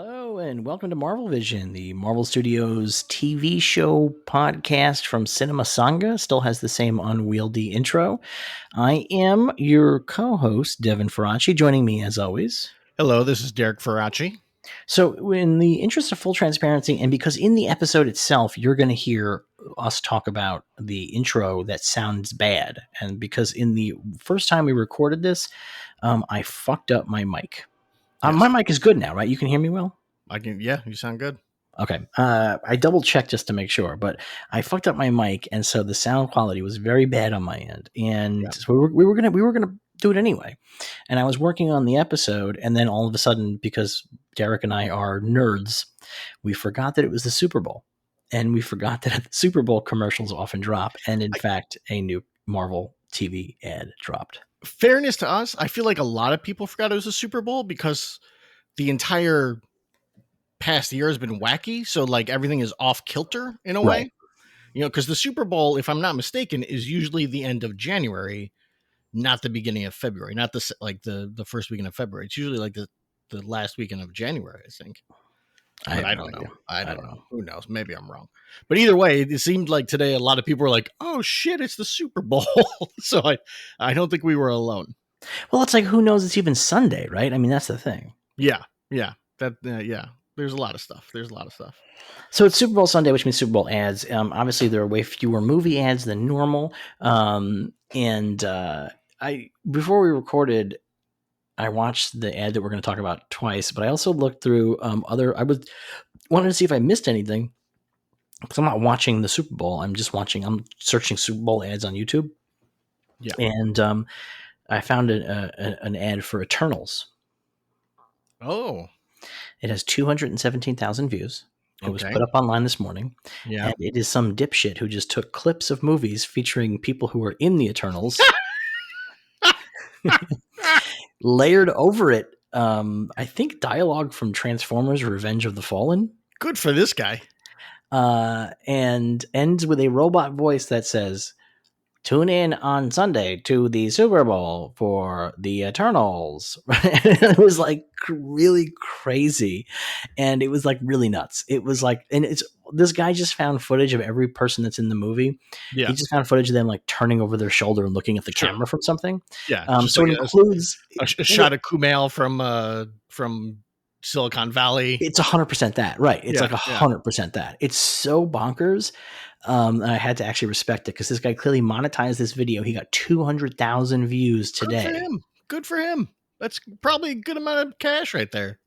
Hello and welcome to Marvelvision, the Marvel Studios TV show podcast from Cinema Sangha. Still has the same unwieldy intro. I am your co-host, Devin Faraci, joining me as always. Hello, this is Derek Faraci. So, in the interest of full transparency, and because in the episode itself, you're going to hear us talk about the intro that sounds bad, and because in the first time we recorded this, I fucked up my mic. Yes. My mic is good now, right? You can hear me well? I can. Yeah, you sound good. Okay. I double checked just to make sure, but I fucked up my mic, and so the sound quality was very bad on my end. And so we were gonna do it anyway. And I was working on the episode, and then all of a sudden, because Derek and I are nerds, we forgot that it was the Super Bowl, and we forgot that the Super Bowl commercials often drop, and in fact, a new Marvel TV ad dropped. Fairness to us, I feel like a lot of people forgot it was a Super Bowl because the entire past year has been wacky. So like everything is off kilter in a way, you know, because the Super Bowl, if I'm not mistaken, is usually the end of January, not the beginning of February, not the first weekend of February. It's usually like the last weekend of January, I think. I don't know. I don't know. Who knows? Maybe I'm wrong. But either way, it seemed like today a lot of people were like, "Oh shit, it's the Super Bowl." So I don't think we were alone. Well, it's like, who knows? It's even Sunday, right? I mean, that's the thing. Yeah. There's a lot of stuff. So it's Super Bowl Sunday, which means Super Bowl ads. Obviously, there are way fewer movie ads than normal. Before we recorded, I watched the ad that we're going to talk about twice, but I also looked through wanted to see if I missed anything, because I'm not watching the Super Bowl. I'm searching Super Bowl ads on YouTube. Yeah. And I found an ad for Eternals. Oh. It has 217,000 views. It was put up online this morning. Yeah. And it is some dipshit who just took clips of movies featuring people who are in the Eternals, layered over it, I think, dialogue from Transformers Revenge of the Fallen. Good for this guy. And ends with a robot voice that says, "Tune in on Sunday to the Super Bowl for the Eternals." It was like really crazy, and it was like really nuts. It was like, and this guy just found footage of every person that's in the movie. Yeah. He just found footage of them like turning over their shoulder and looking at the camera from something. Yeah. So it includes a shot of Kumail from Silicon Valley. It's 100% that, right? It's like 100% that. It's so bonkers. And I had to actually respect it because this guy clearly monetized this video. He got 200,000 views today. Good for him. That's probably a good amount of cash right there.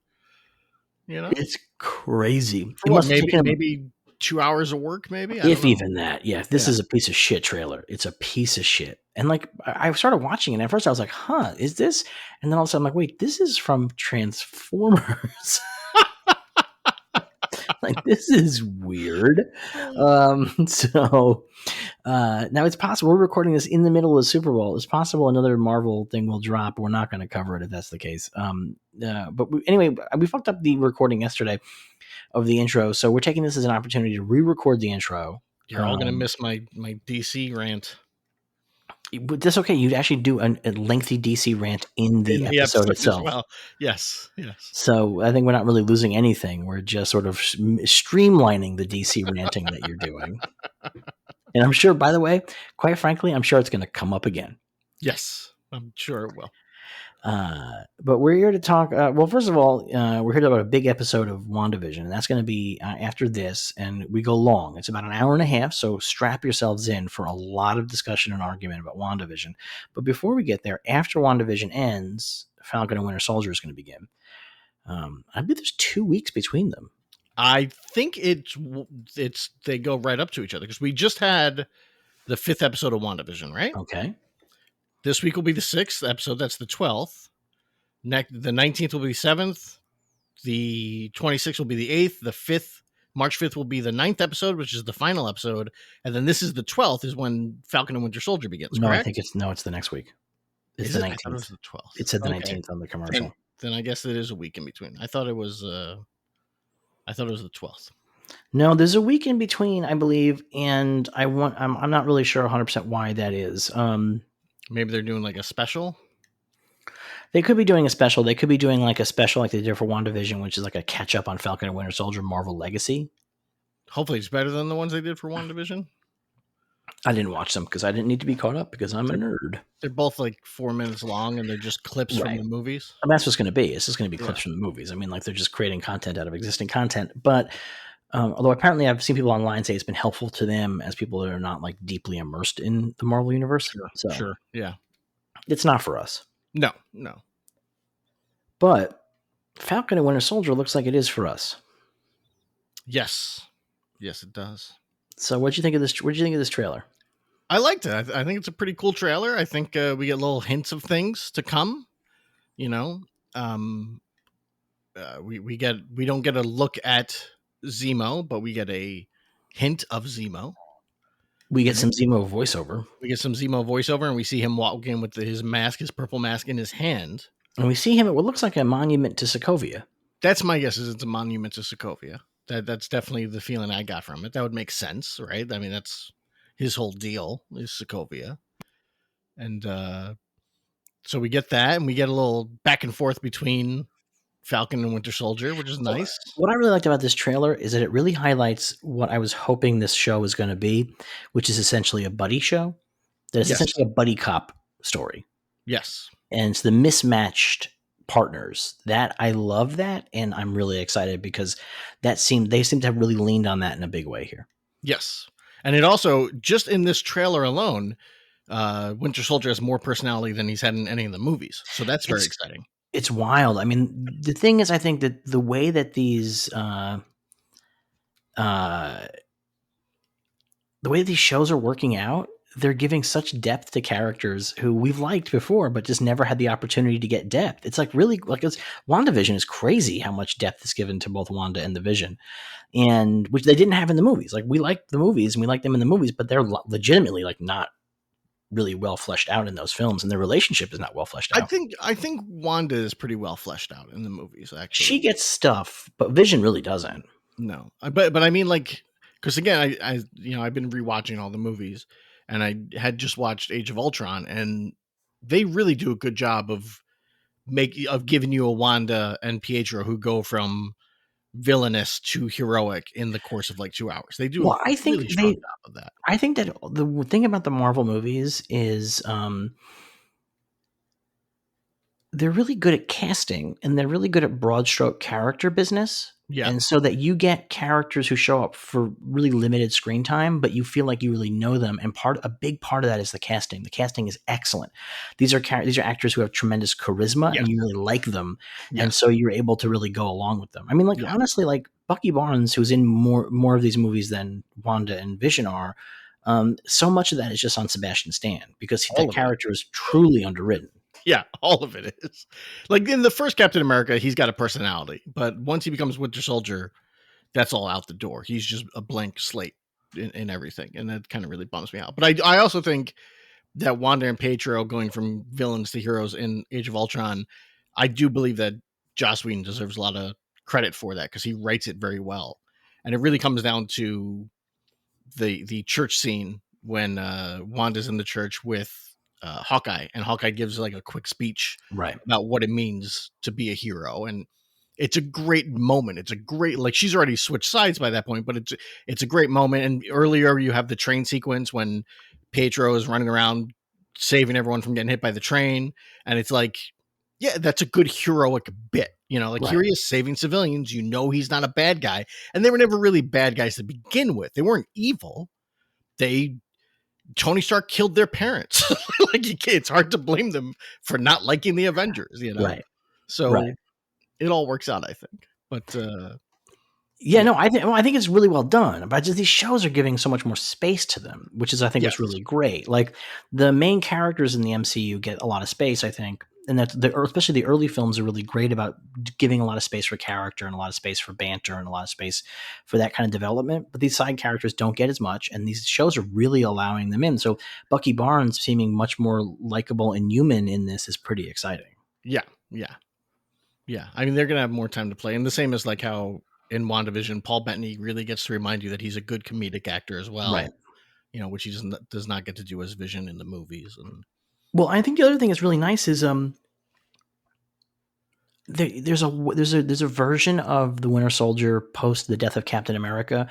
You know, it's crazy. It must maybe 2 hours of work, maybe. If even that. Yeah. This is a piece of shit trailer. It's a piece of shit. And like, I started watching it. And at first I was like, huh, is this? And then all of a sudden I'm like, wait, this is from Transformers. Like, this is weird. Now it's possible we're recording this in the middle of the Super Bowl. It's possible another Marvel thing will drop. We're not going to cover it if that's the case. But anyway, we fucked up the recording yesterday of the intro, so we're taking this as an opportunity to re-record the intro. You're all going to miss my DC rant. But that's okay. You'd actually do a lengthy DC rant in the episode itself. Well. Yes. So I think we're not really losing anything. We're just sort of streamlining the DC ranting that you're doing. And I'm sure, by the way, quite frankly, I'm sure it's going to come up again. Yes, I'm sure it will. But we're here to talk. Well, first of all, we're here about a big episode of WandaVision, and that's going to be after this, and we go long. It's about an hour and a half, so strap yourselves in for a lot of discussion and argument about WandaVision. But before we get there, after WandaVision ends, Falcon and Winter Soldier is going to begin. I believe there's 2 weeks between them. I think it's they go right up to each other because we just had the 5th episode of WandaVision, right? Okay. This week will be the 6th episode. That's the 12th. The 19th will be the 7th. The 26th will be the 8th. The 5th, March 5th, will be the 9th episode, which is the final episode. And then this is the 12th is when Falcon and Winter Soldier begins, No, correct? I think it's the next week. It's the 19th. I thought it was the 12th. It said the 19th on the commercial. Then I guess it is a week in between. I thought it was the 12th. No, there's a week in between, I believe, and I'm not really sure 100% why that is. Maybe they're doing like a special. They could be doing a special. They could be doing like a special like they did for WandaVision, which is like a catch up on Falcon and Winter Soldier Marvel Legacy. Hopefully it's better than the ones they did for WandaVision. I didn't watch them because I didn't need to be caught up because I'm a nerd. They're both like 4 minutes long and they're just clips from the movies. And that's what's going to be. It's just going to be clips Yeah. from the movies. I mean, like they're just creating content out of existing content. But although apparently I've seen people online say it's been helpful to them as people that are not like deeply immersed in the Marvel universe. Sure. Yeah. It's not for us. No. But Falcon and Winter Soldier looks like it is for us. Yes, it does. So what'd you think of this? What'd you think of this trailer? I liked it. I think it's a pretty cool trailer. I think we get little hints of things to come. You know, we don't get a look at Zemo, but we get a hint of Zemo. We get some Zemo voiceover. We get some Zemo voiceover, and we see him walking with his mask, his purple mask in his hand. And we see him at what looks like a monument to Sokovia. That's my guess. Is it's a monument to Sokovia. That's definitely the feeling I got from it. That would make sense, right? I mean, that's his whole deal is Sokovia. And so we get that, and we get a little back and forth between Falcon and Winter Soldier, which is nice. What I really liked about this trailer is that it really highlights what I was hoping this show was going to be, which is essentially a buddy show. That it's essentially a buddy cop story. Yes. And it's the mismatched partners. That I love that, and I'm really excited because they seem to have really leaned on that in a big way here. Yes. And it also, just in this trailer alone, Winter Soldier has more personality than he's had in any of the movies. So that's very exciting. It's wild. I mean, the thing is, I think that the way that these shows are working out, they're giving such depth to characters who we've liked before, but just never had the opportunity to get depth. It's like really like WandaVision is crazy how much depth is given to both Wanda and the Vision, and which they didn't have in the movies. Like we like the movies and we like them in the movies, but they're legitimately like not really well fleshed out in those films, and their relationship is not well fleshed out. I think Wanda is pretty well fleshed out in the movies. Actually, she gets stuff, but Vision really doesn't. No, but I mean, like, because again, I've been rewatching all the movies, and I had just watched Age of Ultron, and they really do a good job of giving you a Wanda and Pietro who go from villainous to heroic in the course of like 2 hours. They do I think really strong job of that. I think that the thing about the Marvel movies is they're really good at casting, and they're really good at broad stroke character business. Yeah. And so that you get characters who show up for really limited screen time, but you feel like you really know them. And a big part of that is the casting. The casting is excellent. These are actors who have tremendous charisma, and you really like them. Yes. And so you're able to really go along with them. I mean, like, honestly, like Bucky Barnes, who's in more of these movies than Wanda and Vision are, so much of that is just on Sebastian Stan, because that character is truly underwritten. Yeah, all of it is. Like in the first Captain America, he's got a personality, but once he becomes Winter Soldier, that's all out the door. He's just a blank slate in everything, and that kind of really bums me out. But I also think that Wanda and Pietro going from villains to heroes in Age of Ultron, I do believe that Joss Whedon deserves a lot of credit for that, because he writes it very well. And it really comes down to the church scene when Wanda's in the church with Hawkeye, and Hawkeye gives like a quick speech about what it means to be a hero, and it's a great moment. It's a great, like, she's already switched sides by that point, but it's a great moment. And earlier you have the train sequence when Pietro is running around saving everyone from getting hit by the train, and it's like, yeah, that's a good heroic bit, like here he is saving civilians. He's not a bad guy, and they were never really bad guys to begin with. They weren't evil. Tony Stark killed their parents. Like, it's hard to blame them for not liking the Avengers, So it all works out, I think. But I think it's really well done. But just these shows are giving so much more space to them, which is, I think, what's really great. Like, the main characters in the MCU get a lot of space, I think, and that especially the early films are really great about giving a lot of space for character and a lot of space for banter and a lot of space for that kind of development. But these side characters don't get as much, and these shows are really allowing them in. So Bucky Barnes seeming much more likable and human in this is pretty exciting. Yeah. I mean, they're gonna have more time to play, and the same as like how in WandaVision, Paul Bettany really gets to remind you that he's a good comedic actor as well, which he does not get to do as Vision in the movies. And well, I think the other thing that's really nice is there's a version of the Winter Soldier post the death of Captain America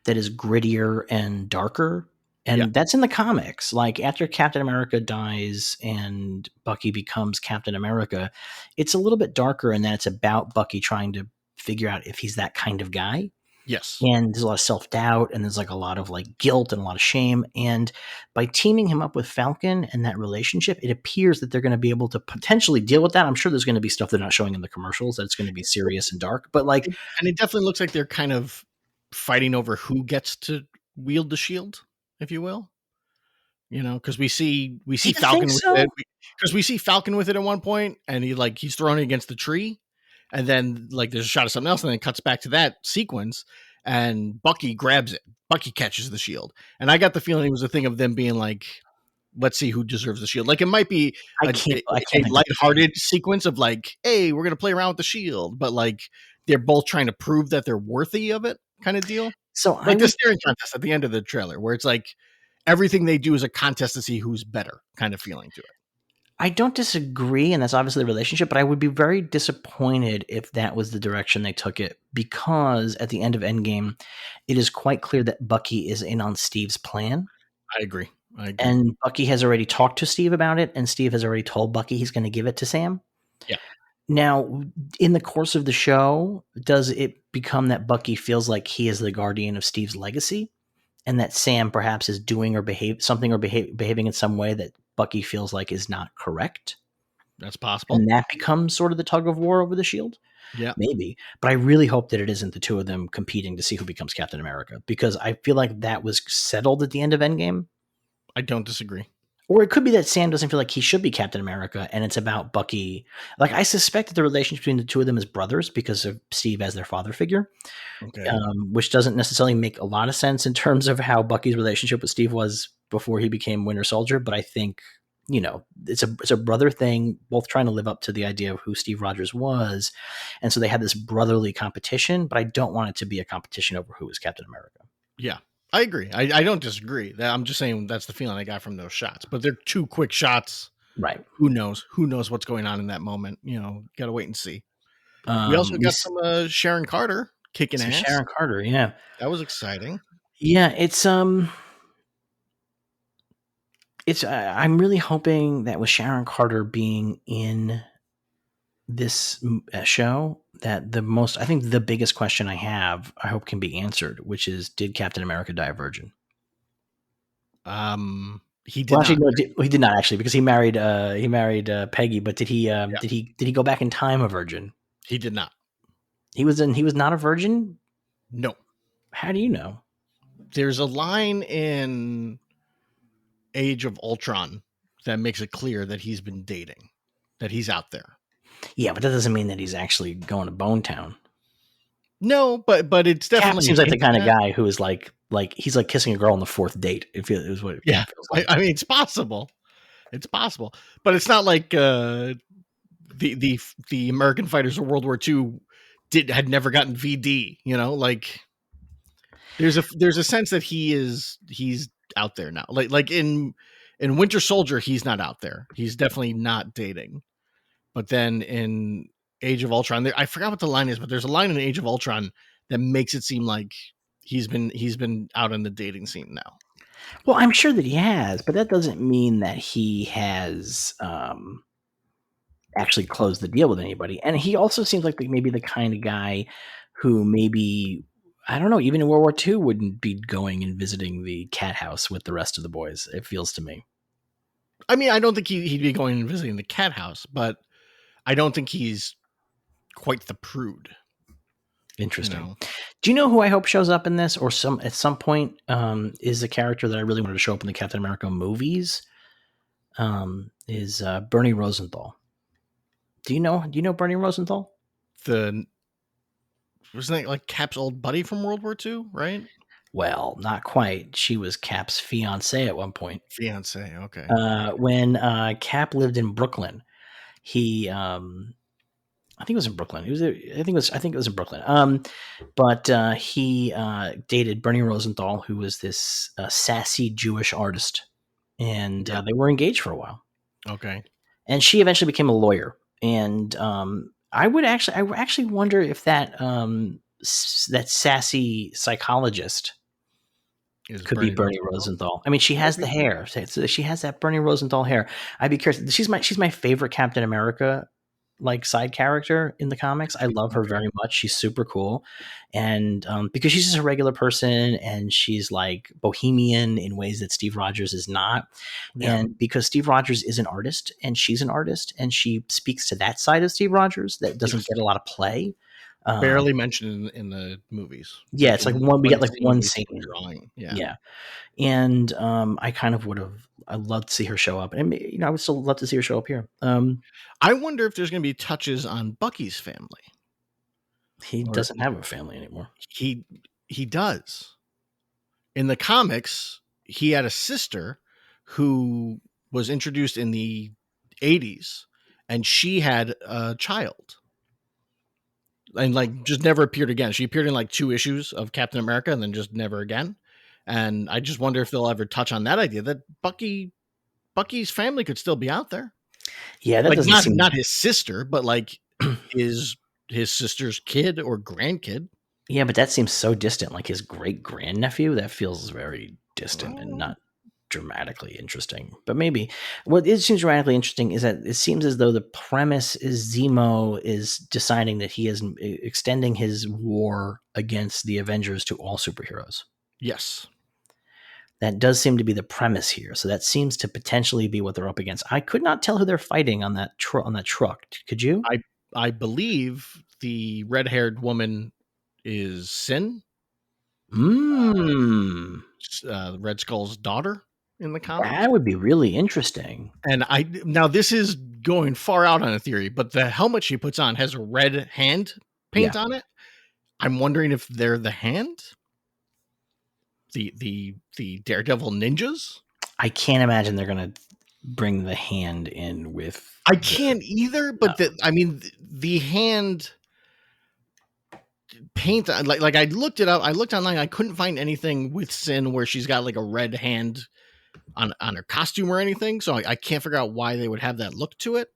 that is grittier and darker. Yeah. And that's in the comics. Like after Captain America dies and Bucky becomes Captain America, it's a little bit darker in that it's about Bucky trying to figure out if he's that kind of guy. Yes. And there's a lot of self-doubt and there's like a lot of like guilt and a lot of shame. And by teaming him up with Falcon and that relationship, it appears that they're going to be able to potentially deal with that. I'm sure there's going to be stuff they're not showing in the commercials that's going to be serious and dark, but like, And it definitely looks like they're kind of fighting over who gets to wield the shield, if you will. Because we see do you Falcon think with so? it. Because we see Falcon with it at one point, and he's throwing it against the tree, and then like there's a shot of something else, and then it cuts back to that sequence, and Bucky grabs it. Bucky catches the shield, and I got the feeling it was a thing of them being like, let's see who deserves the shield. Like it might be I a can't think lighthearted sequence of like, hey, we're gonna play around with the shield, but like they're both trying to prove that they're worthy of it, kind of deal. so. Like the staring contest at the end of the trailer, where it's like everything they do is a contest to see who's better, kind of feeling to it. I don't disagree, and that's obviously the relationship, but I would be very disappointed if that was the direction they took it, because at the end of Endgame, it is quite clear that Bucky is in on Steve's plan. I agree. And Bucky has already talked to Steve about it, and Steve has already told Bucky he's going to give it to Sam. Yeah. Now, in the course of the show, does it become that Bucky feels like he is the guardian of Steve's legacy, and that Sam perhaps is doing or behaving in some way that Bucky feels like is not correct? That's possible. And that becomes sort of the tug of war over the shield? Yeah. Maybe. But I really hope that it isn't the two of them competing to see who becomes Captain America, because I feel like that was settled at the end of Endgame. I don't disagree. Or it could be that Sam doesn't feel like he should be Captain America, and it's about Bucky. Like, I suspect that the relationship between the two of them is brothers because of Steve as their father figure, Okay. which doesn't necessarily make a lot of sense in terms of how Bucky's relationship with Steve was before he became Winter Soldier. But I think, it's a brother thing, both trying to live up to the idea of who Steve Rogers was. And so they had this brotherly competition, but I don't want it to be a competition over who is Captain America. Yeah. I agree. I don't disagree. I'm just saying that's the feeling I got from those shots. But they're two quick shots. Right. Who knows? Who knows what's going on in that moment? Got to wait and see. We also got some Sharon Carter kicking ass. Sharon Carter, yeah. That was exciting. Yeah, I'm really hoping that with Sharon Carter being in this show, that I think the biggest question I hope can be answered, which is, did Captain America die a virgin? He did not. No, he did not actually, because he married Peggy. But did he did he go back in time a virgin? He did not. He was not a virgin? No. How do you know? There's a line in Age of Ultron that makes it clear that he's been dating, that he's out there. Yeah, but that doesn't mean that he's actually going to Bone Town. No, but it's definitely Cap seems like the kind of guy who is like he's like kissing a girl on the fourth date. It was what Cap feels like. I mean, it's possible. It's possible, but it's not like the American fighters of World War II had never gotten VD. Like there's a sense that he's out there now. Like in Winter Soldier, he's not out there. He's definitely not dating. But then in Age of Ultron, I forgot what the line is, but there's a line in Age of Ultron that makes it seem like he's been out in the dating scene now. Well, I'm sure that he has, but that doesn't mean that he has actually closed the deal with anybody. And he also seems like maybe the kind of guy who maybe, I don't know, even in World War II wouldn't be going and visiting the cat house with the rest of the boys, it feels to me. I mean, I don't think he'd be going and visiting the cat house, but I don't think he's quite the prude. Interesting. Do you know who I hope shows up in this, or at some point is a character that I really wanted to show up in the Captain America movies? Is Bernie Rosenthal. Do you know Bernie Rosenthal? Wasn't that like Cap's old buddy from World War II, right? Well, not quite. She was Cap's fiance at one point. Fiance, okay. When Cap lived in Brooklyn, he I think it was in Brooklyn. I think it was in Brooklyn. But he dated Bernie Rosenthal, who was this sassy Jewish artist, and they were engaged for a while. Okay. And she eventually became a lawyer. And I actually wonder if that that sassy psychologist Is could be Bernie Bernie Rosenthal? Rosenthal. I mean, she has the hair. She has that Bernie Rosenthal hair. I'd be curious. She's my favorite Captain America like side character in the comics. I love her very much. She's super cool, and because she's just a regular person and she's like bohemian in ways that Steve Rogers is not, Yeah, and because Steve Rogers is an artist and she's an artist and she speaks to that side of Steve Rogers that doesn't yes. get a lot of play. Barely mentioned in the movies. Yeah, it's like one we get like one scene scene. drawing. Yeah. Yeah, and I kind of would have. I love to see her show up, and I would still love to see her show up here. I wonder if there's going to be touches on Bucky's family. He doesn't have a family anymore. He does. In the comics, he had a sister who was introduced in the 80s, and she had a child. And like just never appeared again. She appeared in like 2 issues of Captain America and then just never again. And I just wonder if they'll ever touch on that idea that Bucky's family could still be out there. Yeah, that Like doesn't seem not his sister, but like his sister's kid or grandkid. Yeah, but that seems so distant. Like his great grandnephew. That feels very distant and not dramatically interesting. But maybe what it seems dramatically interesting is that it seems as though the premise is Zemo is deciding that he is extending his war against the Avengers to all superheroes. Yes. That does seem to be the premise here. So that seems to potentially be what they're up against. I could not tell who they're fighting on that truck. Could you? I believe the red-haired woman is Sin. Red Skull's daughter in the comics. That would be really interesting. And now this is going far out on a theory, but the helmet she puts on has a red hand paint on it. I'm wondering if they're the hand. The Daredevil ninjas. I can't imagine they're gonna bring the hand in with. I can't either, but the hand paint like I looked it up. I looked online. I couldn't find anything with Sin where she's got like a red hand on her costume or anything. So I can't figure out why they would have that look to it,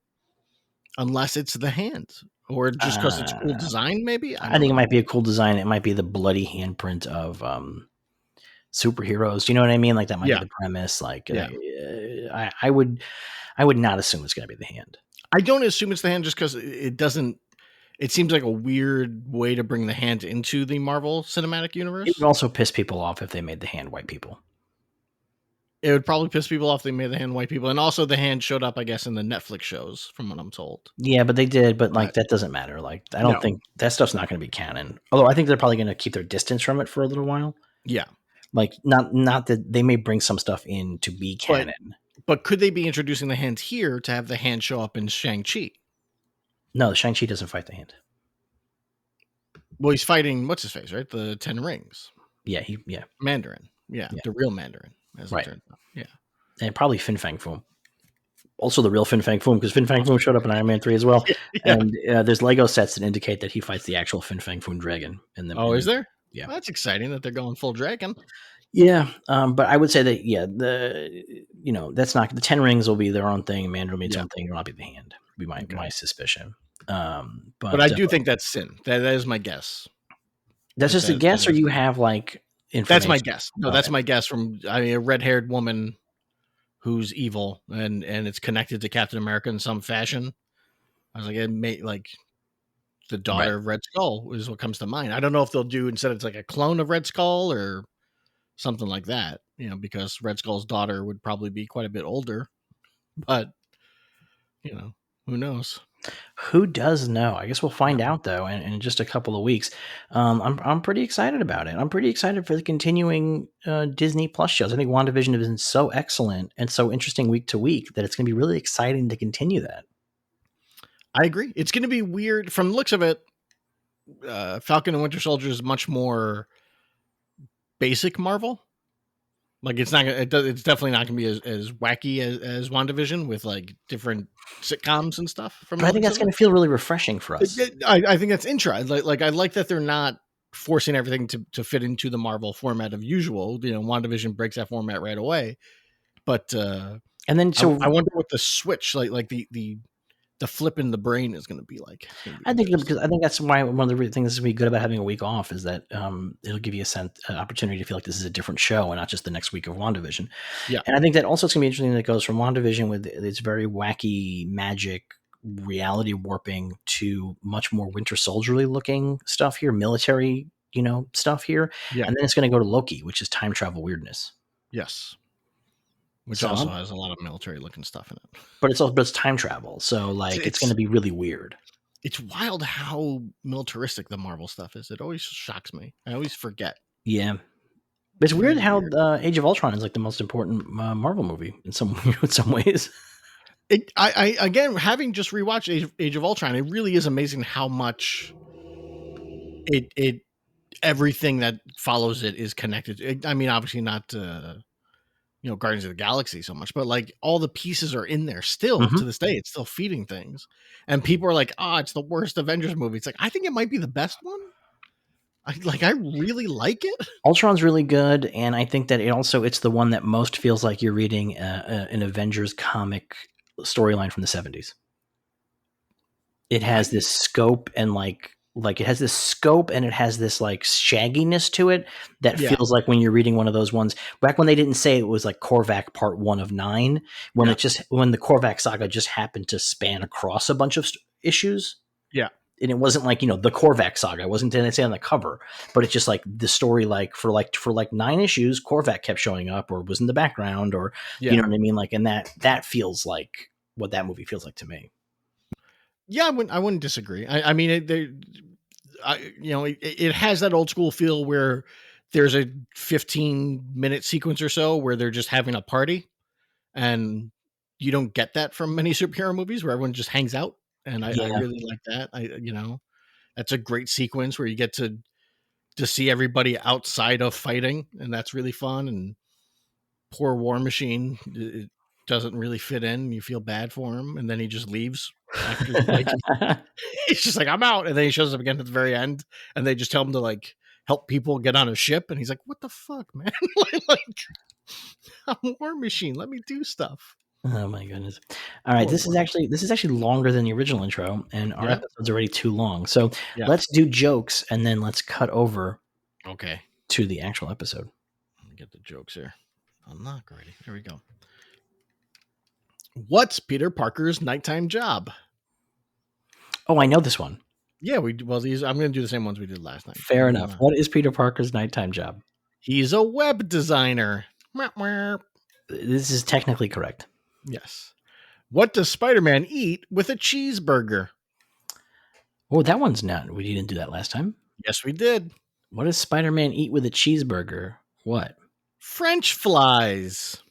unless it's the hand or just because it's cool design. Maybe I think it might be a cool design. It might be the bloody handprint of superheroes. You know what I mean? Like that might be the premise. Like I would not assume it's going to be the hand. I don't assume it's the hand just because it doesn't. It seems like a weird way to bring the hand into the Marvel Cinematic Universe. It would also piss people off if they made the hand white people. It would probably piss people off if they made the hand white people. And also the hand showed up, I guess, in the Netflix shows, from what I'm told. Yeah, but they did. But like that doesn't matter. Like I don't think that stuff's not going to be canon. Although I think they're probably going to keep their distance from it for a little while. Yeah. Like not that they may bring some stuff in to be canon. But could they be introducing the hand here to have the hand show up in Shang-Chi? No, Shang-Chi doesn't fight the hand. Well, he's fighting what's his face, right? The 10 Rings. Yeah, Mandarin. Yeah, the real Mandarin, as it turns out. Yeah. And probably Fin Fang Foom. Also the real Fin Fang Foom, because Fin Fang Foom showed up in Iron Man 3 as well. And there's Lego sets that indicate that he fights the actual Fin Fang Foom dragon. Is there? Yeah. Well, that's exciting that they're going full dragon. Yeah, but I would say that that's not the 10 Rings will be their own thing. Mandarin will be its own thing. It will not be the hand. Would be my suspicion. But I do think that's Sin. That is my guess. That's just a guess, or you have like information? That's my guess. No, that's my guess from a red-haired woman who's evil and it's connected to Captain America in some fashion. I was like, it may like the daughter of Red Skull is what comes to mind. I don't know if they'll do instead it's like a clone of Red Skull or something like that, because Red Skull's daughter would probably be quite a bit older, but who knows? Who does know? I guess we'll find out though, in just a couple of weeks. I'm pretty excited about it. I'm pretty excited for the continuing Disney Plus shows. I think WandaVision has been so excellent and so interesting week to week that it's going to be really exciting to continue that. I agree. It's going to be weird from the looks of it. Falcon and Winter Soldier is much more basic Marvel. Like it's definitely not going to be as wacky as WandaVision with like different sitcoms and stuff. But I think that's going to feel really refreshing for us. I think that's interesting. Like I like that they're not forcing everything to fit into the Marvel format of usual. WandaVision breaks that format right away. But and then I wonder what the switch like the the flip in the brain is going to be like. I think because I think that's why one of the things that's going to be good about having a week off is that it'll give you an opportunity to feel like this is a different show and not just the next week of WandaVision. Yeah. And I think that also it's going to be interesting that it goes from WandaVision with its very wacky magic reality warping to much more Winter Soldierly looking stuff here, military, stuff here. Yeah. And then it's going to go to Loki, which is time travel weirdness. Yes. Which also has a lot of military looking stuff in it. But it's time travel. So like it's going to be really weird. It's wild how militaristic the Marvel stuff is. It always shocks me. I always forget. Yeah. It's weird how Age of Ultron is like the most important Marvel movie in some ways. I again, having just rewatched Age of Ultron, it really is amazing how much it everything that follows it is connected. I mean, obviously not Guardians of the Galaxy so much, but like all the pieces are in there still to this day. It's still feeding things, and people are like, it's the worst Avengers movie. It's like, I think it might be the best one. I really like it. Ultron's really good, and I think that it's the one that most feels like you're reading an Avengers comic storyline from the 70s. It has this scope and like it has this scope and it has this like shagginess to it that feels like when you're reading one of those ones back when they didn't say it was like Korvac part 1 of 9, when when the Korvac saga just happened to span across a bunch of issues. Yeah. And it wasn't like, the Korvac saga. It wasn't, didn't say on the cover, but it's just like the story, like for 9 issues, Korvac kept showing up or was in the background or, you know what I mean? Like, and that feels like what that movie feels like to me. Yeah, I wouldn't disagree. I mean, it has that old school feel where there's a 15-minute sequence or so where they're just having a party, and you don't get that from many superhero movies where everyone just hangs out. And I really like that. That's a great sequence where you get to see everybody outside of fighting, and that's really fun. And poor War Machine, it doesn't really fit in. You feel bad for him, and then he just leaves. After, he's just like, I'm out, and then he shows up again at the very end, and they just tell him to like help people get on a ship, and he's like, "What the fuck, man? I'm War Machine. Let me do stuff." Oh my goodness! All right, this is actually longer than the original intro, and our episode's already too long. So let's do jokes, and then let's cut over. Okay. To the actual episode. Let me get the jokes here. Unlock already. Here we go. What's Peter Parker's nighttime job? Oh, I know this one. Yeah, I'm going to do the same ones we did last night. Fair enough. What is Peter Parker's nighttime job? He's a web designer. This is technically correct. Yes. What does Spider-Man eat with a cheeseburger? Oh, that one's not. We didn't do that last time. Yes, we did. What does Spider-Man eat with a cheeseburger? What? French flies.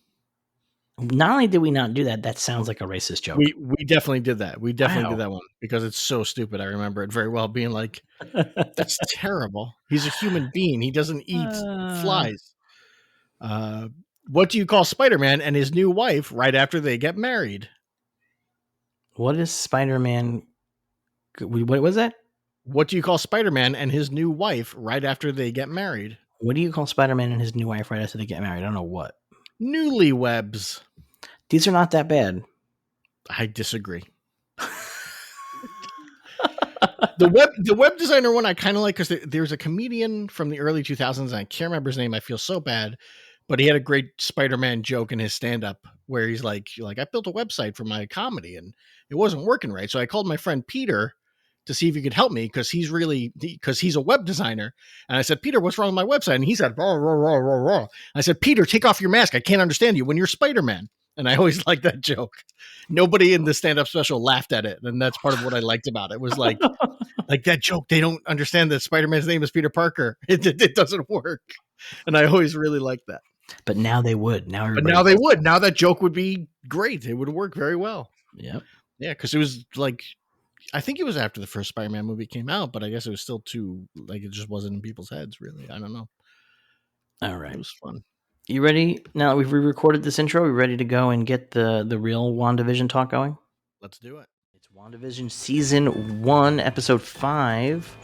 Not only did we not do that, that sounds like a racist joke. We definitely did that. We definitely did that one because it's so stupid. I remember it very well being like, that's terrible. He's a human being. He doesn't eat flies. What do you call Spider-Man and his new wife right after they get married? What is Spider-Man? What was that? What do you call Spider-Man and his new wife right after they get married? What do you call Spider-Man and his new wife right after they get married? I don't know what. Newlywebs. These are not that bad. I disagree. The web designer one I kind of like because there's a comedian from the early 2000s. And I can't remember his name. I feel so bad. But he had a great Spider-Man joke in his stand-up where he's like, I built a website for my comedy and it wasn't working right. So I called my friend Peter to see if he could help me because he's a web designer. And I said, Peter, what's wrong with my website? And he said, rah, rah, rah, rah, rah. I said, Peter, take off your mask. I can't understand you when you're Spider-Man. And I always liked that joke. Nobody in the stand-up special laughed at it. And that's part of what I liked about it. It was like that joke. They don't understand that Spider-Man's name is Peter Parker. It doesn't work. And I always really liked that. But now they would. Now they would. Now that joke would be great. It would work very well. Yep. Yeah, because it was like, I think it was after the first Spider-Man movie came out, but I guess it was still too, like, it just wasn't in people's heads, really. I don't know. All right. It was fun. You ready? Now that we've re-recorded this intro, we ready to go and get the real WandaVision talk going? Let's do it. It's WandaVision Season 1, Episode 5.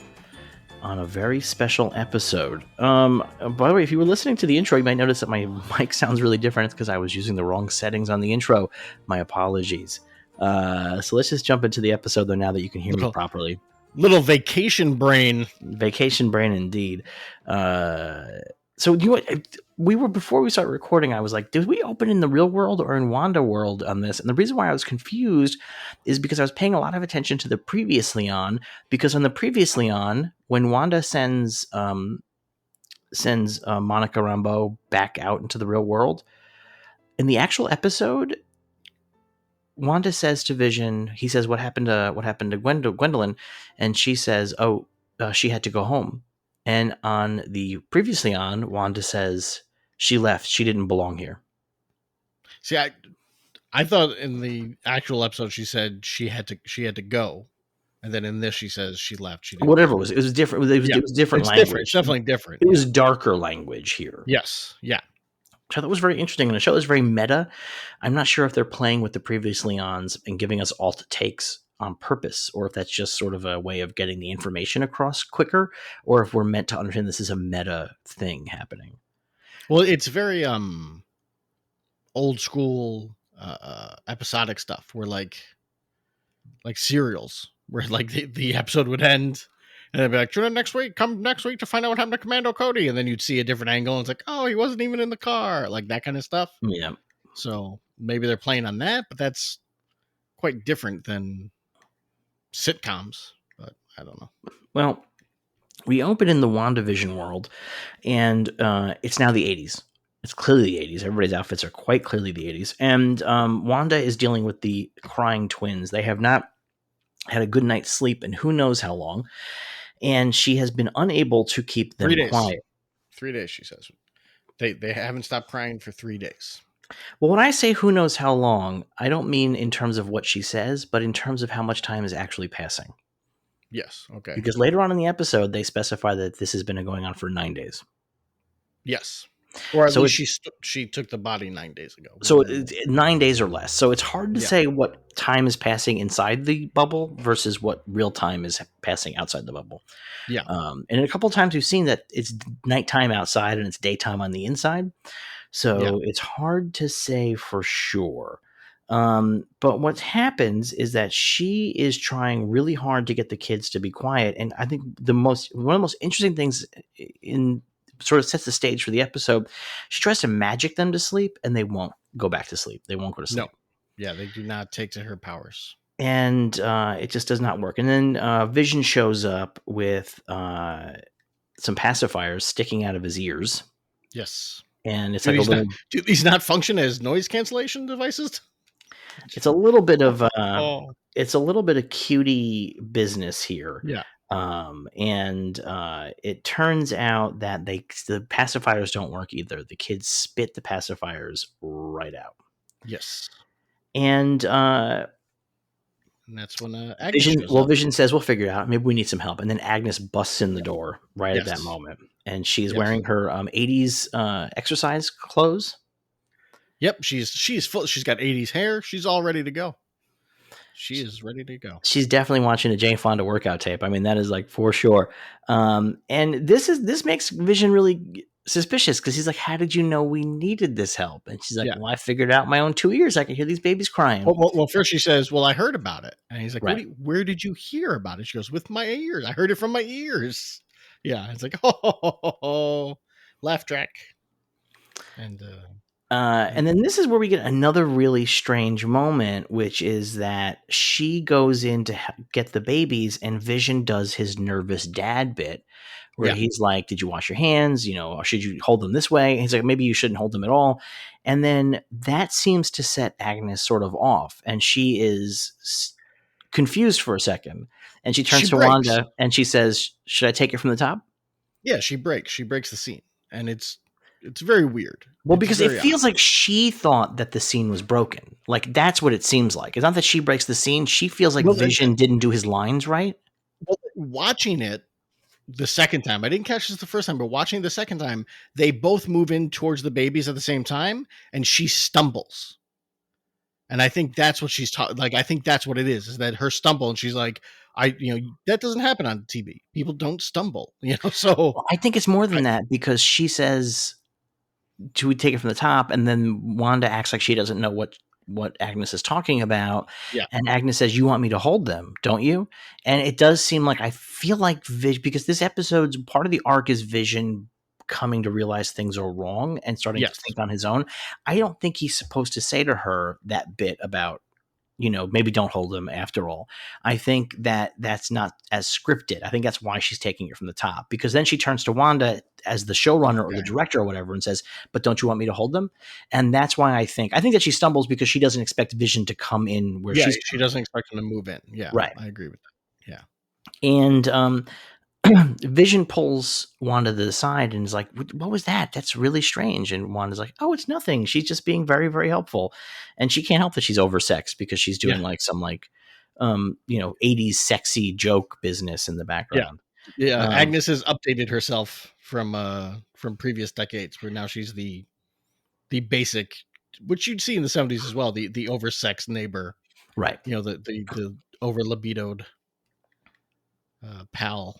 On a very special episode. By the way, if you were listening to the intro, you might notice that my mic sounds really different. It's because I was using the wrong settings on the intro. My apologies. So let's just jump into the episode though. Now that you can hear me properly, little vacation brain. Vacation brain, indeed. So you know what? We were before we started recording. I was like, did we open in the real world or in Wanda world on this? And the reason why I was confused is because I was paying a lot of attention to the previously on. Because on the previously on, when Wanda sends Monica Rambeau back out into the real world, in the actual episode, Wanda says to Vision, he says, "What happened to Gwendolyn?" And she says, "Oh, she had to go home." And on the previously on, Wanda says she left. She didn't belong here. See, I thought in the actual episode she said she had to go, and then in this she says she left. She didn't. Whatever it was different. It was different it's language. Different. It's definitely different. It was darker language here. Yes. Yeah. So that was very interesting. And the show is very meta. I'm not sure if they're playing with the previously ons and giving us alt takes on purpose, or if that's just sort of a way of getting the information across quicker, or if we're meant to understand this is a meta thing happening. Well, it's very old school episodic stuff where like serials where like the episode would end and they'd be like, tune in come next week to find out what happened to Commando Cody, and then you'd see a different angle and it's like, oh, he wasn't even in the car, like that kind of stuff. Yeah. So maybe they're playing on that, but that's quite different than sitcoms. But I don't know. Well, we open in the WandaVision world, and it's now the 80s. It's clearly the 80s. Everybody's outfits are quite clearly the 80s. And Wanda is dealing with the crying twins. They have not had a good night's sleep in who knows how long. And she has been unable to keep them quiet. 3 days, she says. They haven't stopped crying for 3 days. Well, when I say who knows how long, I don't mean in terms of what she says, but in terms of how much time is actually passing. Yes, okay. Because later on in the episode, they specify that this has been going on for 9 days. Yes. Or at least she took the body 9 days ago. So it's 9 days or less. So it's hard to say what time is passing inside the bubble versus what real time is passing outside the bubble. Yeah. And a couple of times we've seen that it's nighttime outside and it's daytime on the inside. So it's hard to say for sure. But what happens is that she is trying really hard to get the kids to be quiet. And I think one of the most interesting things in sort of sets the stage for the episode, she tries to magic them to sleep and they won't go back to sleep. They won't go to sleep. No. Yeah, they do not take to her powers. And it just does not work. And then Vision shows up with some pacifiers sticking out of his ears. Yes. And it's do these not function as noise cancellation devices? It's a little bit of it's a little bit of cutie business here. Yeah. And it turns out that the pacifiers don't work either. The kids spit the pacifiers right out. Yes. And that's when Agnes Vision says, we'll figure it out. Maybe we need some help. And then Agnes busts in the door right at that moment. And she's wearing her 80s exercise clothes. Yep, she's full. She's got 80s hair. She's all ready to go. She is ready to go. She's definitely watching a Jane Fonda workout tape. I mean, that is like for sure. And this makes Vision really suspicious because he's like, how did you know we needed this help? And she's like, well, I figured out my own 2 ears. I can hear these babies crying. Well, first she says, well, I heard about it. And he's like, where did you hear about it? She goes, with my ears. I heard it from my ears. Yeah. It's like, laugh track. And then this is where we get another really strange moment, which is that she goes in to get the babies and Vision does his nervous dad bit where he's like, did you wash your hands? Or should you hold them this way? And he's like, maybe you shouldn't hold them at all. And then that seems to set Agnes sort of off. And she is confused for a second. And she turns to Wanda and she says, should I take it from the top? Yeah, she breaks. She breaks the scene. And it's very weird. Well, because it feels like she thought that the scene was broken. Like, that's what it seems like. It's not that she breaks the scene. She feels like Vision didn't do his lines right. Well, watching it the second time, I didn't catch this the first time, but watching the second time, they both move in towards the babies at the same time, and she stumbles. And I think that's what she's talking. Like, I think that's what it is that her stumble, and she's like, that doesn't happen on TV. People don't stumble, So well, I think it's more than that because she says, "Do we take it from the top?" And then Wanda acts like she doesn't know what what Agnes is talking about. Yeah. And Agnes says, "You want me to hold them, don't you?" And it does seem like, I feel like because this episode's part of the arc is Vision coming to realize things are wrong and starting to Yes. think on his own. I don't think he's supposed to say to her that bit about, maybe don't hold them after all. I think that that's not as scripted. I think that's why she's taking it from the top, because then she turns to Wanda as the showrunner or the director or whatever and says, "But don't you want me to hold them?" And that's why I think that she stumbles because she doesn't expect Vision to come in where she's she doesn't expect him to move in. Yeah, right. I agree with that. Yeah. And Vision pulls Wanda to the side and is like, "What was that? That's really strange." And Wanda's like, "Oh, it's nothing. She's just being very, very helpful." And she can't help that she's oversexed because she's doing Yeah. like some 80s sexy joke business in the Yeah. background. Yeah. Agnes has updated herself from previous decades, where now she's the basic, which you'd see in the 70s as well, the oversexed neighbor, Right. the over libidoed pal,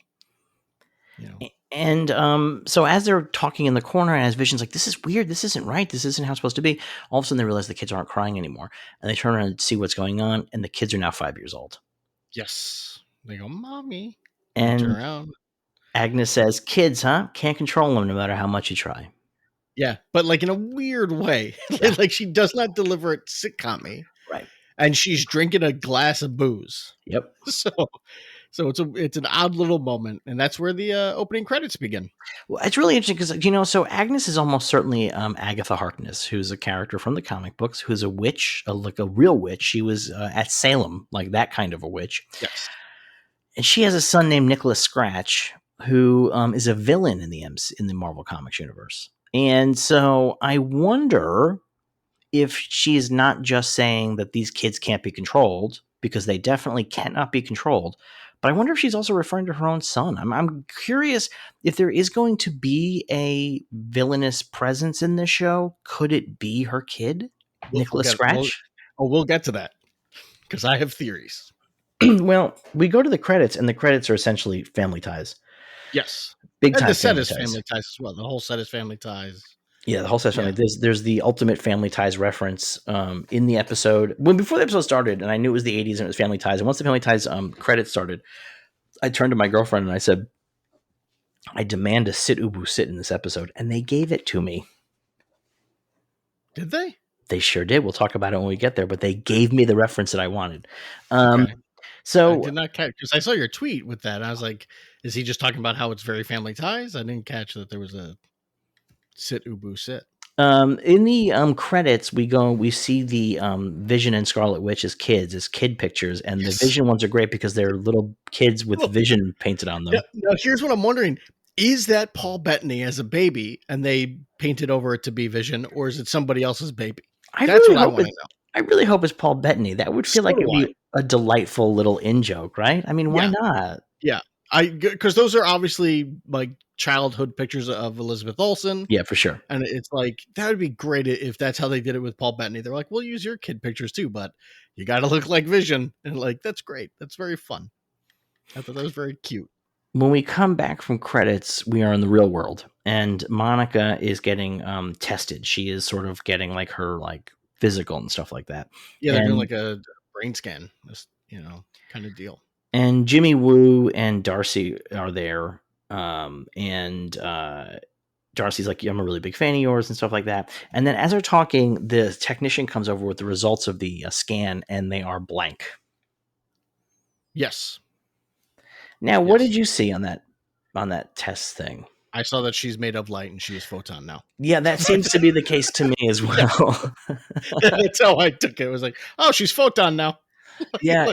you know. And so as they're talking in the corner, and as Vision's like, "This is weird. This isn't right. This isn't how it's supposed to be." All of a sudden, they realize the kids aren't crying anymore, and they turn around and see what's going on, and the kids are now 5 years old. Yes. They go, "Mommy." They turn And around. Agnes says, "Kids, huh? Can't control them no matter how much you try." Yeah, but like in a weird way. Yeah. Like she does not deliver it sitcom-y, Right. and she's drinking a glass of booze. Yep. So it's an odd little moment, and that's where the opening credits begin. Well, it's really interesting because, so Agnes is almost certainly Agatha Harkness, who's a character from the comic books, who's a witch, like a real witch. She was at Salem, like that kind of a witch. Yes. And she has a son named Nicholas Scratch, who is a villain in the Marvel Comics universe. And so I wonder if she's not just saying that these kids can't be controlled, because they definitely cannot be controlled. But I wonder if she's also referring to her own son. I'm curious if there is going to be a villainous presence in this show. Could it be her kid, Nicholas Scratch? We'll get to that because I have theories. Well, we go to the credits, and the credits are essentially Family Ties. Yes. Big And time the set Family is Ties. Family Ties as well. The whole set is Family Ties. Yeah, the whole set's Yeah. Family. There's the ultimate Family Ties reference in the episode. Before the episode started, and I knew it was the 80s and it was Family Ties. And once the Family Ties credits started, I turned to my girlfriend and I said, "I demand a sit ubu sit in this episode," and they gave it to me. Did they? They sure did. We'll talk about it when we get there, but they gave me the reference that I wanted. Okay. I So did not catch, because I saw your tweet with that. And I was like, is he just talking about how it's very Family Ties? I didn't catch that there was a sit ubu sit. in the credits, we see the Vision and Scarlet Witch as kids, as kid pictures, and Yes. the Vision ones are great because they're little kids with Vision painted on them. Now, here's what I'm wondering. Is that Paul Bettany as a baby and they painted over it to be Vision, or is it somebody else's baby? That's what I want to know. I really hope it's Paul Bettany. That would feel So like do it'd be a delightful little in-joke, right? I mean, why not? Yeah. Because those are obviously like childhood pictures of Elizabeth Olsen. Yeah, for sure. And it's like, that would be great if that's how they did it with Paul Bettany. They're like, we'll use your kid pictures too, but you got to look like Vision. And like, that's great. That's very fun. I thought that was very cute. When we come back from credits, we are in the real world, and Monica is getting tested. She is sort of getting like her physical and stuff like that. Yeah, they're doing like a brain scan, kind of deal. And Jimmy Woo and Darcy are there, and Darcy's like, "I'm a really big fan of yours," and stuff like that. And then as they're talking, the technician comes over with the results of the scan, and they are blank. Yes. Now, what did you see on that test thing? I saw that she's made of light and she is photon now. Yeah, that seems to be the case to me as well. That's how I took it. It was like, oh, she's photon now. Yeah,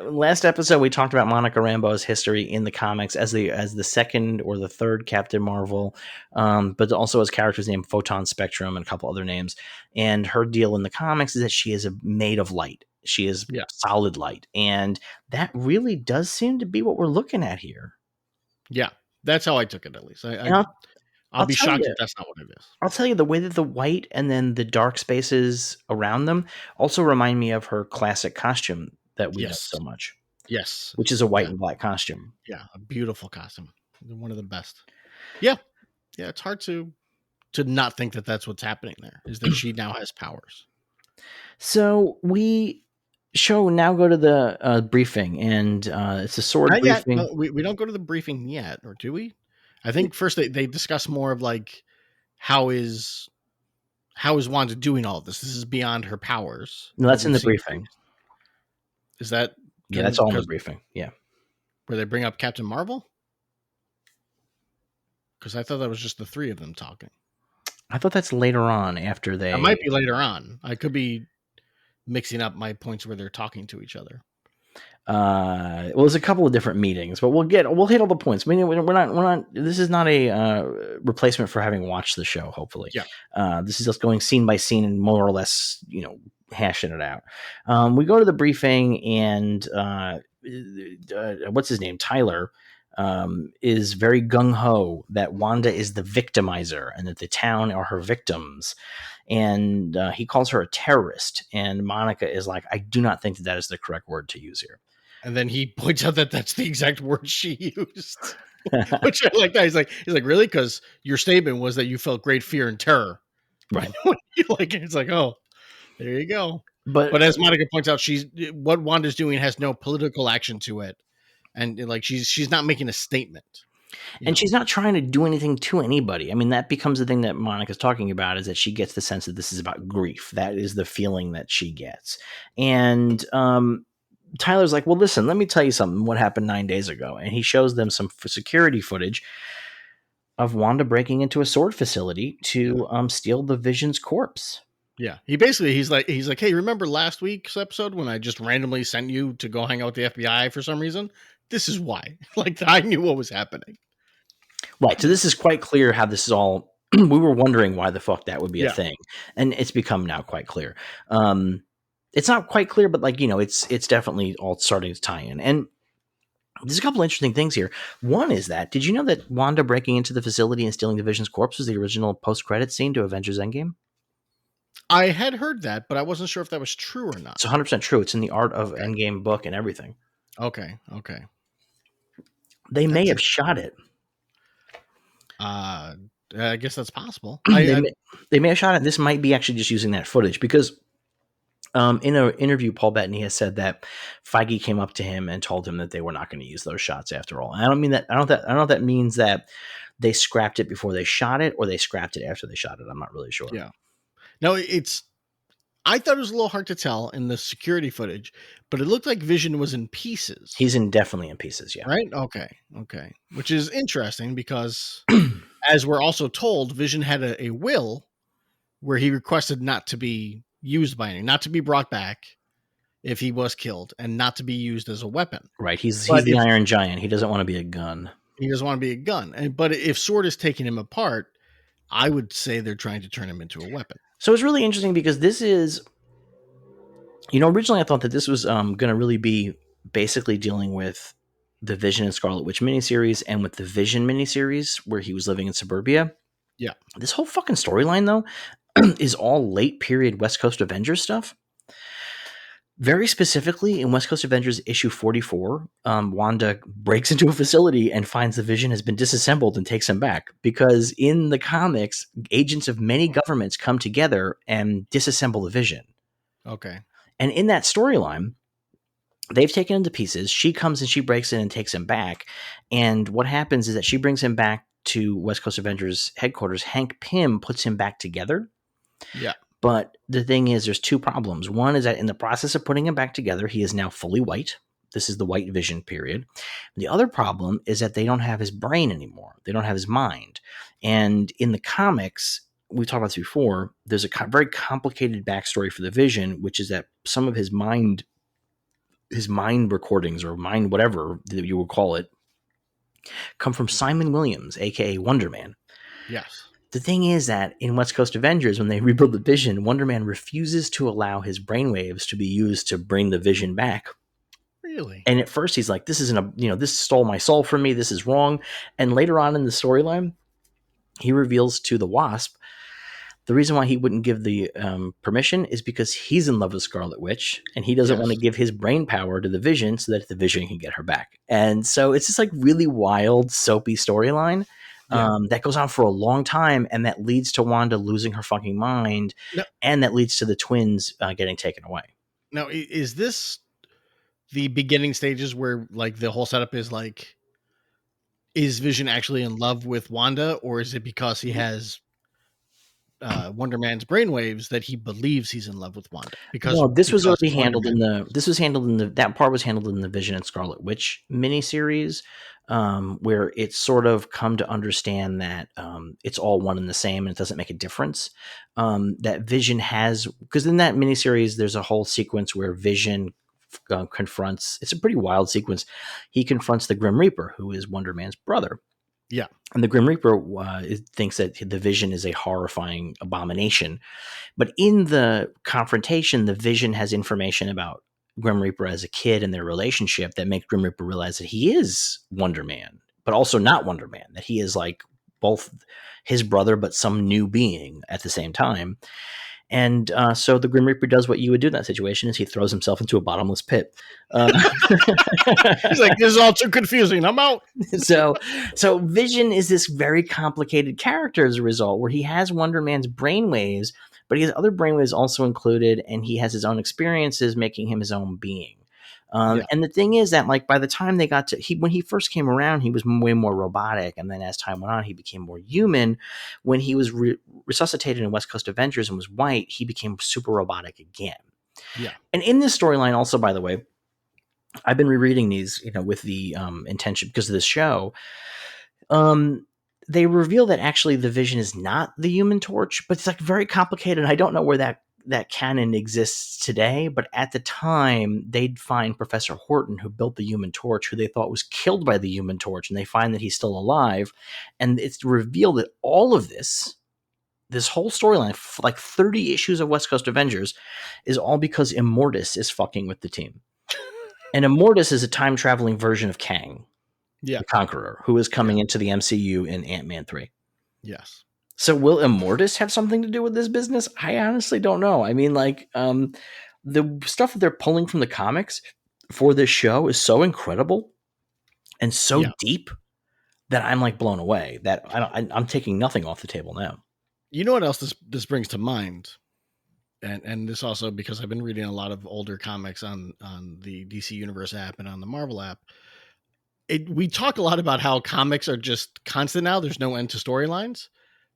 last episode we talked about Monica Rambeau's history in the comics as the second or the third Captain Marvel, but also as characters named Photon Spectrum and a couple other names. And her deal in the comics is that she is made of light. She is solid light, and that really does seem to be what we're looking at here. Yeah, that's how I took it, at least. I'll be shocked if that's not what it is. I'll tell you, the way that the white and then the dark spaces around them also remind me of her classic costume that we love so much. Yes. Which is a white and black costume. Yeah, a beautiful costume. One of the best. Yeah. Yeah, it's hard to not think that that's what's happening there, is that she now has powers. So we now go to the briefing, and it's a sword Not yet. briefing. No, we don't go to the briefing yet, or do we? I think first they discuss more of like how is Wanda doing all of this? This is beyond her powers. No, What that's in we've the seen. briefing. Is that Yeah, that's all in the because briefing. Yeah. where they bring up Captain Marvel? Because I thought that was just the three of them talking. I thought that's later on after they. It might be later on. I could be mixing up my points where they're talking to each other. Well, there's a couple of different meetings, but we'll hit all the points. I mean, we're not. This is not a replacement for having watched the show. Hopefully, this is just going scene by scene and more or less, hashing it out. We go to the briefing, and what's his name, Tyler, is very gung ho that Wanda is the victimizer and that the town are her victims. And he calls her a terrorist. And Monica is like, I do not think that is the correct word to use here. And then he points out that that's the exact word she used, which I like that. He's like, really? Because your statement was that you felt great fear and terror. Right. It's like, oh, there you go. But as Monica points out, what Wanda's doing has no political action to it. And like, she's not making a statement. And she's not trying to do anything to anybody. I mean, that becomes the thing that Monica's talking about, is that she gets the sense that this is about grief. That is the feeling that she gets. And Tyler's like, well, listen, let me tell you something, what happened 9 days ago. And he shows them some security footage of Wanda breaking into a sword facility to steal the Vision's corpse. Yeah. He's like, hey, remember last week's episode when I just randomly sent you to go hang out with the FBI for some reason? This is why. Like, I knew what was happening. Right. So this is quite clear how this is all. We were wondering why the fuck that would be a thing. And it's become now quite clear. It's not quite clear, but it's definitely all starting to tie in. And there's a couple interesting things here. One is that, did you know that Wanda breaking into the facility and stealing the Vision's corpse was the original post-credit scene to Avengers Endgame? I had heard that, but I wasn't sure if that was true or not. It's 100% true. It's in the Art of Endgame book and everything. Okay. They may have shot it. I guess that's possible. They may have shot it. This might be actually just using that footage because in an interview, Paul Bettany has said that Feige came up to him and told him that they were not going to use those shots after all. And I don't mean that. I don't know if that means that they scrapped it before they shot it or they scrapped it after they shot it. I'm not really sure. Yeah. No, I thought it was a little hard to tell in the security footage, but it looked like Vision was in pieces. He's definitely in pieces, yeah. Right? Okay. Which is interesting because, as we're also told, Vision had a will where he requested not to be used by anything, not to be brought back if he was killed, and not to be used as a weapon. Right. He's the Iron Giant. He doesn't want to be a gun. He doesn't want to be a gun. But if Sword is taking him apart, I would say they're trying to turn him into a weapon. So it's really interesting because this is, originally I thought that this was going to really be basically dealing with the Vision and Scarlet Witch miniseries and with the Vision miniseries where he was living in suburbia. Yeah. This whole fucking storyline, though, is all late period West Coast Avengers stuff. Very specifically, in West Coast Avengers issue 44, Wanda breaks into a facility and finds the Vision has been disassembled and takes him back. Because in the comics, agents of many governments come together and disassemble the Vision. Okay. And in that storyline, they've taken him to pieces. She comes and she breaks in and takes him back. And what happens is that she brings him back to West Coast Avengers headquarters. Hank Pym puts him back together. Yeah. But the thing is, there's two problems. One is that in the process of putting him back together, he is now fully white. This is the white Vision period. The other problem is that they don't have his brain anymore. They don't have his mind. And in the comics, we've talked about this before, there's a very complicated backstory for the Vision, which is that some of his mind recordings or mind whatever that you would call it, come from Simon Williams, a.k.a. Wonder Man. Yes. The thing is that in West Coast Avengers, when they rebuild the Vision, Wonder Man refuses to allow his brainwaves to be used to bring the Vision back. Really? And at first he's like, this isn't this stole my soul from me. This is wrong. And later on in the storyline, he reveals to the Wasp, the reason why he wouldn't give the permission is because he's in love with Scarlet Witch and he doesn't want to give his brain power to the Vision so that the Vision can get her back. And so it's just like really wild, soapy storyline. Yeah. That goes on for a long time, and that leads to Wanda losing her fucking mind, No, and that leads to the twins getting taken away. now, is this the beginning stages where like the whole setup is like, is Vision actually in love with Wanda, or is it because he has Wonder Man's brainwaves that he believes he's in love with Wanda? No, this was already Wonder handled Man. in the. This was handled in the. That part was handled in the Vision and Scarlet Witch miniseries, where it's sort of come to understand that it's all one and the same, and it doesn't make a difference. That Vision has, because in that miniseries, there's a whole sequence where Vision confronts. It's a pretty wild sequence. He confronts the Grim Reaper, who is Wonder Man's brother. Yeah. And the Grim Reaper thinks that the Vision is a horrifying abomination. But in the confrontation, the Vision has information about Grim Reaper as a kid and their relationship that makes Grim Reaper realize that he is Wonder Man, but also not Wonder Man, that he is like both his brother, but some new being at the same time. And so the Grim Reaper does what you would do in that situation: is he throws himself into a bottomless pit. He's like, this is all too confusing. I'm out. so Vision is this very complicated character as a result, where he has Wonder Man's brainwaves, but he has other brainwaves also included, and he has his own experiences, making him his own being. Yeah. And the thing is that, like, by the time they got to when he first came around, he was way more robotic, and then as time went on, he became more human. When he was resuscitated in West Coast Avengers and was white, he became super robotic again. Yeah. And in this storyline, also, by the way, I've been rereading these, with the intention because of this show. They reveal that actually the Vision is not the Human Torch, but it's like very complicated. I don't know where that canon exists today, but at the time they'd find Professor Horton, who built the Human Torch, who they thought was killed by the Human Torch, and they find that he's still alive. And it's revealed that all of this whole storyline, like 30 issues of West Coast Avengers, is all because Immortus is fucking with the team. And Immortus is a time-traveling version of Kang, the Conqueror, who is coming into the MCU in Ant-Man 3. Yes. So will Immortus have something to do with this business? I honestly don't know. I mean, like, the stuff that they're pulling from the comics for this show is so incredible and so deep that I'm like blown away. That I'm taking nothing off the table now. You know what else this brings to mind? And this also, because I've been reading a lot of older comics on the DC Universe app and on the Marvel app. We talk a lot about how comics are just constant now. There's no end to storylines.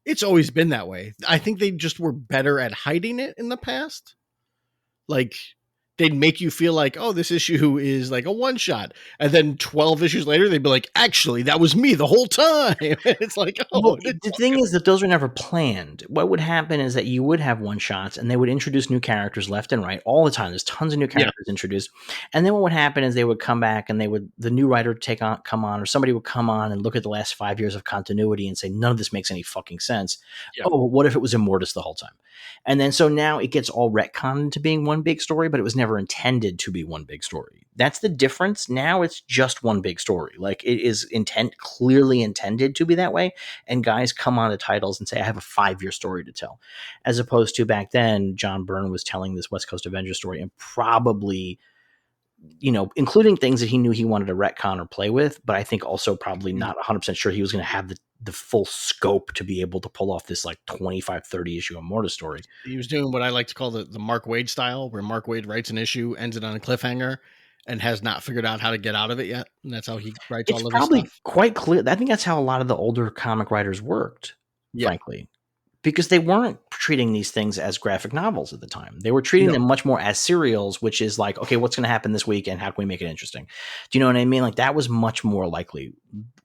It's always been that way. I think they just were better at hiding it in the past. Like, they'd make you feel like, oh, this issue is like a one shot. And then 12 issues later, they'd be like, actually, that was me the whole time. It's like, oh, well, the thing is that those were never planned. What would happen is that you would have one shots and they would introduce new characters left and right all the time. There's tons of new characters introduced. And then what would happen is they would come back and the new writer would come on, or somebody would come on and look at the last 5 years of continuity and say, none of this makes any fucking sense. Oh, what if it was Immortus the whole time? And then so now it gets all retconned into being one big story, but it was never intended to be one big story. That's the difference. Now it's just one big story. Like, it is clearly intended to be that way. And guys come on to titles and say, I have a 5-year story to tell. As opposed to back then, John Byrne was telling this West Coast Avengers story and probably, including things that he knew he wanted to retcon or play with, but I think also probably not 100% sure he was going to have the full scope to be able to pull off this like 25, 30 issue Immortus story. He was doing what I like to call the Mark Waid style, where Mark Waid writes an issue, ends it on a cliffhanger, and has not figured out how to get out of it yet. And that's how he writes all of his stuff. It's probably quite clear. I think that's how a lot of the older comic writers worked, frankly, because they weren't treating these things as graphic novels at the time. They were treating them much more as serials, which is like, okay, what's going to happen this week and how can we make it interesting? Do you know what I mean? Like, that was much more likely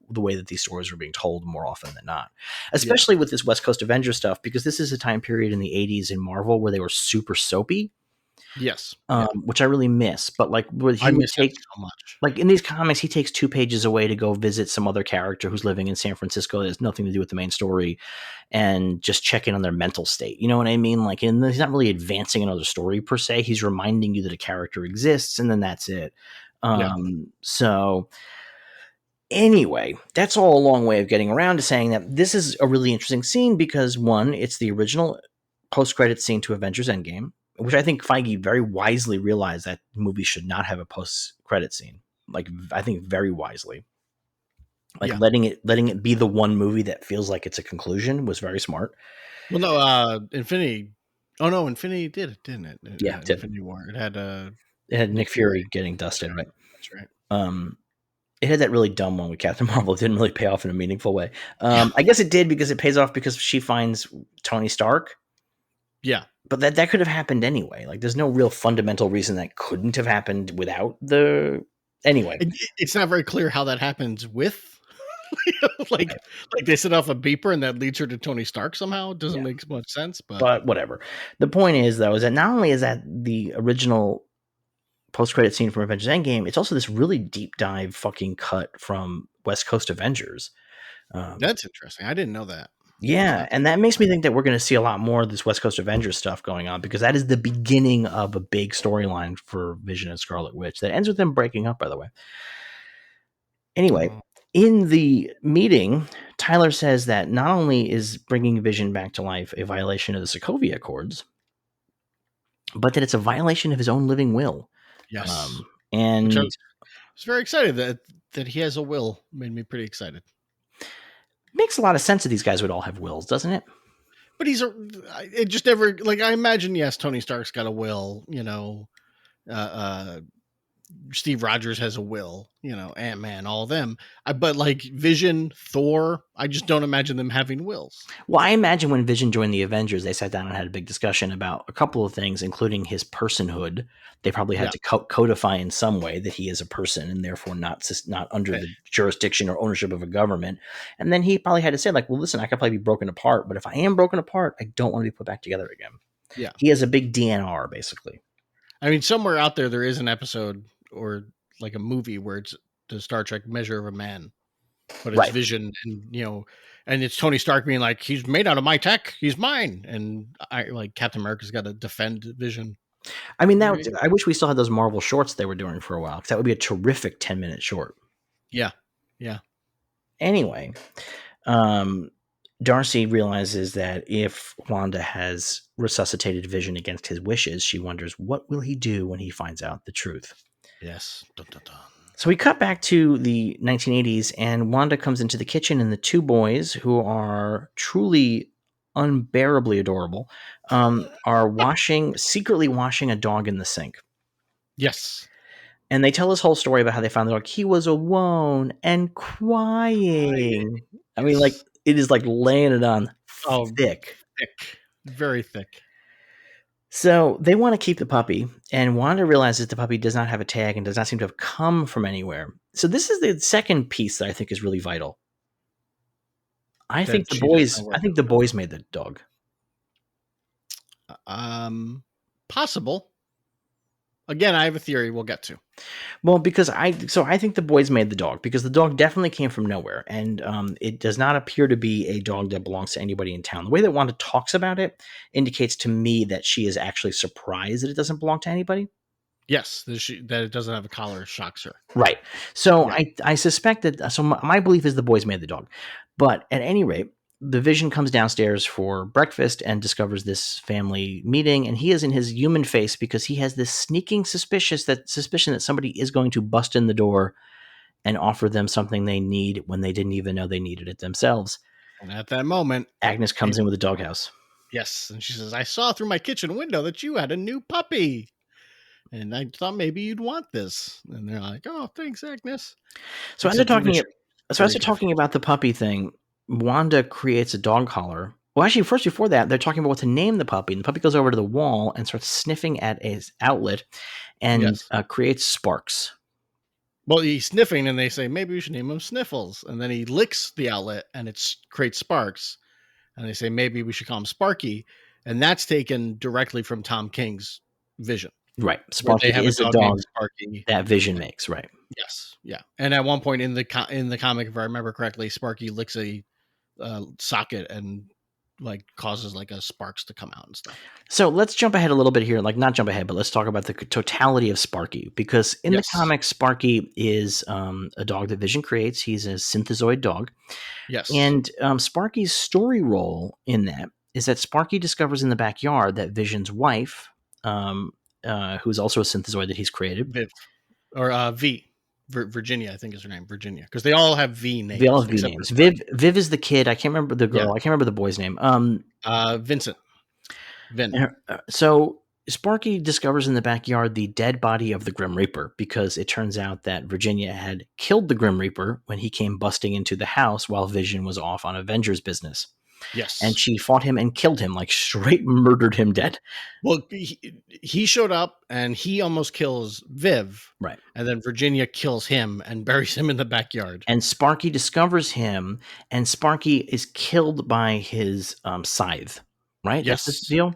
the way that these stories were being told more often than not, especially with this West Coast Avengers stuff, because this is a time period in the 80s in Marvel where they were super soapy. Yes. Which I really miss. But like, I miss it so much. Like in these comics, he takes 2 pages away to go visit some other character who's living in San Francisco that has nothing to do with the main story, and just check in on their mental state. You know what I mean? Like, and he's not really advancing another story per se. He's reminding you that a character exists, and then that's it. So anyway, that's all a long way of getting around to saying that this is a really interesting scene because, one, it's the original post-credit scene to Avengers Endgame, which I think Feige very wisely realized that movies should not have a post-credit scene. Like, I think very wisely. Like letting it be the one movie that feels like it's a conclusion was very smart. Well, no, Infinity. Oh no, Infinity did it, didn't it? Yeah, it did. Infinity War. It had It had Nick Nick Fury. Fury getting dusted, right? That's right. It had that really dumb one with Captain Marvel. It didn't really pay off in a meaningful way. Yeah. I guess it did because it pays off because she finds Tony Stark. Yeah. But that could have happened anyway. Like, there's no real fundamental reason that couldn't have happened without the. Anyway, It's not very clear how that happens with. like they set off a beeper and that leads her to Tony Stark somehow. It doesn't make much sense, but whatever. The point is, though, is that not only is that the original post-credit scene from Avengers Endgame, it's also this really deep dive fucking cut from West Coast Avengers. That's interesting. I didn't know that. Yeah, and that makes me think that we're going to see a lot more of this West Coast Avengers stuff going on, because that is the beginning of a big storyline for Vision and Scarlet Witch that ends with them breaking up, by the way. Anyway, in the meeting, Tyler says that not only is bringing Vision back to life a violation of the Sokovia Accords, but that it's a violation of his own living will. Yes. And I was very excited that he has a will. Made me pretty excited. Makes a lot of sense that these guys would all have wills, doesn't it? But it just never, like, I imagine, yes, Tony Stark's got a will, Steve Rogers has a will, Ant-Man, all of them. But like Vision, Thor, I just don't imagine them having wills. Well, I imagine when Vision joined the Avengers, they sat down and had a big discussion about a couple of things, including his personhood. They probably had to codify in some way that he is a person and therefore not under the jurisdiction or ownership of a government. And then he probably had to say, like, well, listen, I could probably be broken apart, but if I am broken apart, I don't want to be put back together again. Yeah. He has a big DNR, basically. I mean, somewhere out there is an episode or like a movie where it's the Star Trek Measure of a Man, but it's Vision, and and it's Tony Stark being like, he's made out of my tech, he's mine, and Captain America's got to defend Vision. I mean, I wish we still had those Marvel shorts they were doing for a while, because that would be a terrific 10-minute short. Yeah. Anyway, Darcy realizes that if Wanda has resuscitated Vision against his wishes, she wonders, what will he do when he finds out the truth? Yes. Dun, dun, dun. So we cut back to the 1980s, and Wanda comes into the kitchen, and the two boys, who are truly unbearably adorable, are secretly washing a dog in the sink. Yes. And they tell this whole story about how they found the dog. He was alone and crying. I mean, like, it is like laying it on thick. Very thick. So they want to keep the puppy, and Wanda realizes the puppy does not have a tag and does not seem to have come from anywhere. So this is the second piece that I think is really vital. I think the boys made the dog. Possible. Again, I have a theory we'll get to. Well, because I think the boys made the dog, because the dog definitely came from nowhere, and it does not appear to be a dog that belongs to anybody in town. The way that Wanda talks about it indicates to me that she is actually surprised that it doesn't belong to anybody. Yes, that it doesn't have a collar shocks her. Right. So yeah. I suspect that. So my belief is the boys made the dog, but at any rate, the Vision comes downstairs for breakfast and discovers this family meeting, and he is in his human face because he has this sneaking suspicion that somebody is going to bust in the door and offer them something they need when they didn't even know they needed it themselves. And at that moment, Agnes comes in with a doghouse. Yes, and she says, "I saw through my kitchen window that you had a new puppy, and I thought maybe you'd want this." And they're like, "Oh, thanks, Agnes." So as they're talking about the puppy thing, Wanda creates a dog collar. Well, actually, first before that, they're talking about what to name the puppy. And the puppy goes over to the wall and starts sniffing at his outlet and creates sparks. Well, he's sniffing, and they say, maybe we should name him Sniffles. And then he licks the outlet, and it creates sparks. And they say, maybe we should call him Sparky. And that's taken directly from Tom King's Vision. Right. Sparky is a dog that Vision makes, right? Yes. Yeah. And at one point in the comic, if I remember correctly, Sparky licks a socket and causes a sparks to come out and stuff. So let's jump ahead a little bit here. Not jump ahead, but let's talk about the totality of Sparky, because in the comics, Sparky is a dog that Vision creates. He's a synthezoid dog. Yes. And Sparky's story role in that is that Sparky discovers in the backyard that Vision's wife, who's also a synthezoid that he's created. V. Virginia, I think is her name, Virginia, because they all have V names. They all have V names. Viv is the kid. I can't remember the girl. Yeah. I can't remember the boy's name. Vincent. So Sparky discovers in the backyard the dead body of the Grim Reaper, because it turns out that Virginia had killed the Grim Reaper when he came busting into the house while Vision was off on Avengers business. Yes. And she fought him and killed him, like straight murdered him dead. Well, he showed up and he almost kills Viv. Right. And then Virginia kills him and buries him in the backyard. And Sparky discovers him, and Sparky is killed by his scythe. Right? Yes. That's the deal.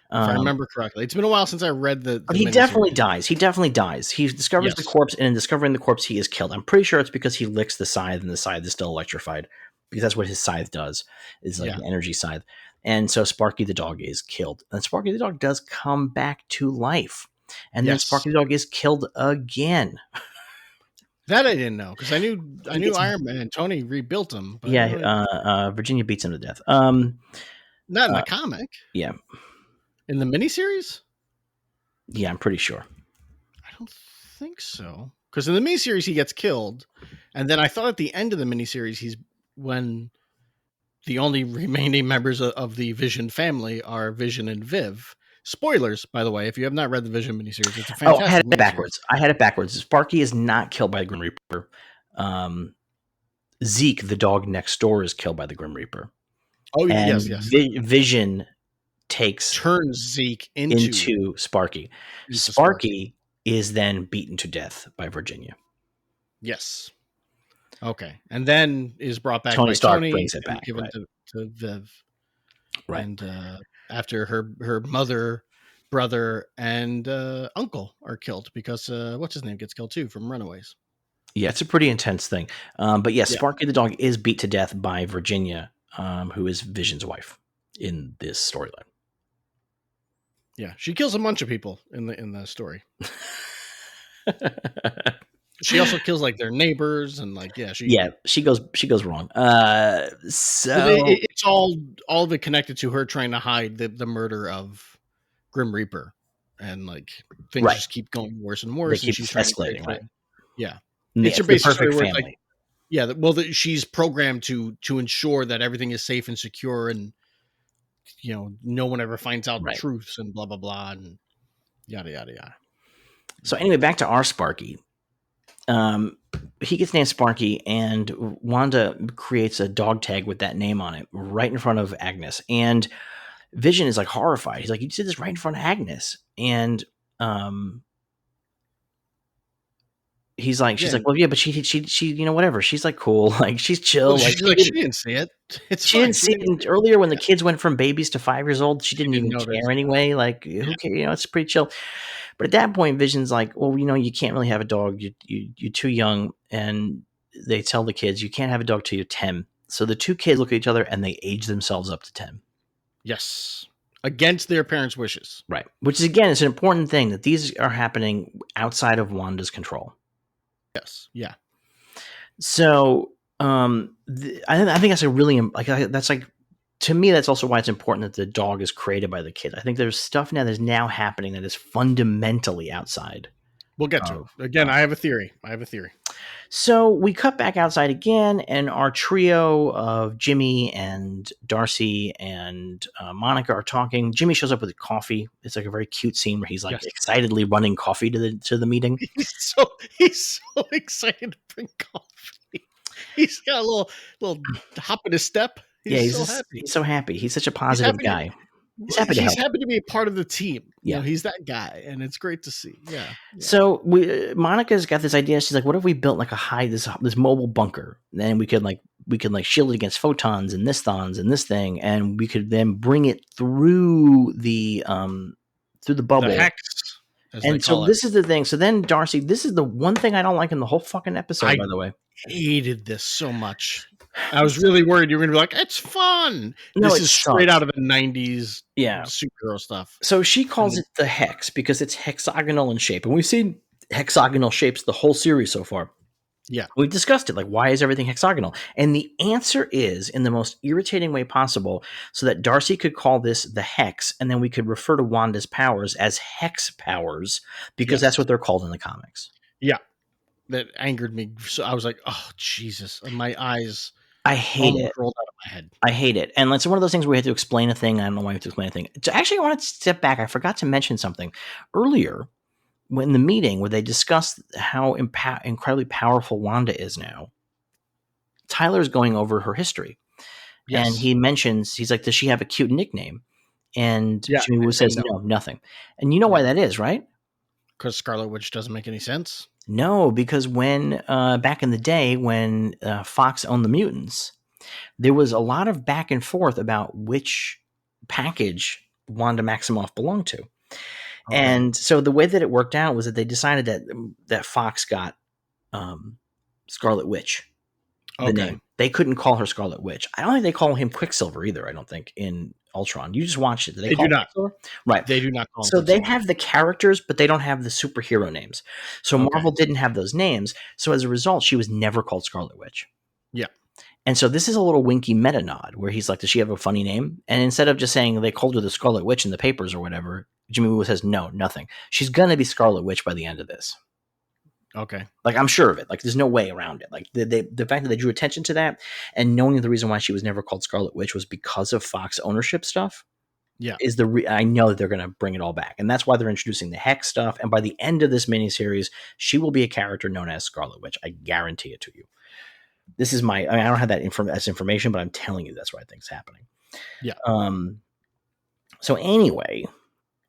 If I remember correctly. It's been a while since I read the But he definitely dies. He definitely dies. He discovers the corpse, and in discovering the corpse, he is killed. I'm pretty sure it's because he licks the scythe, and the scythe is still electrified, because that's what his scythe does, is like an energy scythe. And so Sparky the dog is killed. And Sparky the dog does come back to life. And then Sparky the dog is killed again. That I didn't know, because I knew Iron Man and Tony rebuilt him. But Virginia beats him to death. Not in the comic. Yeah. In the miniseries? Yeah, I'm pretty sure. I don't think so. Because in the miniseries, he gets killed. And then I thought at the end of the miniseries, when the only remaining members of the Vision family are Vision and Viv. Spoilers, by the way, if you have not read the Vision miniseries, it's a fantastic I had it backwards. Sparky is not killed by the Grim Reaper. Zeke, the dog next door, is killed by the Grim Reaper. Oh, yes. Vision turns Zeke into Sparky. Sparky is then beaten to death by Virginia. Yes. Okay. And then is brought back Tony by Stark Tony, brings it back, given right. to Viv. Right. And after her mother, brother, and uncle are killed, because what's his name gets killed too from Runaways. Yeah, it's a pretty intense thing. But yes, Sparky the dog is beat to death by Virginia, who is Vision's wife in this storyline. Yeah, she kills a bunch of people in the story. She also kills like their neighbors and she goes wrong. So it's all of it connected to her trying to hide the murder of Grim Reaper, and like things just keep going worse and worse. They keep escalating, right? Yeah, it's the perfect family. She's programmed to ensure that everything is safe and secure, and no one ever finds out truths and blah blah blah and yada yada yada. So anyway, back to our Sparky. He gets named Sparky, and Wanda creates a dog tag with that name on it right in front of Agnes. And Vision is like horrified. He's like, "You did this right in front of Agnes." And she's like, "Well, yeah, but she, whatever. She's like cool, like she's chill. Well, she didn't see it. She didn't see it earlier when the kids went from babies to 5 years old. She didn't even care anyway. Like, who cares? It's pretty chill." But at that point, Vision's like, "Well, you can't really have a dog. You're too young." And they tell the kids, "You can't have a dog till you're 10." So the two kids look at each other and they age themselves up to 10. Yes. Against their parents' wishes. Right. Which is, again, it's an important thing that these are happening outside of Wanda's control. Yes. Yeah. So I think that's a really, that's like, to me, that's also why it's important that the dog is created by the kid. I think there's stuff that's now happening that is fundamentally outside. We'll get to it. Again, I have a theory. So we cut back outside again, and our trio of Jimmy and Darcy and Monica are talking. Jimmy shows up with coffee. It's like a very cute scene where he's like excitedly running coffee to the meeting. He's so excited to bring coffee. He's got a little hop in his step. He's so happy. He's such a positive guy. He's happy to be a part of the team. Yeah, he's that guy, and it's great to see. Yeah. So Monica's got this idea. She's like, "What if we built like this mobile bunker? Then we could shield it against photons and nisthons and this thing, and we could then bring it through the bubble." The hex. And so this is the thing. So then Darcy, this is the one thing I don't like in the whole fucking episode. By the way, hated this so much. I was really worried you were going to be like, "It's fun." No, this is straight out of the 90s superhero stuff. So she calls it the hex because it's hexagonal in shape. And we've seen hexagonal shapes the whole series so far. Yeah. We've discussed it. Like, why is everything hexagonal? And the answer is, in the most irritating way possible, so that Darcy could call this the hex, and then we could refer to Wanda's powers as hex powers, because that's what they're called in the comics. Yeah. that angered me. So I was like, oh Jesus, and my eyes I hate almost it. rolled out of my head. I hate it. And it's one of those things where we have to explain a thing. I don't know why we have to explain a thing. So actually, I want to step back. I forgot to mention something earlier when the meeting where they discussed how incredibly powerful Wanda is now. Tyler's going over her history. And Yes. he mentions, he's like, does she have a cute nickname? And Yeah. Jimmy Woo And says, no, no, nothing. And you know why that is, right? because Scarlet Witch doesn't make any sense. No, because when back in the day when Fox owned the mutants, there was a lot of back and forth about which package Wanda Maximoff belonged to. Okay. And so the way that it worked out was that they decided that Fox got Scarlet Witch, the Okay. name. They couldn't call her Scarlet Witch. I don't think they call him Quicksilver either, I don't think, in Ultron. You just watched it. Did they They call do him not. Quicksilver? Right. They do not call him So they Quicksilver. have the characters, but they don't have the superhero names. So Okay. Marvel didn't have those names. So as a result, she was never called Scarlet Witch. Yeah. And so this is a little winky meta nod where he's like, does she have a funny name? And instead of just saying they called her the Scarlet Witch in the papers or whatever, Jimmy Woo says, no, nothing. She's going to be Scarlet Witch by the end of this. Okay. Like, I'm sure of it. Like, there's no way around it. Like, the fact that they drew attention to that and knowing the reason why she was never called Scarlet Witch was because of Fox ownership stuff. Yeah. Is I know that they're going to bring it all back. And that's why they're introducing the Hex stuff. And by the end of this miniseries, she will be a character known as Scarlet Witch. I guarantee it to you. This is I don't have that as information, but I'm telling you that's what I think is happening. Yeah. So anyway,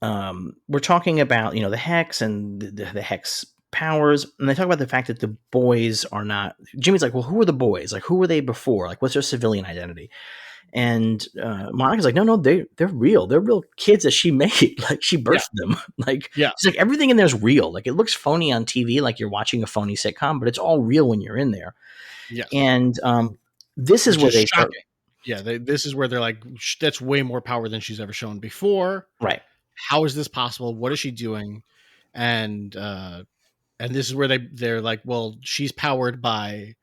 we're talking about, the Hex and the Hex powers, and they talk about the fact that the boys are not. Jimmy's like, well, who are the boys? Like, who were they before? Like, what's their civilian identity? And Monica's like, no, they're real. They're real kids that she made. Like, she birthed them. Like, Yeah. she's like, everything in there's real. Like, it looks phony on TV, like you're watching a phony sitcom, but it's all real when you're in there. Yes. And this is where they start. Yeah, this is where they're like, that's way more power than she's ever shown before. Right. How is this possible? What is she doing? And this is where they're like, well, she's powered by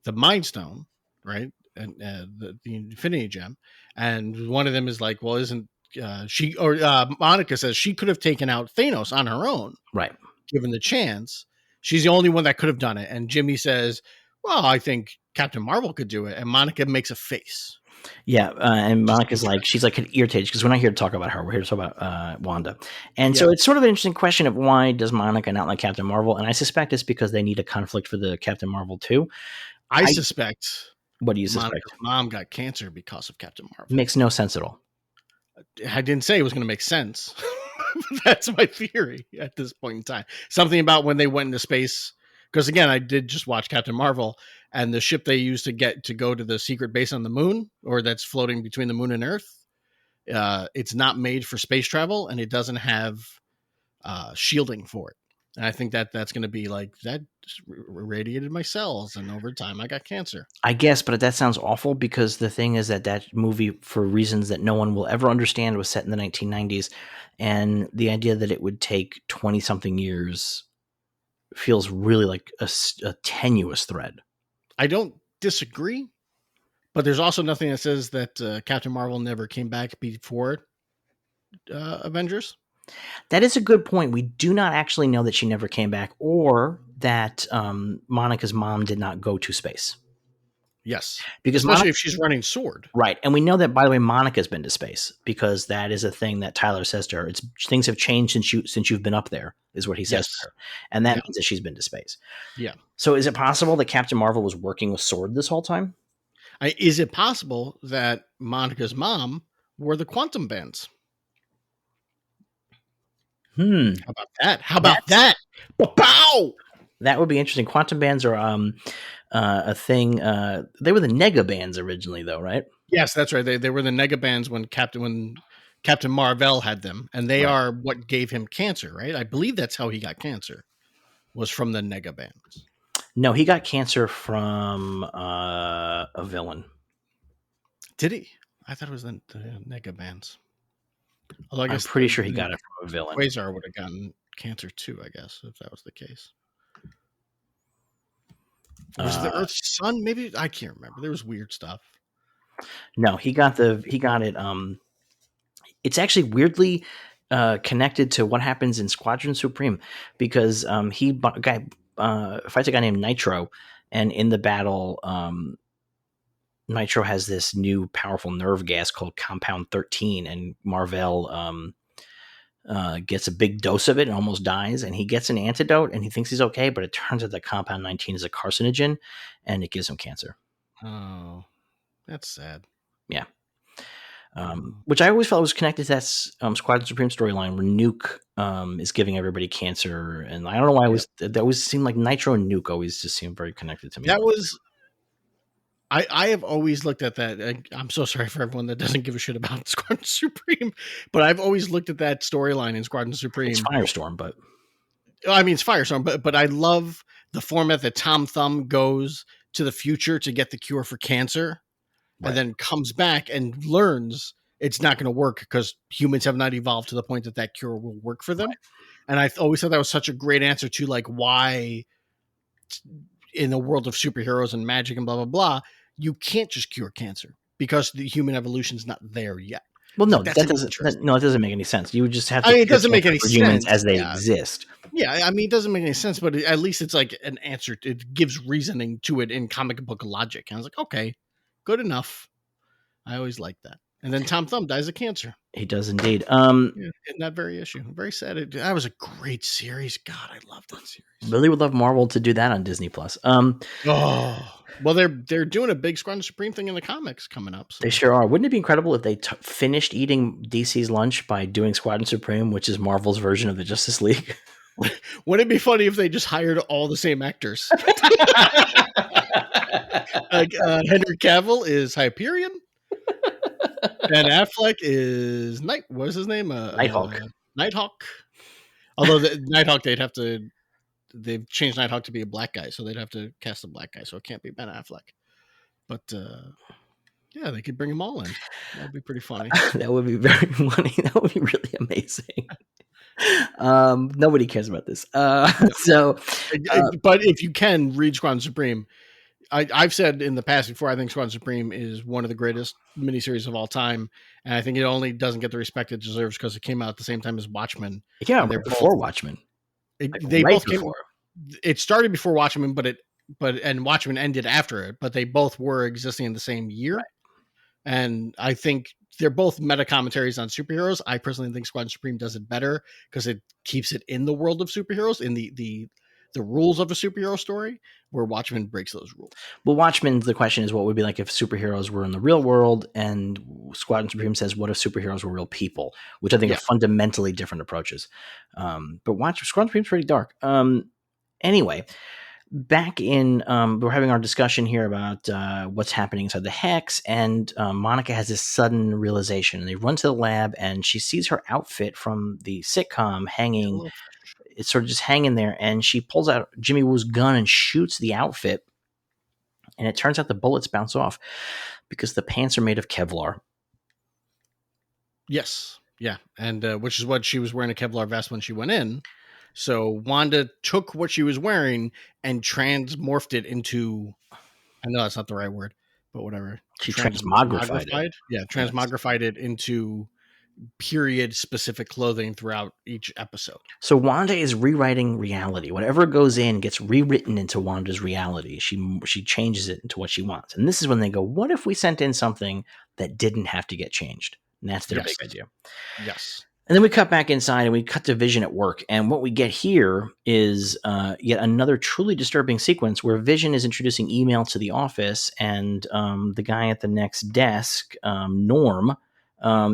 the Mind Stone, right? And the Infinity Gem. And one of them is like, well, isn't she, or Monica says she could have taken out Thanos on her own, Right? Given the chance. She's the only one that could have done it. And Jimmy says, well, I think Captain Marvel could do it. And Monica makes a face. Yeah, and Monica's like, she's like irritated because we're not here to talk about her. We're here to talk about Wanda. And so it's sort of an interesting question of why does Monica not like Captain Marvel? And I suspect it's because they need a conflict for the Captain Marvel 2. I suspect. What do you suspect? Monica's mom got cancer because of Captain Marvel. Makes no sense at all. I didn't say it was going to make sense. That's my theory at this point in time. Something about when they went into space. Because again, I did just watch Captain Marvel, and the ship they used to go to the secret base on the moon, or that's floating between the moon and Earth, it's not made for space travel, and it doesn't have shielding for it. And I think that's going to be like, that radiated my cells, and over time I got cancer. I guess, but that sounds awful because the thing is that movie, for reasons that no one will ever understand, was set in the 1990s, and the idea that it would take 20-something years feels really like a tenuous thread. I don't disagree, but there's also nothing that says that Captain Marvel never came back before Avengers. That is a good point. We do not actually know that she never came back, or that Monica's mom did not go to space. Yes, because especially if she's running Sword. Right, and we know that, by the way, Monica's been to space because that is a thing that Tyler says to her. It's things have changed since you've been up there, is what he says to her, and that means that she's been to space. Yeah. So, is it possible that Captain Marvel was working with Sword this whole time? Is it possible that Monica's mom wore the quantum bands? How about that? How about that? Pow! That would be interesting. Quantum bands are a thing. They were the nega bands originally, though, right? Yes, that's right. They were the nega bands when Captain Marvel had them, and they are what gave him cancer, right? I believe that's how he got cancer, was from the nega bands. No, he got cancer from a villain. Did he? I thought it was the nega bands. Although I'm pretty sure he got it from a villain. Quasar would have gotten cancer too, I guess, if that was the case. Was it the Earth's son? Maybe, I can't remember. There was weird stuff. No, he got it. It's actually weirdly connected to what happens in Squadron Supreme because fights a guy named Nitro, and in the battle, Nitro has this new powerful nerve gas called Compound 13, and Marvel gets a big dose of it and almost dies, and he gets an antidote and he thinks he's okay, but it turns out that Compound 19 is a carcinogen and it gives him cancer. Oh, that's sad. Yeah. Which I always felt was connected to that Squadron Supreme storyline where Nuke is giving everybody cancer, and I don't know why that always seemed like Nitro and Nuke always just seemed very connected to me. That was I have always looked at that. I'm so sorry for everyone that doesn't give a shit about Squadron Supreme, but I've always looked at that storyline in Squadron Supreme. It's Firestorm, but I mean it's Firestorm, but I love the format that Tom Thumb goes to the future to get the cure for cancer. Right. And then comes back and learns it's not going to work because humans have not evolved to the point that that cure will work for them. Right. And I always thought that was such a great answer to like why in the world of superheroes and magic and blah, blah, blah, you can't just cure cancer because the human evolution is not there yet. Well, no, that doesn't make any sense. You would just have to. I mean, it doesn't make any sense humans as they exist. Yeah, I mean, it doesn't make any sense, but at least it's like an answer. It gives reasoning to it in comic book logic. And I was like, okay, good enough. I always like that. And then Tom Thumb dies of cancer. He does indeed. In that very issue. Very sad. That was a great series. God, I love that series. Really would love Marvel to do that on Disney Plus. Well, they're doing a big Squadron Supreme thing in the comics coming up. So. They sure are. Wouldn't it be incredible if they finished eating DC's lunch by doing Squadron Supreme, which is Marvel's version of the Justice League? Wouldn't it be funny if they just hired all the same actors? Henry Cavill is Hyperion. Ben Affleck is what is his name? Nighthawk. Nighthawk. Although Nighthawk, they've changed Nighthawk to be a black guy, so they'd have to cast a black guy, so it can't be Ben Affleck. But yeah, they could bring them all in. That'd be pretty funny. That would be very funny. That would be really amazing. Nobody cares about this. But if you can read Squadron Supreme, I've said in the past before, I think Squadron Supreme is one of the greatest miniseries of all time, and I think it only doesn't get the respect it deserves because it came out at the same time as Watchmen. Yeah, before Watchmen. They both came before. It started before Watchmen, and Watchmen ended after it, but they both were existing in the same year. Right. And I think they're both meta commentaries on superheroes. I personally think Squadron Supreme does it better because it keeps it in the world of superheroes, in the rules of a superhero story, where Watchmen breaks those rules. Well, Watchmen, the question is what would be like if superheroes were in the real world, and Squadron Supreme says, what if superheroes were real people? Which I think are fundamentally different approaches. But Squadron Supreme's pretty dark. Anyway, back in, we're having our discussion here about what's happening inside the Hex, and Monica has this sudden realization, and they run to the lab, and she sees her outfit from the sitcom hanging. It's sort of just hanging there, and she pulls out Jimmy Woo's gun and shoots the outfit, and it turns out the bullets bounce off because the pants are made of Kevlar. Yes, yeah, and which is what she was wearing, a Kevlar vest when she went in. So Wanda took what she was wearing and transmorphed it into, I know that's not the right word, but whatever. She transmogrified it. Yeah, transmogrified it into period specific clothing throughout each episode. So Wanda is rewriting reality. Whatever goes in gets rewritten into Wanda's reality. She changes it into what she wants. And this is when they go, what if we sent in something that didn't have to get changed? And that's their big idea. Yes. And then we cut back inside and we cut to Vision at work. And what we get here is yet another truly disturbing sequence where Vision is introducing email to the office, and the guy at the next desk, Norm,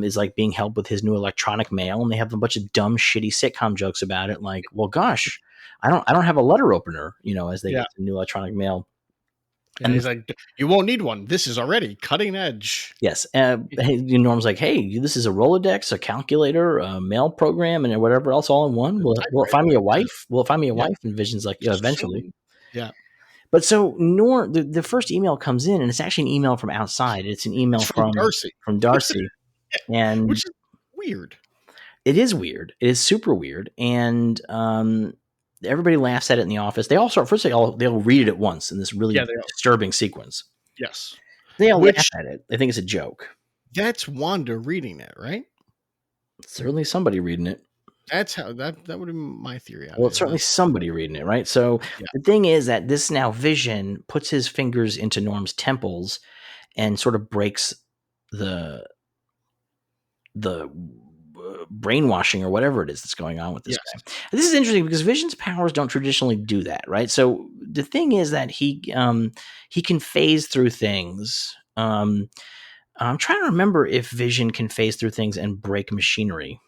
is like being helped with his new electronic mail, and they have a bunch of dumb, shitty sitcom jokes about it. Like, well, gosh, I don't have a letter opener, as they get the new electronic mail. And he's like, you won't need one. This is already cutting edge. Yes. Norm's like, hey, this is a Rolodex, a calculator, a mail program, and whatever else all in one. Will it find me a wife? Will it find me a wife? And Vision's like, yeah, eventually. Yeah. But so Norm, the first email comes in, and it's actually an email from outside. It's an email from Darcy. From Darcy. And which is weird. It is weird. It is super weird. And everybody laughs at it in the office. They all start, first they'll read it at once in this really disturbing sequence. Yes. They all laugh at it. They think it's a joke. That's Wanda reading it, right? Certainly somebody reading it. That's how that would be my theory on Well, it. it's Is certainly that somebody reading it, right? So yeah, the thing is that this now Vision puts his fingers into Norm's temples and sort of breaks the brainwashing or whatever it is that's going on with this yes, guy. This is interesting because Vision's powers don't traditionally do that, right? So the thing is that he can phase through things. I'm trying to remember if Vision can phase through things and break machinery.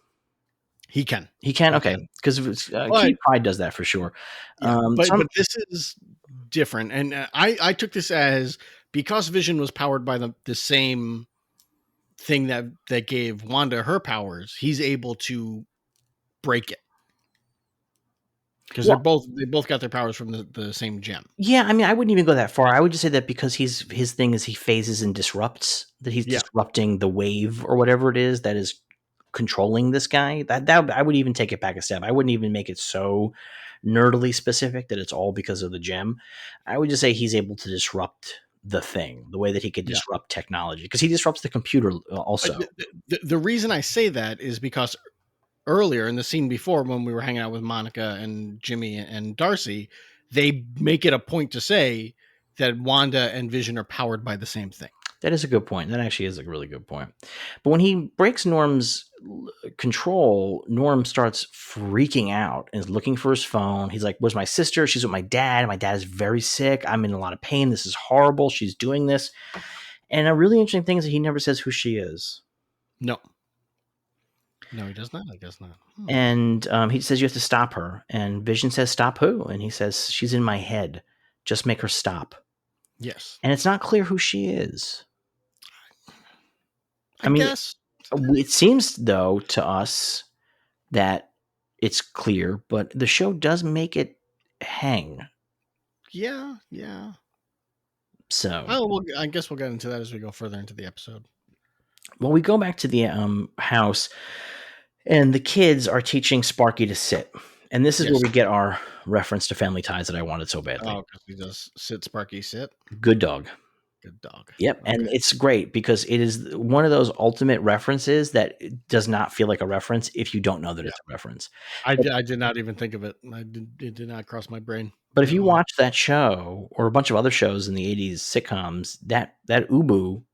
he can, He can, he okay, can. because But Kitty Pryde does that for sure. yeah, but Some this is different, and I took this as because Vision was powered by the same thing that gave Wanda her powers. He's able to break it because well, they both got their powers from the same gem. yeah, I mean, I wouldn't even go that far. I would just say that because his thing is he phases and disrupts, that he's Yeah, disrupting the wave or whatever it is that is controlling this guy. That I would even take it back a step. I wouldn't even make it so nerdily specific that it's all because of the gem. I would just say he's able to disrupt the thing, the way that he could yeah. disrupt technology, because he disrupts the computer also. The reason I say that is because earlier in the scene before, when we were hanging out with Monica and Jimmy and Darcy, they make it a point to say that Wanda and Vision are powered by the same thing. That is a good point. That actually is a really good point. But when he breaks Norm's control, Norm starts freaking out and is looking for his phone. He's like, "Where's my sister? She's with my dad. My dad is very sick. I'm in a lot of pain. This is horrible. She's doing this." And a really interesting thing is that he never says who she is. No, no, he does not. I guess not. And he says, "You have to stop her." And Vision says, "Stop who?" And he says, "She's in my head. Just make her stop." Yes, And it's not clear who she is. I I mean, guess. it seems, though, to us that it's clear, but the show does make it hang. Yeah, yeah. So, Oh, well, I guess we'll get into that as we go further into the episode. well, we go back to the house, and the kids are teaching Sparky to sit. And this is Yes. where we get our reference to Family Ties that I wanted so badly. Oh, because he does sit, Sparky, sit. Good dog. Good dog. Yep. And Okay. it's great because it is one of those ultimate references that does not feel like a reference if you don't know that Yeah. it's a reference. I did not even think of it. It did not cross my brain But if at you all. watch that show or a bunch of other shows in the 80s sitcoms, that Ubu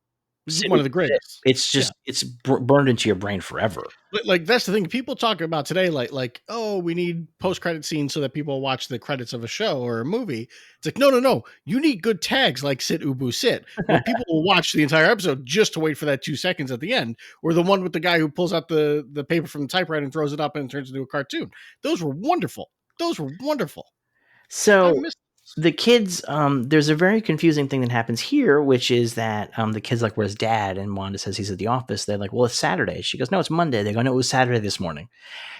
sit One with of the sit, greatest. it's Yeah. just it's burned into your brain forever. Like that's the thing people talk about today, like, oh, we need post-credit scenes so that people watch the credits of a show or a movie. It's like, no. You need good tags like sit ubu sit, where people will watch the entire episode just to wait for that 2 seconds at the end, or the one with the guy who pulls out the paper from the typewriter and throws it up and it turns into a cartoon. Those were wonderful. I So miss the kids, there's a very confusing thing that happens here, which is that the kid's like, "Where's Dad?" And Wanda says he's at the office. They're like, "Well, it's Saturday." She goes, "No, it's Monday." They go, "No, it was Saturday this morning."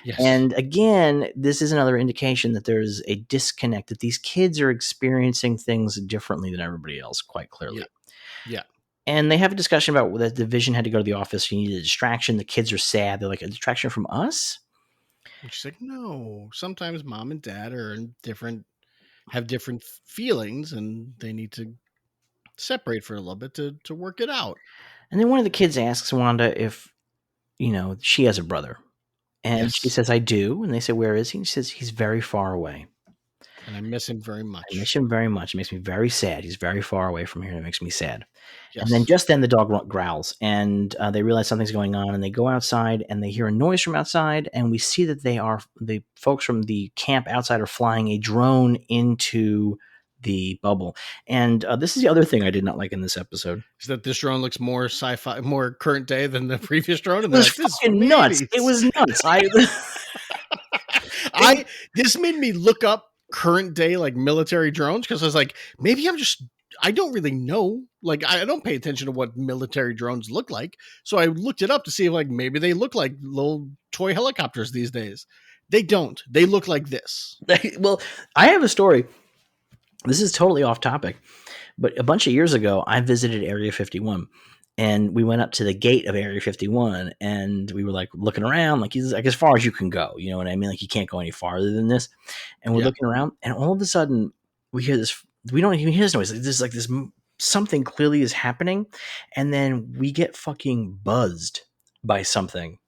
yes. And again, this is another indication that there's a disconnect, that these kids are experiencing things differently than everybody else, quite Yeah. clearly. Yeah. And they have a discussion about that the Vision had to go to the office. She needed a distraction. The kids are sad. They're like, "A distraction from us?" And she's like, no. Sometimes mom and dad are in have different feelings and they need to separate for a little bit to work it out. And then one of the kids asks Wanda if, she has a brother. And she Yes. says, "I do." And they say, "Where is he?" And she says, "He's very far away. And I miss him very I miss much. him very much. It makes me very sad. He's very far away from here. And it makes me sad." And then Yes. just then the dog growls, and they realize something's going on, and they go outside, and they hear a noise from outside, and we see that the folks from the camp outside are flying a drone into the bubble. And this is the other thing I did not like in this episode. Is that this drone looks more sci-fi, more current day than the previous drone? It And they're was like, this is from fucking the nuts. It 80s. was nuts. I this made me look up current day like military drones because I was like, maybe I don't really know. Like I don't pay attention to what military drones look like. So I looked it up to see if like maybe they look like little toy helicopters these days. They don't. They look like this. Well, I have a story. This is totally off topic, but a bunch of years ago, I visited Area 51, and we went up to the gate of Area 51, and we were like looking around, like he's like as far as you can go. You know what I mean? Like you can't go any farther than this. And we're Yeah. looking around, and all of a sudden, we hear this. We don't even hear this noise. There's like this something clearly is happening, and then we get fucking buzzed by something.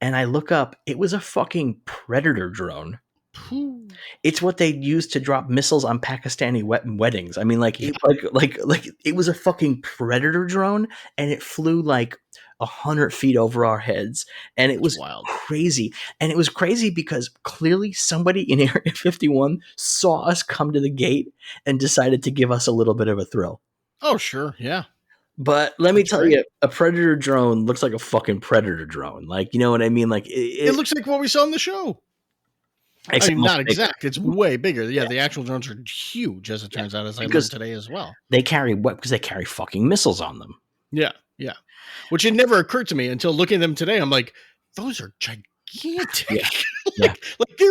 And I look up, it was a fucking Predator drone. Whew. It's what they used to drop missiles on Pakistani weddings. I mean, like, Yeah. like it was a fucking Predator drone, and it flew like 100 feet over our heads, and it was wild. crazy. And it was crazy because clearly somebody in Area 51 saw us come to the gate and decided to give us a little bit of a thrill. Oh, sure. Yeah. But let me That's tell great. you, a Predator drone looks like a fucking Predator drone. Like, you know what I mean? Like, It looks like what we saw in the show. I mean, not exact. It's way bigger. Yeah, the actual drones are huge, as it turns out, as I learned today as well. They carry what? Because they carry fucking missiles on them. Yeah, yeah. Which it never occurred to me until looking at them today. I'm like, those are gigantic. Yeah. like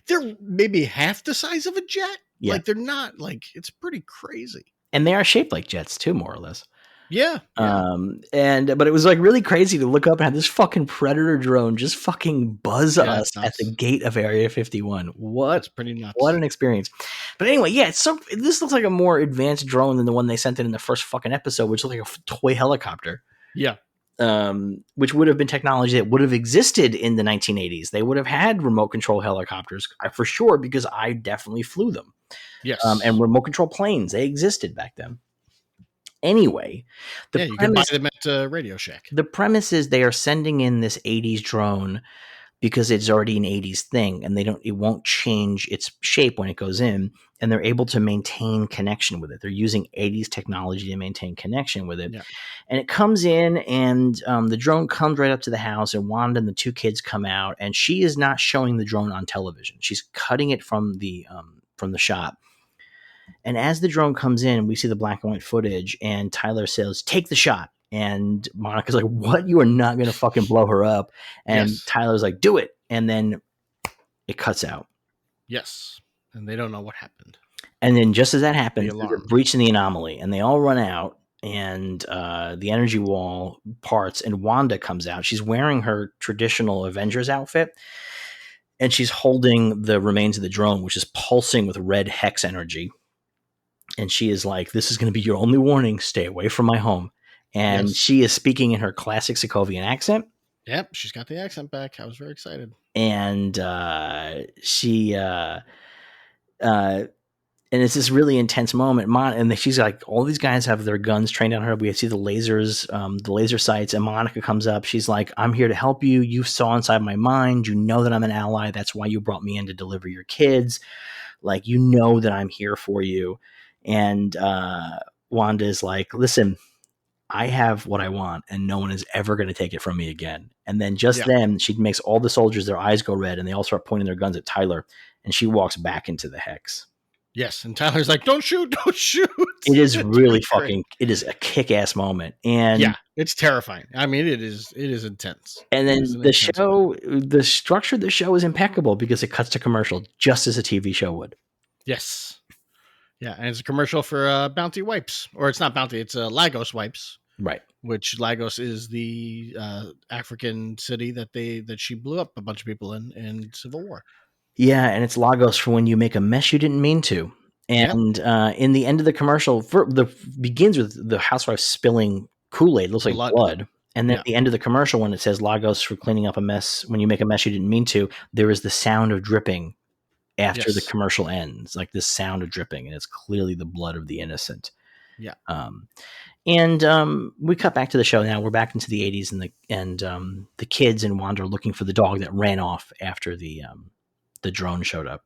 they're maybe half the size of a jet. Yeah. Like they're not. Like it's pretty crazy. And they are shaped like jets too, more or less. Yeah. But it was like really crazy to look up and have this fucking Predator drone just fucking buzz us at the gate of Area 51. That's pretty nuts. What an experience. But anyway, yeah, this looks like a more advanced drone than the one they sent in the first fucking episode, which looked like a toy helicopter. Yeah. Which would have been technology that would have existed in the 1980s. They would have had remote control helicopters for sure, because I definitely flew them. Yes. And remote control planes, they existed back then. Anyway, you can buy them at Radio Shack. The premise is they are sending in this 80s drone because it's already an 80s thing, and it won't change its shape when it goes in, and they're able to maintain connection with it. They're using 80s technology to maintain connection with it. Yeah. And it comes in, and the drone comes right up to the house, and Wanda and the two kids come out, and she is not showing the drone on television. She's cutting it from the shot. And as the drone comes in, we see the black and white footage, and Tyler says, "Take the shot." And Monica's like, "What? You are not going to fucking blow her up." And Tyler's like, "Do it." And then it cuts out. Yes. And they don't know what happened. And then just as that happens, they're breaching the anomaly, and they all run out, and the energy wall parts, and Wanda comes out. She's wearing her traditional Avengers outfit, and she's holding the remains of the drone, which is pulsing with red hex energy. And she is like, "This is going to be your only warning. Stay away from my home." And she is speaking in her classic Sokovian accent. Yep, she's got the accent back. I was very excited. And and it's this really intense moment. And she's like, all these guys have their guns trained on her. We see the lasers, the laser sights. And Monica comes up. She's like, "I'm here to help you. You saw inside my mind. You know that I'm an ally. That's why you brought me in to deliver your kids. Like, you know that I'm here for you." And Wanda is like, "Listen, I have what I want, and no one is ever going to take it from me again." And then then she makes all the soldiers, their eyes go red, and they all start pointing their guns at Tyler, and she walks back into the hex. Yes, and Tyler's like, "Don't shoot, don't shoot." It is really it is a kick-ass moment. And yeah, it's terrifying. I mean, it is intense. And then the structure of the show is impeccable because it cuts to commercial just as a TV show would. Yes. Yeah, and it's a commercial for Bounty Wipes. Or it's not Bounty, it's Lagos Wipes. Right. Which Lagos is the African city that she blew up a bunch of people in Civil War. Yeah, and it's Lagos for when you make a mess you didn't mean to. And in the end of the commercial, begins with the housewife spilling Kool-Aid. It looks like blood. And then at the end of the commercial, when it says Lagos for cleaning up a mess, when you make a mess you didn't mean to, there is the sound of dripping after the commercial ends, like this sound of dripping, and it's clearly the blood of the innocent. Yeah. And we cut back to the show now. We're back into the 80s, and the kids and Wanda are looking for the dog that ran off after the drone showed up.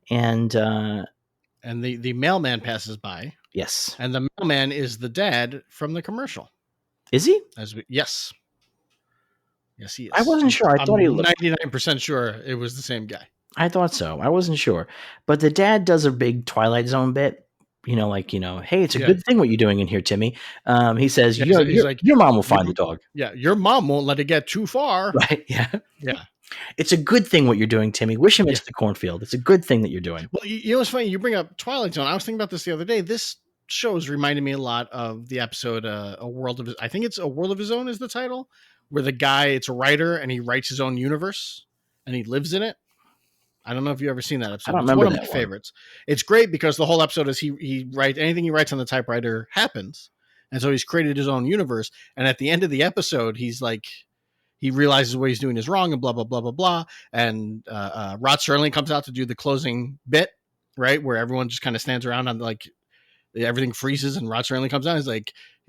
And the mailman passes by. Yes. And the mailman is the dad from the commercial. Is he? Yes. Yes, he is. I wasn't sure. I thought he looked 99% sure it was the same guy. I thought so. I wasn't sure. But the dad does a big Twilight Zone bit, "Hey, it's a good thing what you're doing in here, Timmy." He says, your mom will find the dog. Yeah, your mom won't let it get too far. Right, yeah. Yeah. It's a good thing what you're doing, Timmy. Wish him into the cornfield. It's a good thing that you're doing. Well, you know what's funny? You bring up Twilight Zone. I was thinking about this the other day. This show's reminded me a lot of the episode I think it's A World of His Own is the title, where the guy, it's a writer, and he writes his own universe, and he lives in it. I don't know if you've ever seen that episode. I don't remember. It's one of my favorites. It's great because the whole episode is he writes anything he writes on the typewriter happens. And so he's created his own universe. And at the end of the episode, he's like, he realizes what he's doing is wrong and blah, blah, blah, blah, blah. And Rod Serling comes out to do the closing bit, right? Where everyone just kind of stands around and like everything freezes and Rod Serling comes out. He's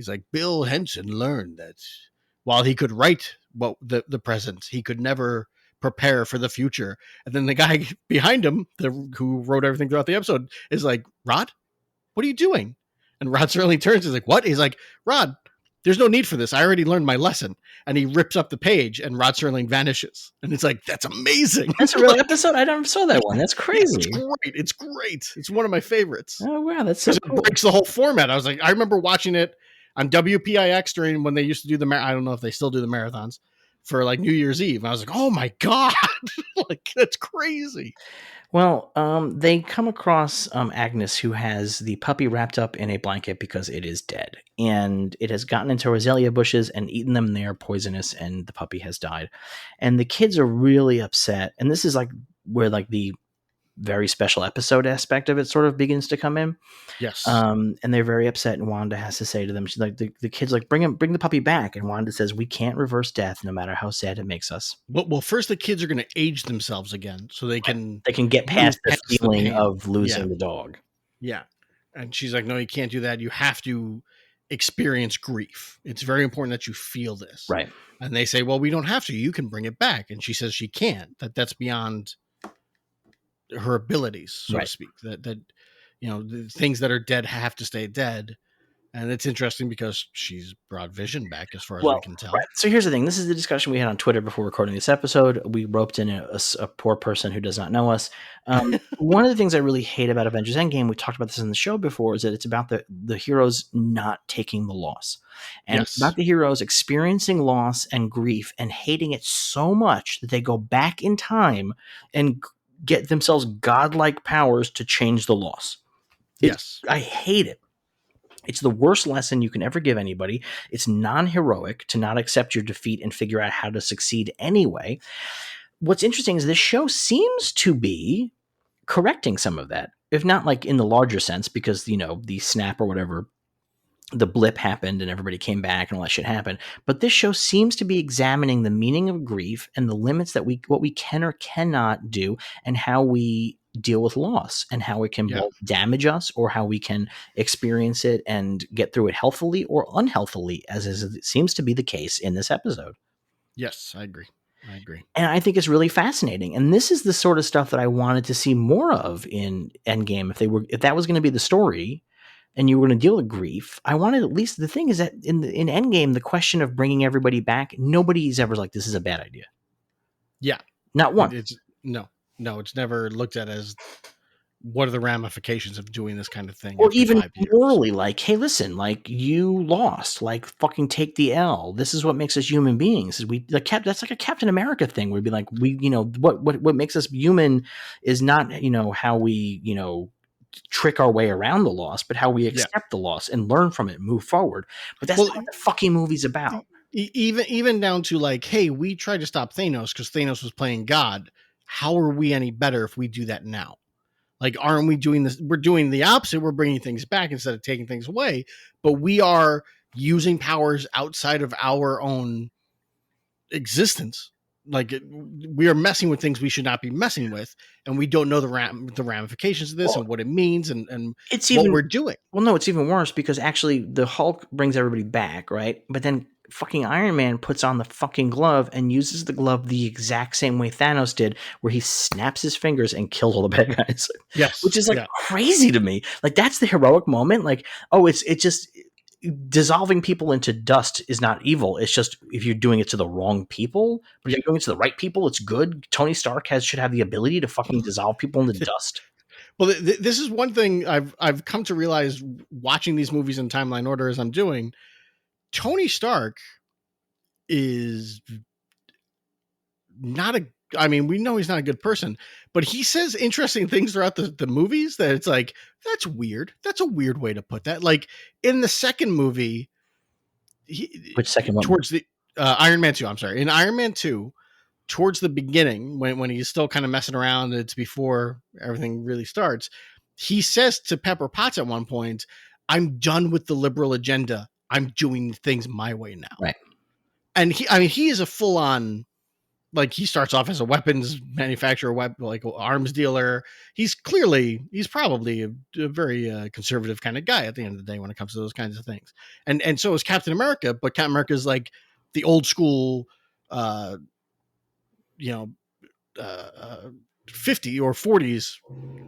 like, Bill Henson learned that while he could write what the present, he could never prepare for the future. And then the guy behind him, who wrote everything throughout the episode, is like, Rod, what are you doing? And Rod Serling turns, he's like, what? He's like, Rod, there's no need for this. I already learned my lesson. And he rips up the page and Rod Serling vanishes. And it's like, that's amazing. That's a real episode? I never saw that one. That's crazy. It's great. It's great. It's one of my favorites. Oh, wow. That's so cool. It breaks the whole format. I was like, I remember watching it on WPIX during when they used to do I don't know if they still do the marathons for like New Year's Eve. I was like, oh my God, like that's crazy. Well, they come across Agnes, who has the puppy wrapped up in a blanket because it is dead. And it has gotten into azalea bushes and eaten them. They are poisonous, and the puppy has died. And the kids are really upset. And this is like where like the very special episode aspect of it sort of begins to come in. Yes. And they're very upset, and Wanda has to say to them, she's like, the kids like, bring the puppy back. And Wanda says, we can't reverse death no matter how sad it makes us. Well, first the kids are going to age themselves again so they can get past the feeling of losing the dog. Yeah. And she's like, no, you can't do that. You have to experience grief. It's very important that you feel this. Right. And they say, well, we don't have to. You can bring it back. And she says she can't. That's beyond her abilities, so to speak. That the things that are dead have to stay dead. And it's interesting because she's brought Vision back as far as we can tell. Right. So here's the thing. This is the discussion we had on Twitter before recording this episode. We roped in a poor person who does not know us. One of the things I really hate about Avengers Endgame, we talked about this in the show before, is that it's about the heroes not taking the loss. And it's about the heroes experiencing loss and grief and hating it so much that they go back in time and get themselves godlike powers to change the loss. I hate it. It's the worst lesson you can ever give anybody. It's non-heroic to not accept your defeat and figure out how to succeed anyway. What's interesting is this show seems to be correcting some of that, if not like in the larger sense, because, the snap or whatever, the blip happened and everybody came back and all that shit happened. But this show seems to be examining the meaning of grief and the limits that what we can or cannot do, and how we deal with loss, and how it can both damage us or how we can experience it and get through it healthily or unhealthily, as it seems to be the case in this episode. Yes, I agree. And I think it's really fascinating. And this is the sort of stuff that I wanted to see more of in Endgame. If that was going to be the story, and you were going to deal with grief, I wanted, at least the thing is that in Endgame, the question of bringing everybody back, nobody's ever like, this is a bad idea. Yeah. Not one. It's never looked at as what are the ramifications of doing this kind of thing. Or even morally, like, hey, listen, like, you lost, like, fucking take the L. This is what makes us human beings. That's like a Captain America thing. We'd be like, what makes us human is not, how we, trick our way around the loss, but how we accept the loss and learn from it and move forward. But that's not what the fucking movie's about. Even down to like, hey, we tried to stop Thanos because Thanos was playing God. How are we any better if we do that now? Like, aren't we doing this? We're doing the opposite. We're bringing things back instead of taking things away, but we are using powers outside of our own existence. Like, we are messing with things we should not be messing with, and we don't know the ramifications of this and what it means and it's what we're doing. Well, no, it's even worse because actually the Hulk brings everybody back, right? But then fucking Iron Man puts on the fucking glove and uses the glove the exact same way Thanos did, where he snaps his fingers and kills all the bad guys. Yes. Which is like crazy to me. Like, that's the heroic moment. Like, it's just dissolving people into dust is not evil. It's just if you're doing it to the wrong people, but if you're doing it to the right people, it's good. Tony Stark should have the ability to fucking dissolve people into dust. Well, this is one thing I've come to realize watching these movies in timeline order as I'm doing. Tony Stark is not we know he's not a good person, but he says interesting things throughout the movies that it's like, that's weird. That's a weird way to put that. Like, in the second movie, which second one? Towards the Iron Man 2, I'm sorry. In Iron Man 2, towards the beginning, when he's still kind of messing around, it's before everything really starts, he says to Pepper Potts at one point, I'm done with the liberal agenda. I'm doing things my way now. Right. And he is a full on, like, he starts off as a weapons manufacturer, like arms dealer. He's probably a very conservative kind of guy at the end of the day when it comes to those kinds of things. And so is Captain America, but Captain America is like the old school, you know, 50 or 40s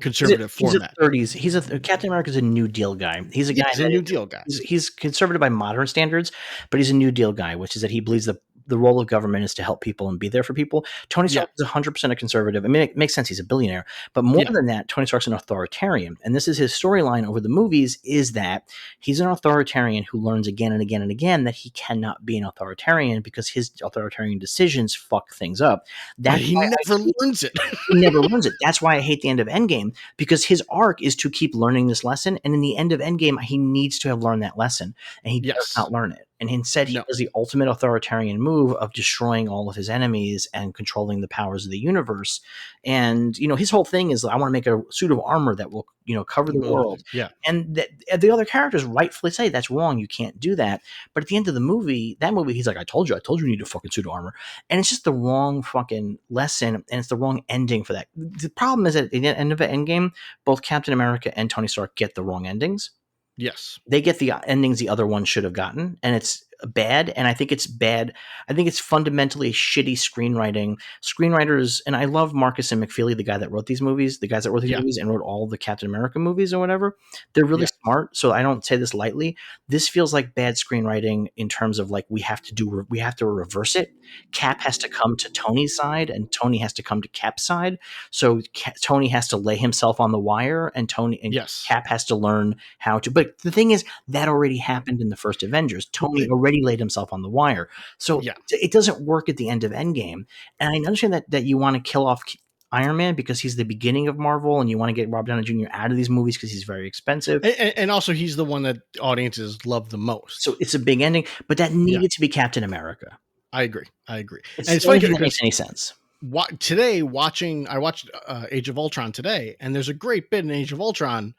conservative format. He's 30s. Captain America's a New Deal guy. He's a guy. He's a New Deal guy. He's conservative by modern standards, but he's a New Deal guy, which is that he believes the role of government is to help people and be there for people. Tony Stark is 100% a conservative. I mean, it makes sense. He's a billionaire. But more than that, Tony Stark's an authoritarian. And this is his storyline over the movies, is that he's an authoritarian who learns again and again and again that he cannot be an authoritarian because his authoritarian decisions fuck things up. He never learns it. He never learns it. That's why I hate the end of Endgame, because his arc is to keep learning this lesson. And in the end of Endgame, he needs to have learned that lesson. And he does not learn it. And instead, he does the ultimate authoritarian move of destroying all of his enemies and controlling the powers of the universe. And, his whole thing is, I want to make a suit of armor that will, cover the world. Yeah. And the other characters rightfully say that's wrong. You can't do that. But at the end of the movie, he's like, I told you you need a fucking suit of armor. And it's just the wrong fucking lesson. And it's the wrong ending for that. The problem is that at the end of an Endgame, both Captain America and Tony Stark get the wrong endings. Yes. They get the endings the other one should have gotten, and it's bad. And I think it's bad. I think it's fundamentally shitty screenwriting. Screenwriters, and I love Marcus and McFeely, the guy that wrote these movies, the guys that wrote these movies and wrote all the Captain America movies or whatever. They're really smart. So I don't say this lightly. This feels like bad screenwriting in terms of like, we have to reverse it. Cap has to come to Tony's side and Tony has to come to Cap's side. So Tony has to lay himself on the wire and Cap has to learn how to, but the thing is that already happened in the first Avengers. Tony already laid himself on the wire. So it doesn't work at the end of Endgame. And I understand that you want to kill off Iron Man because he's the beginning of Marvel and you want to get Robert Downey Jr. out of these movies because he's very expensive. And also he's the one that audiences love the most. So it's a big ending, but that needed to be Captain America. I agree. And it's funny that makes any sense. I watched Age of Ultron today, and there's a great bit in Age of Ultron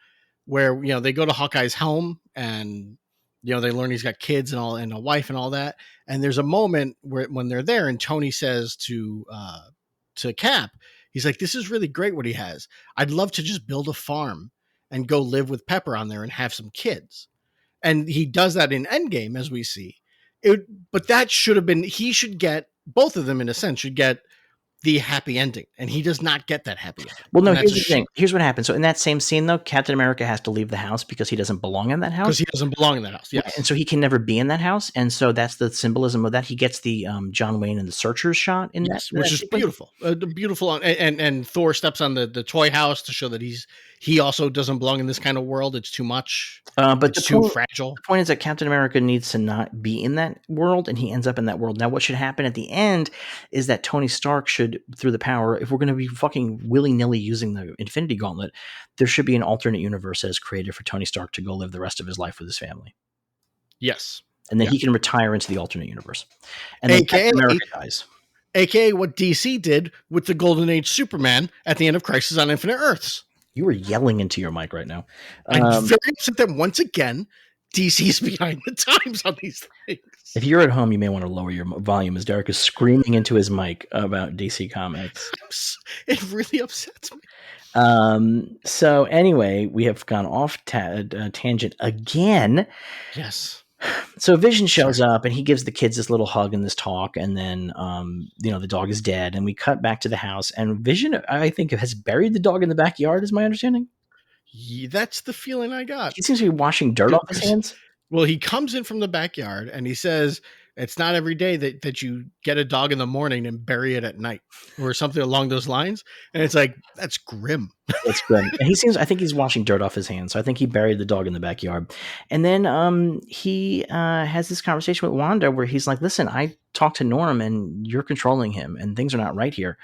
where, they go to Hawkeye's home and, they learn he's got kids and all, and a wife and all that. And there's a moment when they're there and Tony says to Cap, he's like, this is really great what he has. I'd love to just build a farm and go live with Pepper on there and have some kids. And he does that in Endgame, as we see. But that should have been, he should get, both of them in a sense should get the happy ending, and he does not get that happy ending. Well, no, here's the thing. Here's what happens. So in that same scene, though, Captain America has to leave the house because he doesn't belong in that house. Because he doesn't belong in that house, yes. And so he can never be in that house. And so that's the symbolism of that. He gets the John Wayne and the Searchers shot in that. Which is beautiful. Beautiful. And Thor steps on the toy house to show that he also doesn't belong in this kind of world. It's too much. But it's too fragile. The point is that Captain America needs to not be in that world, and he ends up in that world. Now, what should happen at the end is that Tony Stark should, through the power, if we're going to be fucking willy-nilly using the Infinity Gauntlet, there should be an alternate universe that is created for Tony Stark to go live the rest of his life with his family. Yes. And then he can retire into the alternate universe. And then Captain America dies. AKA what DC did with the Golden Age Superman at the end of Crisis on Infinite Earths. You were yelling into your mic right now. I'm very upset that once again, DC's behind the times on these things. If you're at home, you may want to lower your volume as Derek is screaming into his mic about DC Comics. It really upsets me. So anyway, we have gone off tangent again. Yes. So Vision shows up and he gives the kids this little hug and this talk, and then the dog is dead, and we cut back to the house, and Vision, I think, has buried the dog in the backyard, is my understanding. Yeah, that's the feeling I got. He seems to be washing dirt off his hands. Well, he comes in from the backyard and he says, it's not every day that you get a dog in the morning and bury it at night or something along those lines. And it's like, that's grim. That's grim. And I think he's washing dirt off his hands. So I think he buried the dog in the backyard. And then he has this conversation with Wanda where he's like, listen, I talked to Norm and you're controlling him and things are not right here.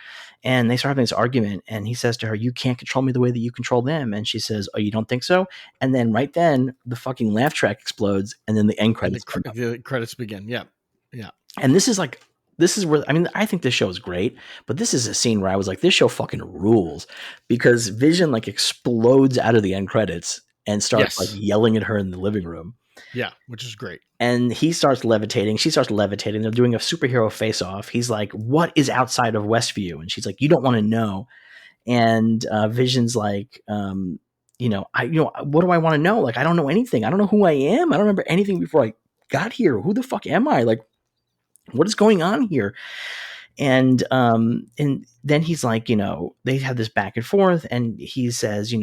And they start having this argument and he says to her, you can't control me the way that you control them. And she says, oh, you don't think so? And then right then the fucking laugh track explodes and then the end credits. The credits begin. Yeah. Yeah. And this is where, I think this show is great, but this is a scene where I was like, this show fucking rules, because Vision like explodes out of the end credits and starts like yelling at her in the living room. Yeah, which is great. And he starts levitating. She starts levitating. They're doing a superhero face-off. He's like, "What is outside of Westview?" And she's like, "You don't want to know." And Vision's like, what do I want to know? Like, I don't know anything. I don't know who I am. I don't remember anything before I got here. Who the fuck am I? Like, what is going on here? And then he's like, they have this back and forth, and he says,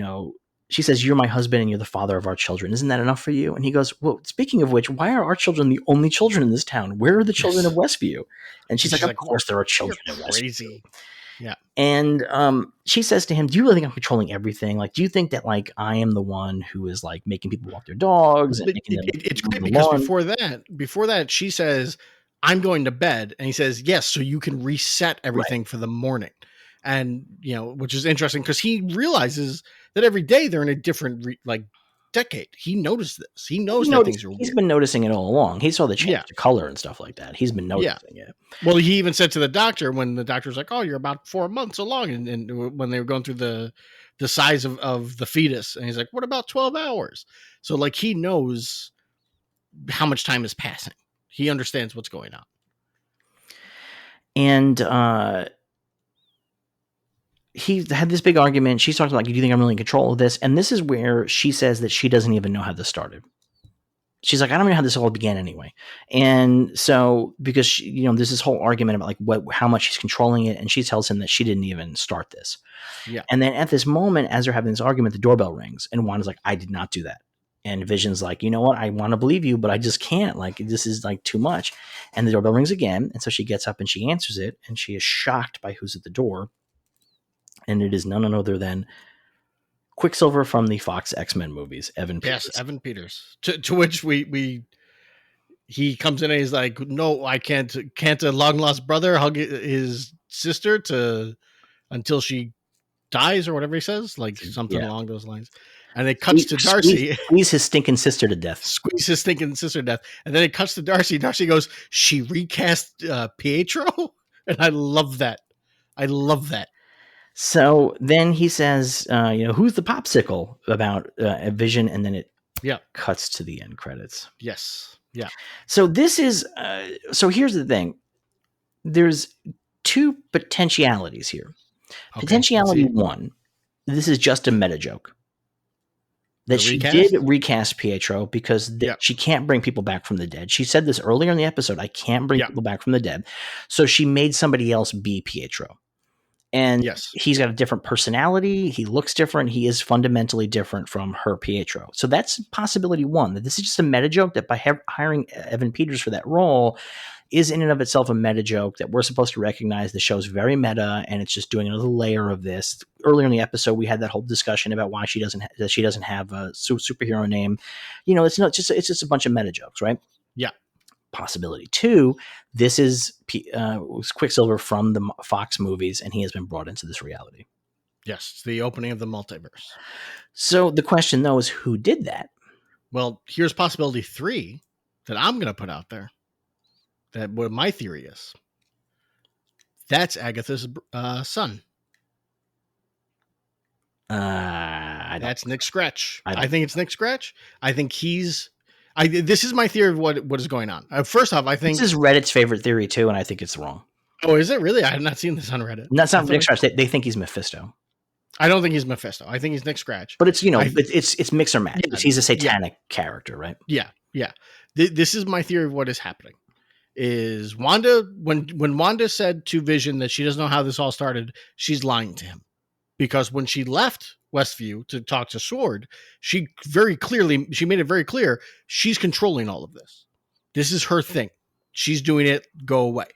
she says, "You're my husband and you're the father of our children. Isn't that enough for you?" And he goes, "Well, speaking of which, why are our children the only children in this town? Where are the children of Westview?" And she's like, "Of course there are children in Westview." Crazy. Yeah. And she says to him, "Do you really think I'm controlling everything? Like, do you think that like I am the one who is like making people walk their dogs and making them?" It's great because before that, she says, "I'm going to bed," and he says, "Yes, so you can reset everything for the morning." And which is interesting because he realizes that every day they're in a different decade. He noticed this. He knows that things are weird. He's been noticing it all along. He saw the change to color and stuff like that. He's been noticing it. Well, he even said to the doctor when the doctor's like, "Oh, you're about 4 months along," and when they were going through the size of the fetus, and he's like, "What about 12 hours?" So like he knows how much time is passing. He understands what's going on. And he had this big argument. She's talking like, "Do you think I'm really in control of this?" And this is where she says that she doesn't even know how this started. She's like, "I don't know how this all began anyway." And so, because there's this whole argument about like how much she's controlling it, and she tells him that she didn't even start this. Yeah. And then at this moment, as they're having this argument, the doorbell rings, and Wanda's like, "I did not do that." And Vision's like, "You know what? I want to believe you, but I just can't. Like, this is like too much." And the doorbell rings again, and so she gets up and she answers it, and she is shocked by who's at the door. And it is none other than Quicksilver from the Fox X-Men movies, Evan Peters. Yes, Evan Peters. To which he comes in and he's like, "No, I can't a long lost brother hug his sister until she dies," or whatever he says, like something along those lines. And it cuts to Darcy. Squeeze his stinking sister to death. Squeeze his stinking sister to death. And then it cuts to Darcy. Darcy goes, "She recast Pietro?" And I love that. So then he says, "Who's the popsicle?" about Vision, and then it cuts to the end credits. Yes. Yeah. So this is so here's the thing. There's two potentialities here. Okay, potentiality one, this is just a meta joke. That she did recast Pietro because she can't bring people back from the dead. She said this earlier in the episode, "I can't bring people back from the dead." So she made somebody else be Pietro. And he's got a different personality. He looks different. He is fundamentally different from her Pietro. So that's possibility one, that this is just a meta joke, that by hiring Evan Peters for that role is in and of itself a meta joke, that we're supposed to recognize the show's very meta, and it's just doing another layer of this. Earlier in the episode, we had that whole discussion about why she doesn't have a superhero name. It's just a bunch of meta jokes, right? Yeah. Possibility two, this is Quicksilver from the Fox movies, and he has been brought into this reality. Yes, it's the opening of the multiverse. So the question, though, is who did that? Well, here's possibility three that I'm going to put out there. That what my theory is. That's Agatha's son. That's Nick Scratch. I think it's Nick Scratch. I think he's. This is my theory of what is going on. First off, I think this is Reddit's favorite theory too, and I think it's wrong. Oh, is it really? I have not seen this on Reddit. That's not Nick Scratch. They think he's Mephisto. I don't think he's Mephisto. I think he's Nick Scratch. But it's it's mix or match. Yeah, he's a satanic character, right? Yeah. This is my theory of what is happening. Is Wanda when Wanda said to Vision that she doesn't know how this all started, she's lying to him, because when she left Westview to talk to Sword, she made it very clear she's controlling all of this. This is her thing. She's doing it. Go away.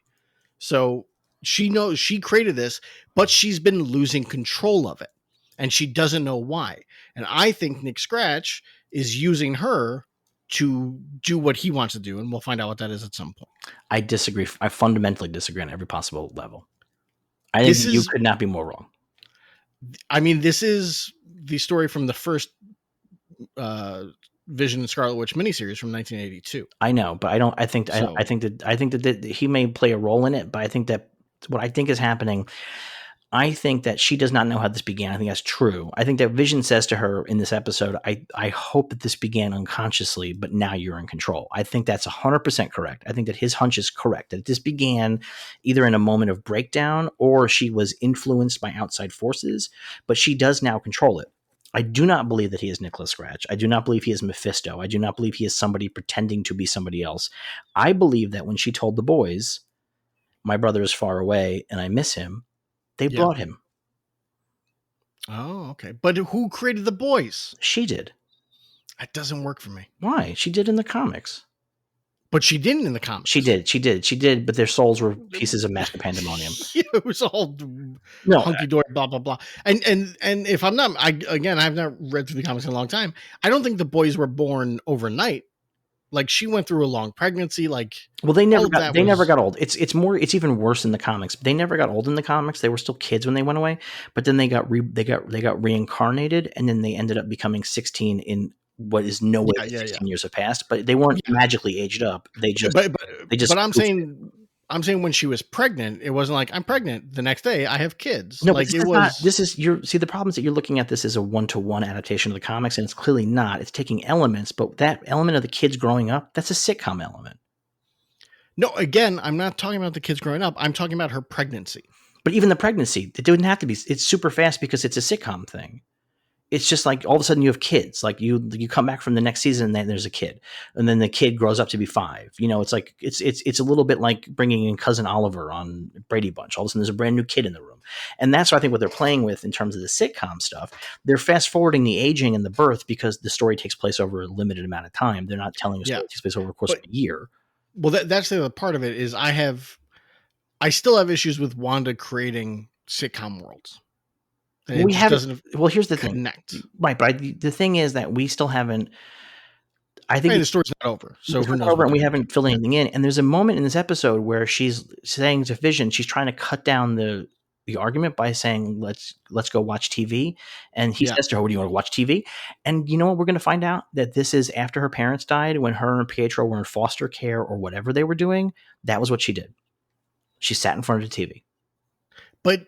So she knows she created this, but she's been losing control of it, and she doesn't know why. And I think Nick Scratch is using her to do what he wants to do, and we'll find out what that is at some point. I disagree. I fundamentally disagree on every possible level. I think you could not be more wrong. I mean, this is the story from the first Vision and Scarlet Witch miniseries from 1982. I know, but I don't. I think that he may play a role in it, but I think that what I think is happening. I think that she does not know how this began. I think that's true. I think that Vision says to her in this episode, I hope that this began unconsciously, but now you're in control. I think that's 100% correct. I think that his hunch is correct, that this began either in a moment of breakdown or she was influenced by outside forces, but she does now control it. I do not believe that he is Nicholas Scratch. I do not believe he is Mephisto. I do not believe he is somebody pretending to be somebody else. I believe that when she told the boys, my brother is far away and I miss him, they brought him. Oh, okay. But who created the boys? She did. That doesn't work for me. Why? She did in the comics. But she didn't in the comics. She did, but their souls were pieces of master pandemonium. Yeah, it was all hunky-dory, blah, blah, blah. And if I'm not, I've not read through the comics in a long time. I don't think the boys were born overnight. Like, she went through a long pregnancy. Like, well, they never got old. It's even worse in the comics. They never got old in the comics. They were still kids when they went away, but then they got reincarnated, and then they ended up becoming 16 in what is no way 16 years have passed. But they weren't magically aged up. They just. But I'm saying when she was pregnant, it wasn't like I'm pregnant the next day I have kids. No, like the problem is that you're looking at this as a 1-to-1 adaptation of the comics, and it's clearly not. It's taking elements, but that element of the kids growing up, that's a sitcom element. No, again, I'm not talking about the kids growing up. I'm talking about her pregnancy. But even the pregnancy, it didn't have to be. It's super fast because it's a sitcom thing. It's just like all of a sudden you have kids. Like you come back from the next season and then there's a kid, and then the kid grows up to be 5. You know, it's like it's a little bit like bringing in Cousin Oliver on Brady Bunch. All of a sudden there's a brand new kid in the room, and that's what I think what they're playing with in terms of the sitcom stuff. They're fast forwarding the aging and the birth because the story takes place over a limited amount of time. They're not telling a story that takes place over the course of a year. Well, that's the other part of it is I still have issues with Wanda creating sitcom worlds. Here's the thing. Right, but the thing is that we still haven't. I think the story's not over, so who knows? Over, and we haven't filled anything in. And there's a moment in this episode where she's saying to Vision, she's trying to cut down the argument by saying, "Let's go watch TV." And he says to her, "What do you want to watch TV?" And you know what? We're going to find out that this is after her parents died, when her and Pietro were in foster care or whatever they were doing. That was what she did. She sat in front of the TV. But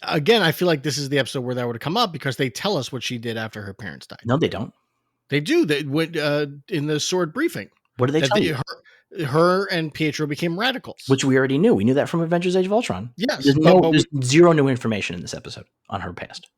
again, I feel like this is the episode where that would have come up because they tell us what she did after her parents died. No, they don't. They do. They went in the sword briefing. What did they tell you? Her and Pietro became radicals, which we already knew. We knew that from Avengers: Age of Ultron. Yes, there's zero new information in this episode on her past.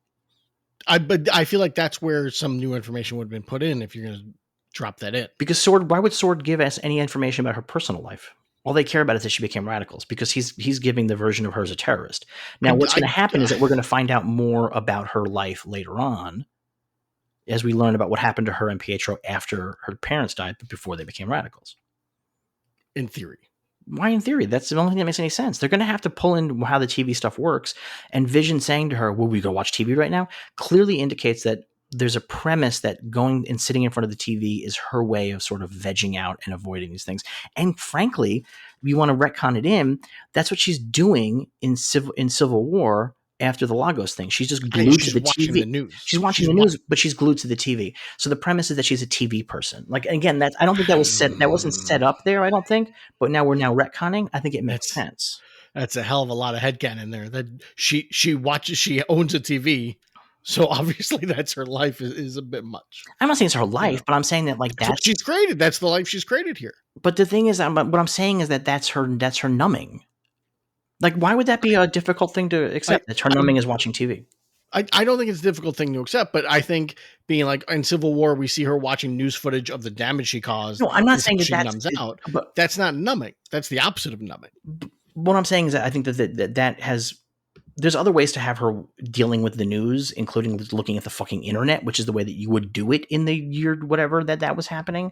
But I feel like that's where some new information would have been put in if you're going to drop that in. Because Sword, why would Sword give us any information about her personal life? All they care about is that she became radicals because he's giving the version of her as a terrorist. Now, what's going to happen is that we're going to find out more about her life later on as we learn about what happened to her and Pietro after her parents died, but before they became radicals. In theory. Why in theory? That's the only thing that makes any sense. They're going to have to pull in how the TV stuff works. And Vision saying to her, will we go watch TV right now? Clearly indicates that there's a premise that going and sitting in front of the TV is her way of sort of vegging out and avoiding these things. And frankly, if you want to retcon it in, that's what she's doing in Civil War after the Lagos thing. She's just glued to the TV. The news. She's watching the news, but she's glued to the TV. So the premise is that she's a TV person. Like, again, I don't think that wasn't set up there, I don't think. But now we're retconning. I think it makes sense. That's a hell of a lot of headcanon there. That she owns a TV. So obviously that's her life is a bit much. I'm not saying it's her life, but I'm saying that that's what she's created. That's the life she's created here. But the thing is, what I'm saying is that that's her numbing. Like, why would that be a difficult thing to accept? That her numbing is watching TV. I don't think it's a difficult thing to accept, but I think being like in Civil War, we see her watching news footage of the damage she caused. No, I'm not saying she numbs out, but that's not numbing. That's the opposite of numbing. What I'm saying is that I think that has. There's other ways to have her dealing with the news, including looking at the fucking internet, which is the way that you would do it in the year whatever that was happening.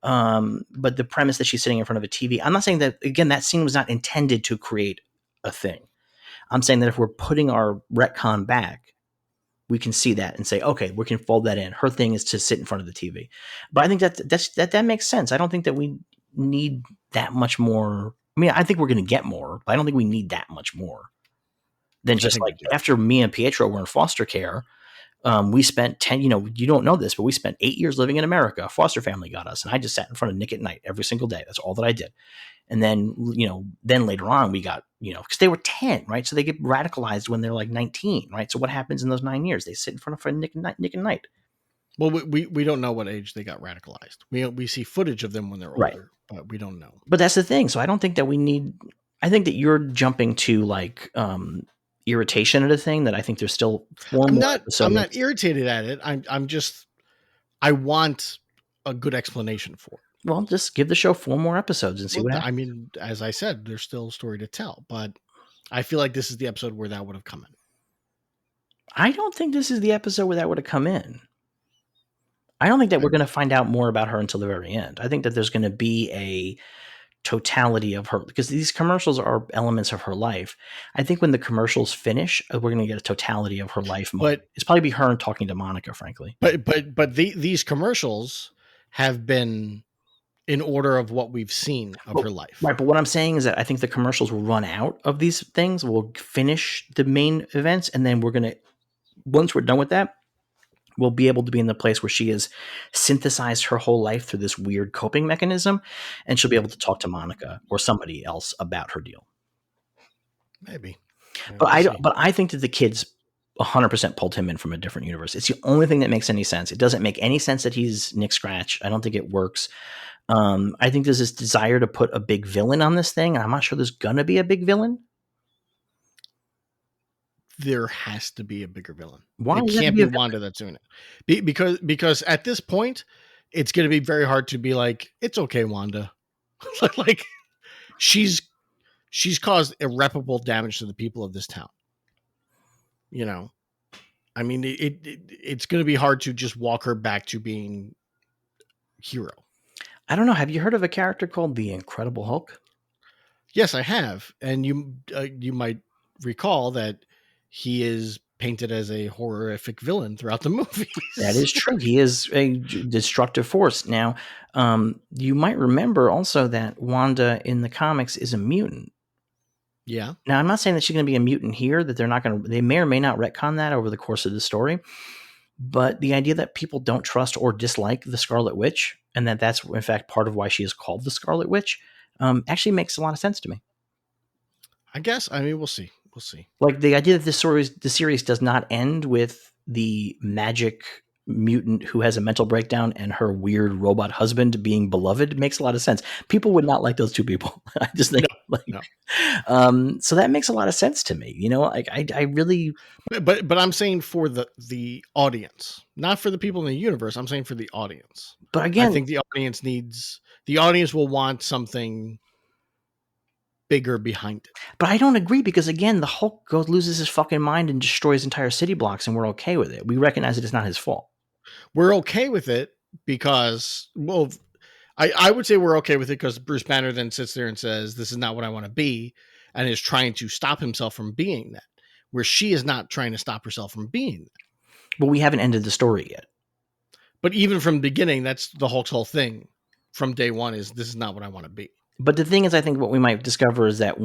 But the premise that she's sitting in front of a TV, I'm not saying that, again, that scene was not intended to create a thing. I'm saying that if we're putting our retcon back, we can see that and say, okay, we can fold that in. Her thing is to sit in front of the TV. But I think that makes sense. I don't think that we need that much more. I mean, I think we're going to get more, but I don't think we need that much more. Then just like after me and Pietro were in foster care, we spent 10, you don't know this, but we spent 8 years living in America. A foster family got us. And I just sat in front of Nick at night every single day. That's all that I did. And then, then later on we got, because they were 10, right? So they get radicalized when they're like 19, right? So what happens in those 9 years? They sit in front of Nick and Knight. Well, we don't know what age they got radicalized. We see footage of them when they're Right. older, but we don't know. But that's the thing. So I don't think that I think that you're jumping to like irritation at a thing that I think there's still 4 more episodes. I'm not irritated at it. I'm just, I want a good explanation for it. Well, just give the show 4 more episodes and see what happens. I mean, as I said, there's still a story to tell, but I feel like this is the episode where that would have come in. I don't think this is the episode where that would have come in. I don't think that we're going to find out more about her until the very end. I think that there's going to be a totality of her, because these commercials are elements of her life. I think when the commercials finish, we're going to get a totality of her life. But it's probably be her talking to Monica, frankly. But these commercials have been in order of what we've seen of her life. Right. But what I'm saying is that I think the commercials will run out of these things. We'll finish the main events. And then once we're done with that, we'll be able to be in the place where she has synthesized her whole life through this weird coping mechanism. And she'll be able to talk to Monica or somebody else about her deal. Maybe. But I think that the kids 100% pulled him in from a different universe. It's the only thing that makes any sense. It doesn't make any sense that he's Nick Scratch. I don't think it works. I think there's this desire to put a big villain on this thing, and I'm not sure there's gonna be a big villain. There has to be a bigger villain. Why it can't be Wanda that's doing it? Because at this point, it's going to be very hard to be like, it's okay, Wanda. Like she's caused irreparable damage to the people of this town. I mean, it's going to be hard to just walk her back to being hero. I don't know. Have you heard of a character called the Incredible Hulk? Yes, I have. And you might recall that he is painted as a horrific villain throughout the movies. That is true. He is a destructive force. Now, you might remember also that Wanda in the comics is a mutant. Yeah. Now, I'm not saying that she's going to be a mutant here, that they may or may not retcon that over the course of the story. But the idea that people don't trust or dislike the Scarlet Witch, and that's in fact part of why she is called the Scarlet Witch, actually makes a lot of sense to me. I guess. I mean, we'll see. We'll see. Like the idea that the series does not end with the magic mutant who has a mental breakdown and her weird robot husband being beloved makes a lot of sense. People would not like those two people. I just think no. So that makes a lot of sense to me. Like I really, but I'm saying for the audience, not for the people in the universe. I'm saying for the audience. But again, I think the audience will want something bigger behind it. But I don't agree, because again, the Hulk loses his fucking mind and destroys entire city blocks, and we're okay with it. We recognize that it's not his fault. We're okay with it because, well, I would say we're okay with it because Bruce Banner then sits there and says, "This is not what I want to be," and is trying to stop himself from being that, where she is not trying to stop herself from being that. But we haven't ended the story yet. But even from the beginning, that's the Hulk's whole thing from day one is, this is not what I want to be. But the thing is, I think what we might discover is that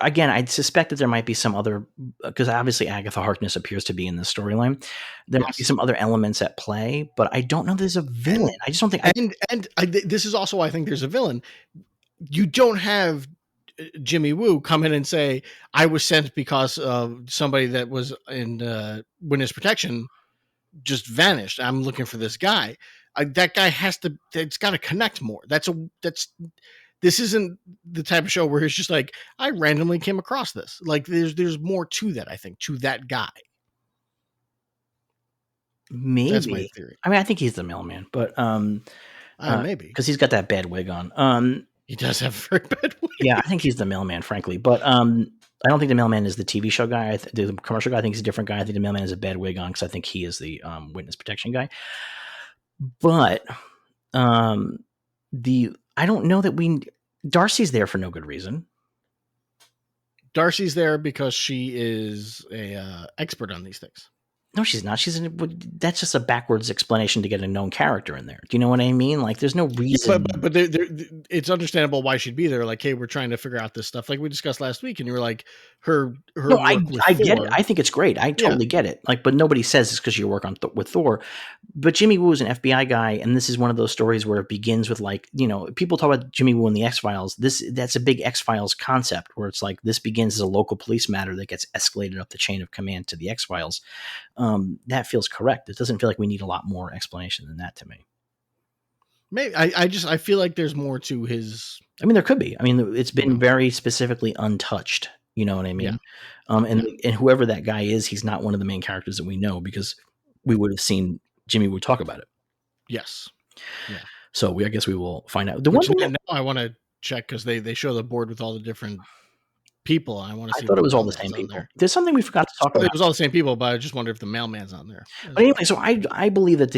again, I suspect that there might be some other, because obviously Agatha Harkness appears to be in this storyline. There might be some other elements at play, but I don't know there's a villain. I just don't think. This is also why I think there's a villain. You don't have Jimmy Woo come in and say, "I was sent because somebody that was in witness protection just vanished. I'm looking for this guy." That guy it's got to connect more. This isn't the type of show where it's just like, I randomly came across this. Like there's more to that, I think, to that guy. Maybe. That's my theory. I mean, I think he's the mailman, but maybe. Because he's got that bad wig on. He does have a very bad wig. Yeah, I think he's the mailman, frankly. But I don't think the mailman is the TV show guy. The commercial guy, I think he's a different guy. I think the mailman has a bad wig on because I think he is the witness protection guy. But I don't know that Darcy's there for no good reason. Darcy's there because she is a expert on these things. No, she's not. That's just a backwards explanation to get a known character in there. Do you know what I mean? Like, there's no reason. But it's understandable why she'd be there. Like, hey, we're trying to figure out this stuff, like we discussed last week, and you were like, her No, work with I Thor. get it. I think it's great. I totally get it. Like, but nobody says it's because you work on with Thor. But Jimmy Woo is an FBI guy, and this is one of those stories where it begins with, like, you know, people talk about Jimmy Woo and the X-Files. That's a big X-Files concept where it's like this begins as a local police matter that gets escalated up the chain of command to the X-Files. That feels correct. It doesn't feel like we need a lot more explanation than that to me. Maybe I feel like there's more to his. I mean, there could be. I mean, it's been very specifically untouched. You know what I mean? Yeah. And whoever that guy is, he's not one of the main characters that we know because we would have seen Jimmy Woo talk about it. Yes. Yeah. So I guess we will find out. Now I want to check because they show the board with all the different people. I want to see. I thought it was all the same people. There's something we forgot to talk about. It was all the same people, but I just wonder if the mailman's on there. But anyway, so I believe that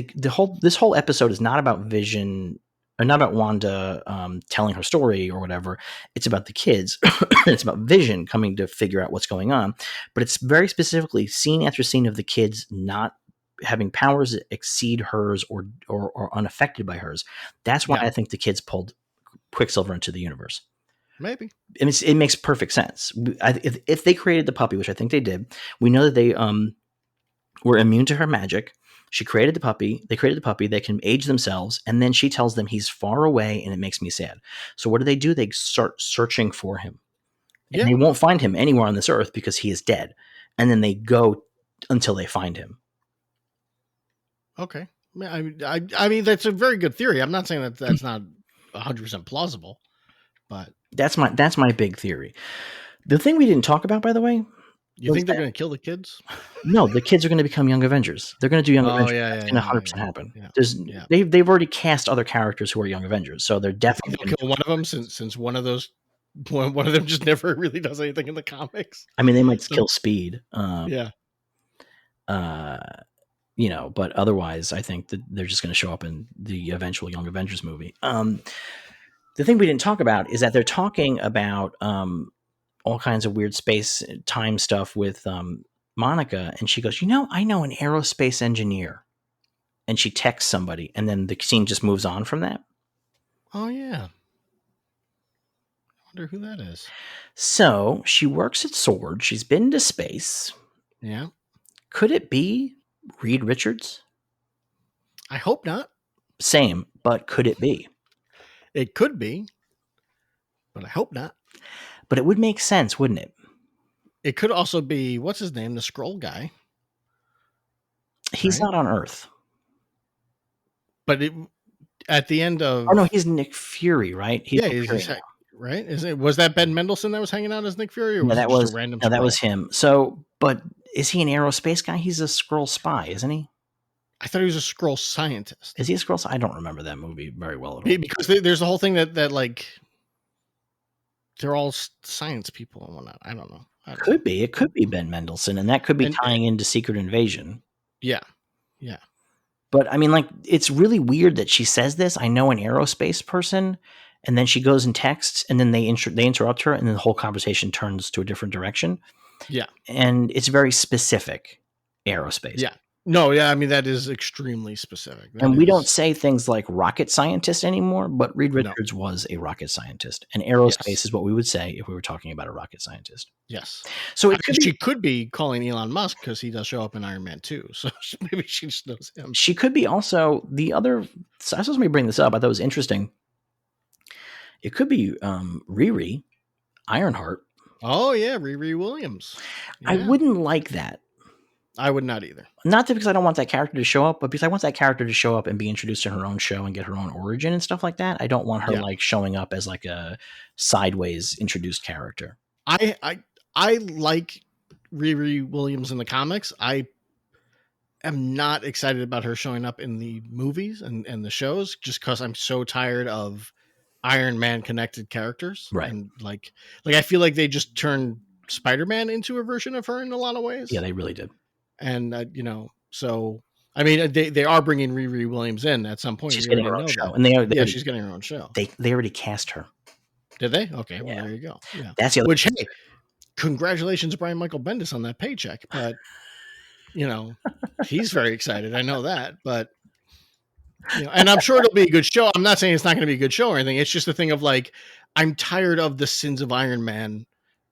this whole episode is not about Vision, or not about Wanda telling her story or whatever. It's about the kids. It's about Vision coming to figure out what's going on. But it's very specifically scene after scene of the kids not having powers that exceed hers or unaffected by hers. That's why I think the kids pulled Quicksilver into the universe. Maybe. And it makes perfect sense. If they created the puppy, which I think they did, we know that they were immune to her magic. She created the puppy. They created the puppy. They can age themselves. And then she tells them he's far away and it makes me sad. So what do? They start searching for him. And they won't find him anywhere on this earth because he is dead. And then they go until they find him. Okay. I mean, that's a very good theory. I'm not saying that that's not 100% plausible, but that's my big theory. The thing we didn't talk about, by the way, you think they're going to kill the kids? No, the kids are going to become Young Avengers. They're going to do Young Avengers. It's going to 100% happen. Yeah. They've already cast other characters who are Young Avengers, so they're definitely going to kill one of them since one of them just never really does anything in the comics. I mean, they might kill Speed. You know, but otherwise, I think that they're just going to show up in the eventual Young Avengers movie. The thing we didn't talk about is that they're talking about all kinds of weird space time stuff with Monica, and she goes, I know an aerospace engineer, and she texts somebody, and then the scene just moves on from that. Oh yeah, I wonder who that is. So she works at Sword. She's been to space. Yeah. Could it be Reed Richards? I hope not. Same, but could it be? It could be, but I hope not. But it would make sense, wouldn't it? It could also be, what's his name, the Skrull guy. He's not on Earth. But at the end of... Oh, no, he's Nick Fury, right? Right? Was that Ben Mendelsohn that was hanging out as Nick Fury? Or was that was a random that was him. So, but is he an aerospace guy? He's a Skrull spy, isn't he? I thought he was a Skrull scientist. Is he a Skrull? I don't remember that movie very well at all. Because there's the whole thing that like they're all science people and whatnot. I don't know. Could be. It could be Ben Mendelsohn, and that could be tying into Secret Invasion. Yeah. But I mean, like, it's really weird that she says this. I know an aerospace person, and then she goes and texts, and then they interrupt her, and then the whole conversation turns to a different direction. Yeah, and it's very specific aerospace. Yeah. No, yeah, I mean, that is extremely specific. We don't say things like rocket scientist anymore, but Reed Richards was a rocket scientist. And aerospace is what we would say if we were talking about a rocket scientist. Yes. So she could be calling Elon Musk because he does show up in Iron Man 2. So maybe she just knows him. She could be also the other... So I was supposed to bring this up. I thought it was interesting. It could be Riri, Ironheart. Oh, yeah, Riri Williams. Yeah. I wouldn't like that. I would not either. Not because I don't want that character to show up, but because I want that character to show up and be introduced to her own show and get her own origin and stuff like that. I don't want her like showing up as like a sideways introduced character. I like Riri Williams in the comics. I am not excited about her showing up in the movies and the shows just because I'm so tired of Iron Man connected characters. Right. And like I feel like they just turned Spider-Man into a version of her in a lot of ways. Yeah, they really did. And, so, I mean, they are bringing Riri Williams in at some point. She's getting her own show. And she's getting her own show. They already cast her. Did they? Okay, well, there you go. Yeah. That's the other Which, hey, congratulations, Brian Michael Bendis, on that paycheck. But, He's very excited. I know that, but and I'm sure it'll be a good show. I'm not saying it's not going to be a good show or anything. It's just a thing of like, I'm tired of the sins of Iron Man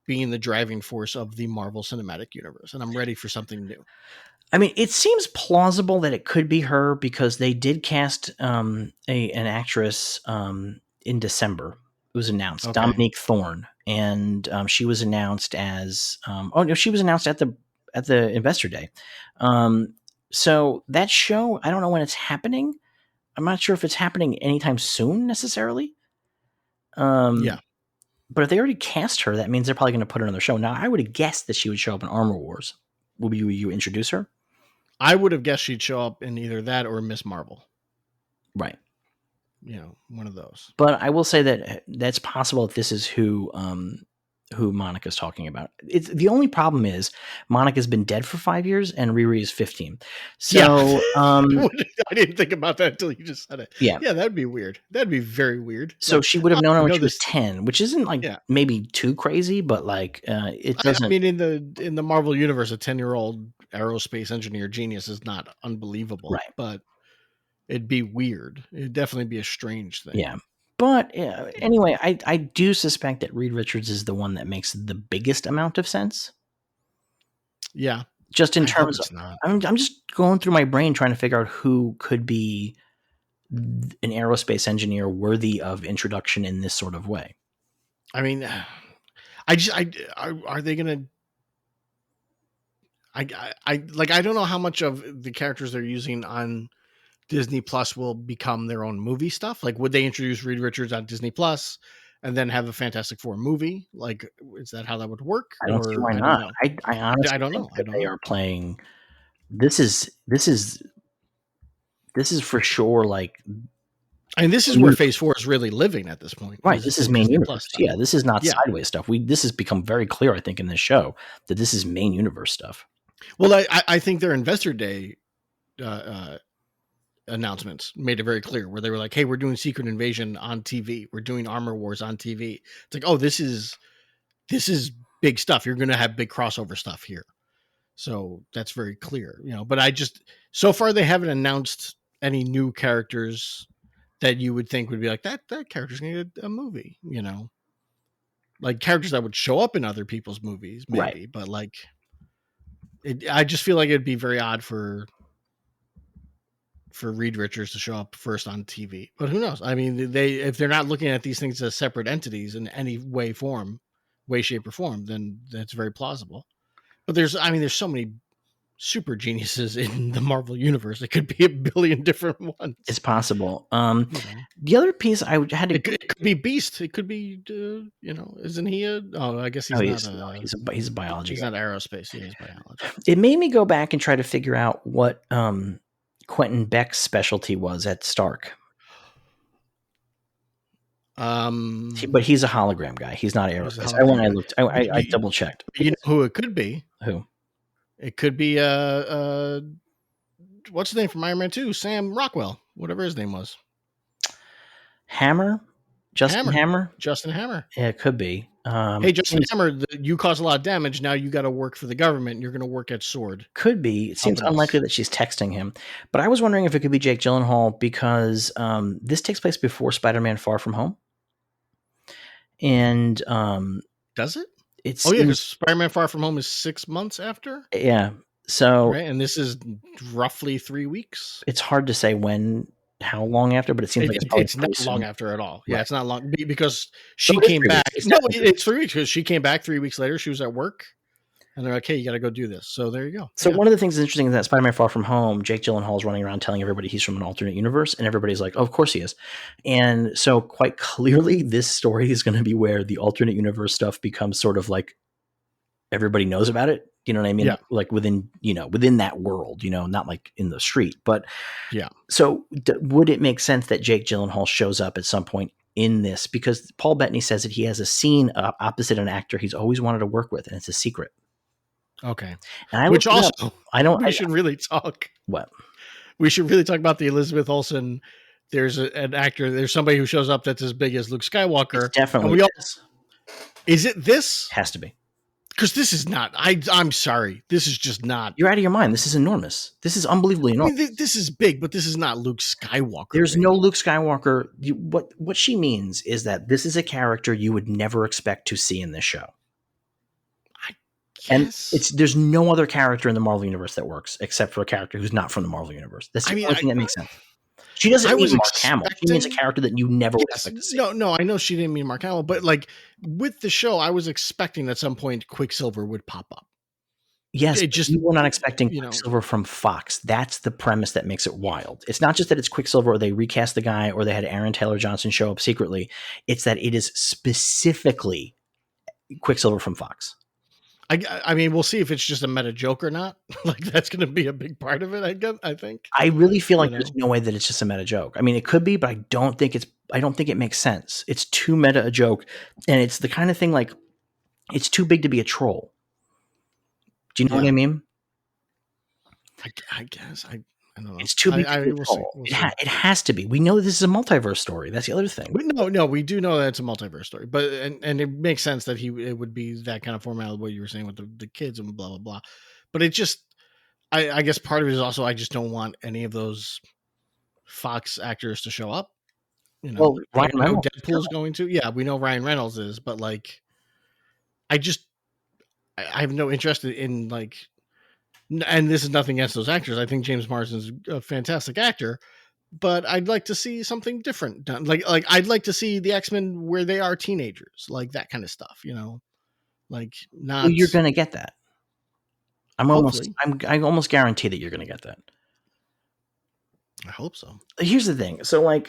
being the driving force of the Marvel Cinematic Universe, and I'm ready for something new. I mean, it seems plausible that it could be her because they did cast an actress in December. It was announced, Okay. Dominique Thorne, and she was announced as she was announced at the Investor Day. So that show, I don't know when it's happening. I'm not sure if it's happening anytime soon necessarily. Yeah. But if they already cast her, that means they're probably going to put her on the show. Now, I would have guessed that she would show up in Armor Wars. Will you introduce her? I would have guessed she'd show up in either that or Miss Marvel. Right. One of those. But I will say that that's possible if this is who Monica's talking about. It's the only problem is Monica's been dead for 5 years and Riri is 15. So I didn't think about that until you just said it. Yeah, that'd be weird. That'd be very weird. So she would have known her when she was 10, which isn't maybe too crazy, but it doesn't. I mean, in the Marvel universe, a 10-year-old aerospace engineer genius is not unbelievable, right? But it'd be weird. It'd definitely be a strange thing. Yeah. But anyway, I do suspect that Reed Richards is the one that makes the biggest amount of sense. Yeah. Just in terms of, I'm just going through my brain trying to figure out who could be an aerospace engineer worthy of introduction in this sort of way. I mean, are they going to, I don't know how much of the characters they're using on Disney Plus will become their own movie stuff. Like, would they introduce Reed Richards on Disney Plus and then have a Fantastic Four movie? Like, is that how that would work? I don't see why not. I honestly don't know. They are playing. This is for sure. Like, and this is where Phase 4 is really living at this point. Right. This is main universe. Yeah. This is not sideways stuff. This has become very clear, I think, in this show that this is main universe stuff. Well, I think their Investor Day announcements made it very clear where they were like, hey, we're doing Secret Invasion on TV. We're doing Armor Wars on TV. It's like, oh, this is big stuff. You're going to have big crossover stuff here. So that's very clear, but so far they haven't announced any new characters that you would think would be like that character's going to get a movie, like characters that would show up in other people's movies, maybe, right. But like, I just feel like it'd be very odd for Reed Richards to show up first on TV, but who knows? I mean, if they're not looking at these things as separate entities in any way, shape or form, then that's very plausible. But there's so many super geniuses in the Marvel universe. It could be a billion different ones. It's possible. The other piece I had to... It could be Beast. It could be, isn't he I guess he's not. He's a biology. He's not aerospace. He's biology. It made me go back and try to figure out what Quentin Beck's specialty was at Stark. But he's a hologram guy. He's not aerospace. I double checked. You know who it could be? Who? It could be what's his name from Iron Man 2? Sam Rockwell, whatever his name was. Hammer? Justin Hammer? Justin Hammer. Yeah, it could be. Hey, Justin Hammer, you cause a lot of damage. Now you got to work for the government. You're going to work at Sword. Could be. It seems unlikely that she's texting him. But I was wondering if it could be Jake Gyllenhaal because this takes place before Spider-Man Far From Home. And does it? Because Spider-Man Far From Home is 6 months after. Yeah. So right, and this is roughly 3 weeks. It's hard to say how long after, but it seems like it's not long after at all. Yeah, right. It's not long because she came back. It's 3 weeks because she came back 3 weeks later. She was at work. And they're like, hey, you got to go do this. So there you go. So one of the things that's interesting is that Spider-Man Far From Home, Jake Gyllenhaal is running around telling everybody he's from an alternate universe. And everybody's like, oh, of course he is. And so quite clearly, this story is going to be where the alternate universe stuff becomes sort of like everybody knows about it. You know what I mean? Yeah. Like within that world, not like in the street. But yeah. So would it make sense that Jake Gyllenhaal shows up at some point in this? Because Paul Bettany says that he has a scene opposite an actor he's always wanted to work with, and it's a secret. Okay. And we should really talk. What? We should really talk about the Elizabeth Olsen. There's an actor. There's somebody who shows up that's as big as Luke Skywalker. It's definitely is it this? Has to be. Because this is not. I'm sorry. This is just not. You're out of your mind. This is enormous. This is unbelievably enormous. I mean, this is big, but this is not Luke Skywalker. There's big. no Luke Skywalker. What she means is that this is a character you would never expect to see in this show. And there's no other character in the Marvel universe that works except for a character who's not from the Marvel universe. That's the only thing that makes sense. She doesn't mean Mark Hamill. She means a character that you never would expect to see. No, I know she didn't mean Mark Hamill, but like with the show, I was expecting at some point Quicksilver would pop up. Yes, you were not expecting Quicksilver from Fox. That's the premise that makes it wild. It's not just that it's Quicksilver or they recast the guy or they had Aaron Taylor Johnson show up secretly. It's that it is specifically Quicksilver from Fox. I mean, we'll see if it's just a meta joke or not. Like that's going to be a big part of it. I think. I really feel like there's no way that it's just a meta joke. I mean, it could be, but I don't think it makes sense. It's too meta a joke, and it's the kind of thing like it's too big to be a troll. Do you know what I mean? I guess I don't know. It's too big to be a troll. It has to be. We know this is a multiverse story. That's the other thing. No, we do know that it's a multiverse story, but and it makes sense that it would be that kind of format of what you were saying with the kids and blah blah blah. But it just, I guess part of it is also I just don't want any of those Fox actors to show up. Well, Ryan Reynolds, Deadpool's going to. Yeah, we know Ryan Reynolds is, but like, I have no interest in like. And this is nothing against those actors. I think James Marsden's a fantastic actor, but I'd like to see something different done. Like I'd like to see the X-Men where they are teenagers, like that kind of stuff, like not. Well, you're going to get that. I almost guarantee that you're going to get that. I hope so. Here's the thing. So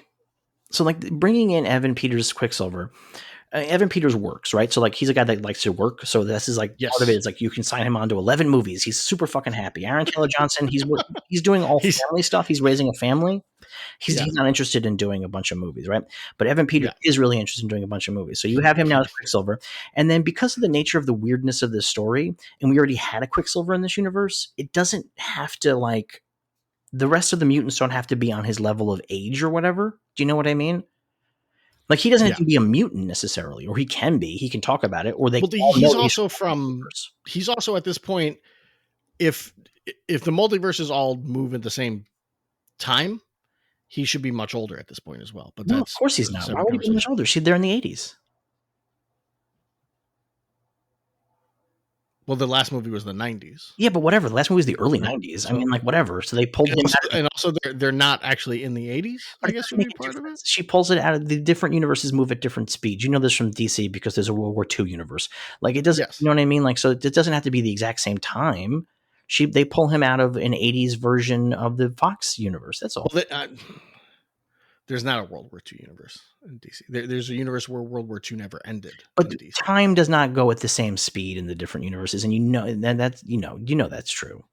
bringing in Evan Peters Quicksilver, Evan Peters works, right? So like he's a guy that likes to work. So this is like part of it is like you can sign him on to 11 movies. He's super fucking happy. Aaron Taylor Johnson, he's doing all family stuff. He's raising a family. He's not interested in doing a bunch of movies, right? But Evan Peters is really interested in doing a bunch of movies. So you have him now as Quicksilver. And then because of the nature of the weirdness of this story, and we already had a Quicksilver in this universe, it doesn't have to like the rest of the mutants don't have to be on his level of age or whatever. Do you know what I mean? Like he doesn't have to be a mutant necessarily, or he can be. He can talk about it, or they. Well, he's also at this point. If the multiverses all move at the same time, he should be much older at this point as well. But of course he's not. Why would he be much older? They're in the 80s. Well, the last movie was the 90s. Yeah, but whatever. The last movie was the early 90s. So, I mean, like, whatever. So they pulled him out. And also, they're not actually in the 80s, I guess would be part of it. She pulls it out of the different universes move at different speeds. You know this from DC because there's a World War II universe. Like, it doesn't, you know what I mean? Like, so it doesn't have to be the exact same time. They pull him out of an 80s version of the Fox universe. That's all. Well, there's not a World War II universe in DC. There's a universe where World War II never ended. But time does not go at the same speed in the different universes, and that's that's true.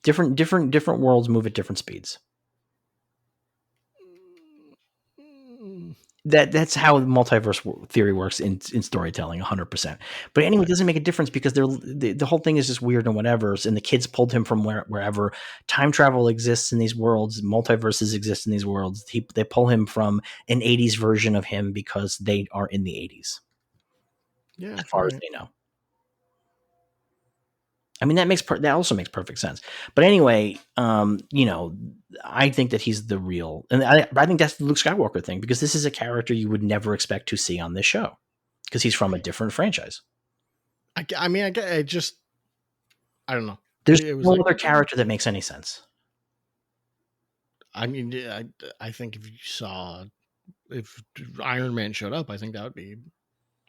Different worlds move at different speeds. That's how multiverse theory works in storytelling, 100%. But anyway, it doesn't make a difference because the whole thing is just weird and whatever. And the kids pulled him from wherever. Time travel exists in these worlds. Multiverses exist in these worlds. They pull him from an 80s version of him because they are in the 80s. Yeah, as far as they know. I mean, that also makes perfect sense. But anyway, I think that he's the real, and I think that's the Luke Skywalker thing because this is a character you would never expect to see on this show because he's from a different franchise. I don't know. There's no other character that makes any sense. I mean, I think if Iron Man showed up, I think that would be.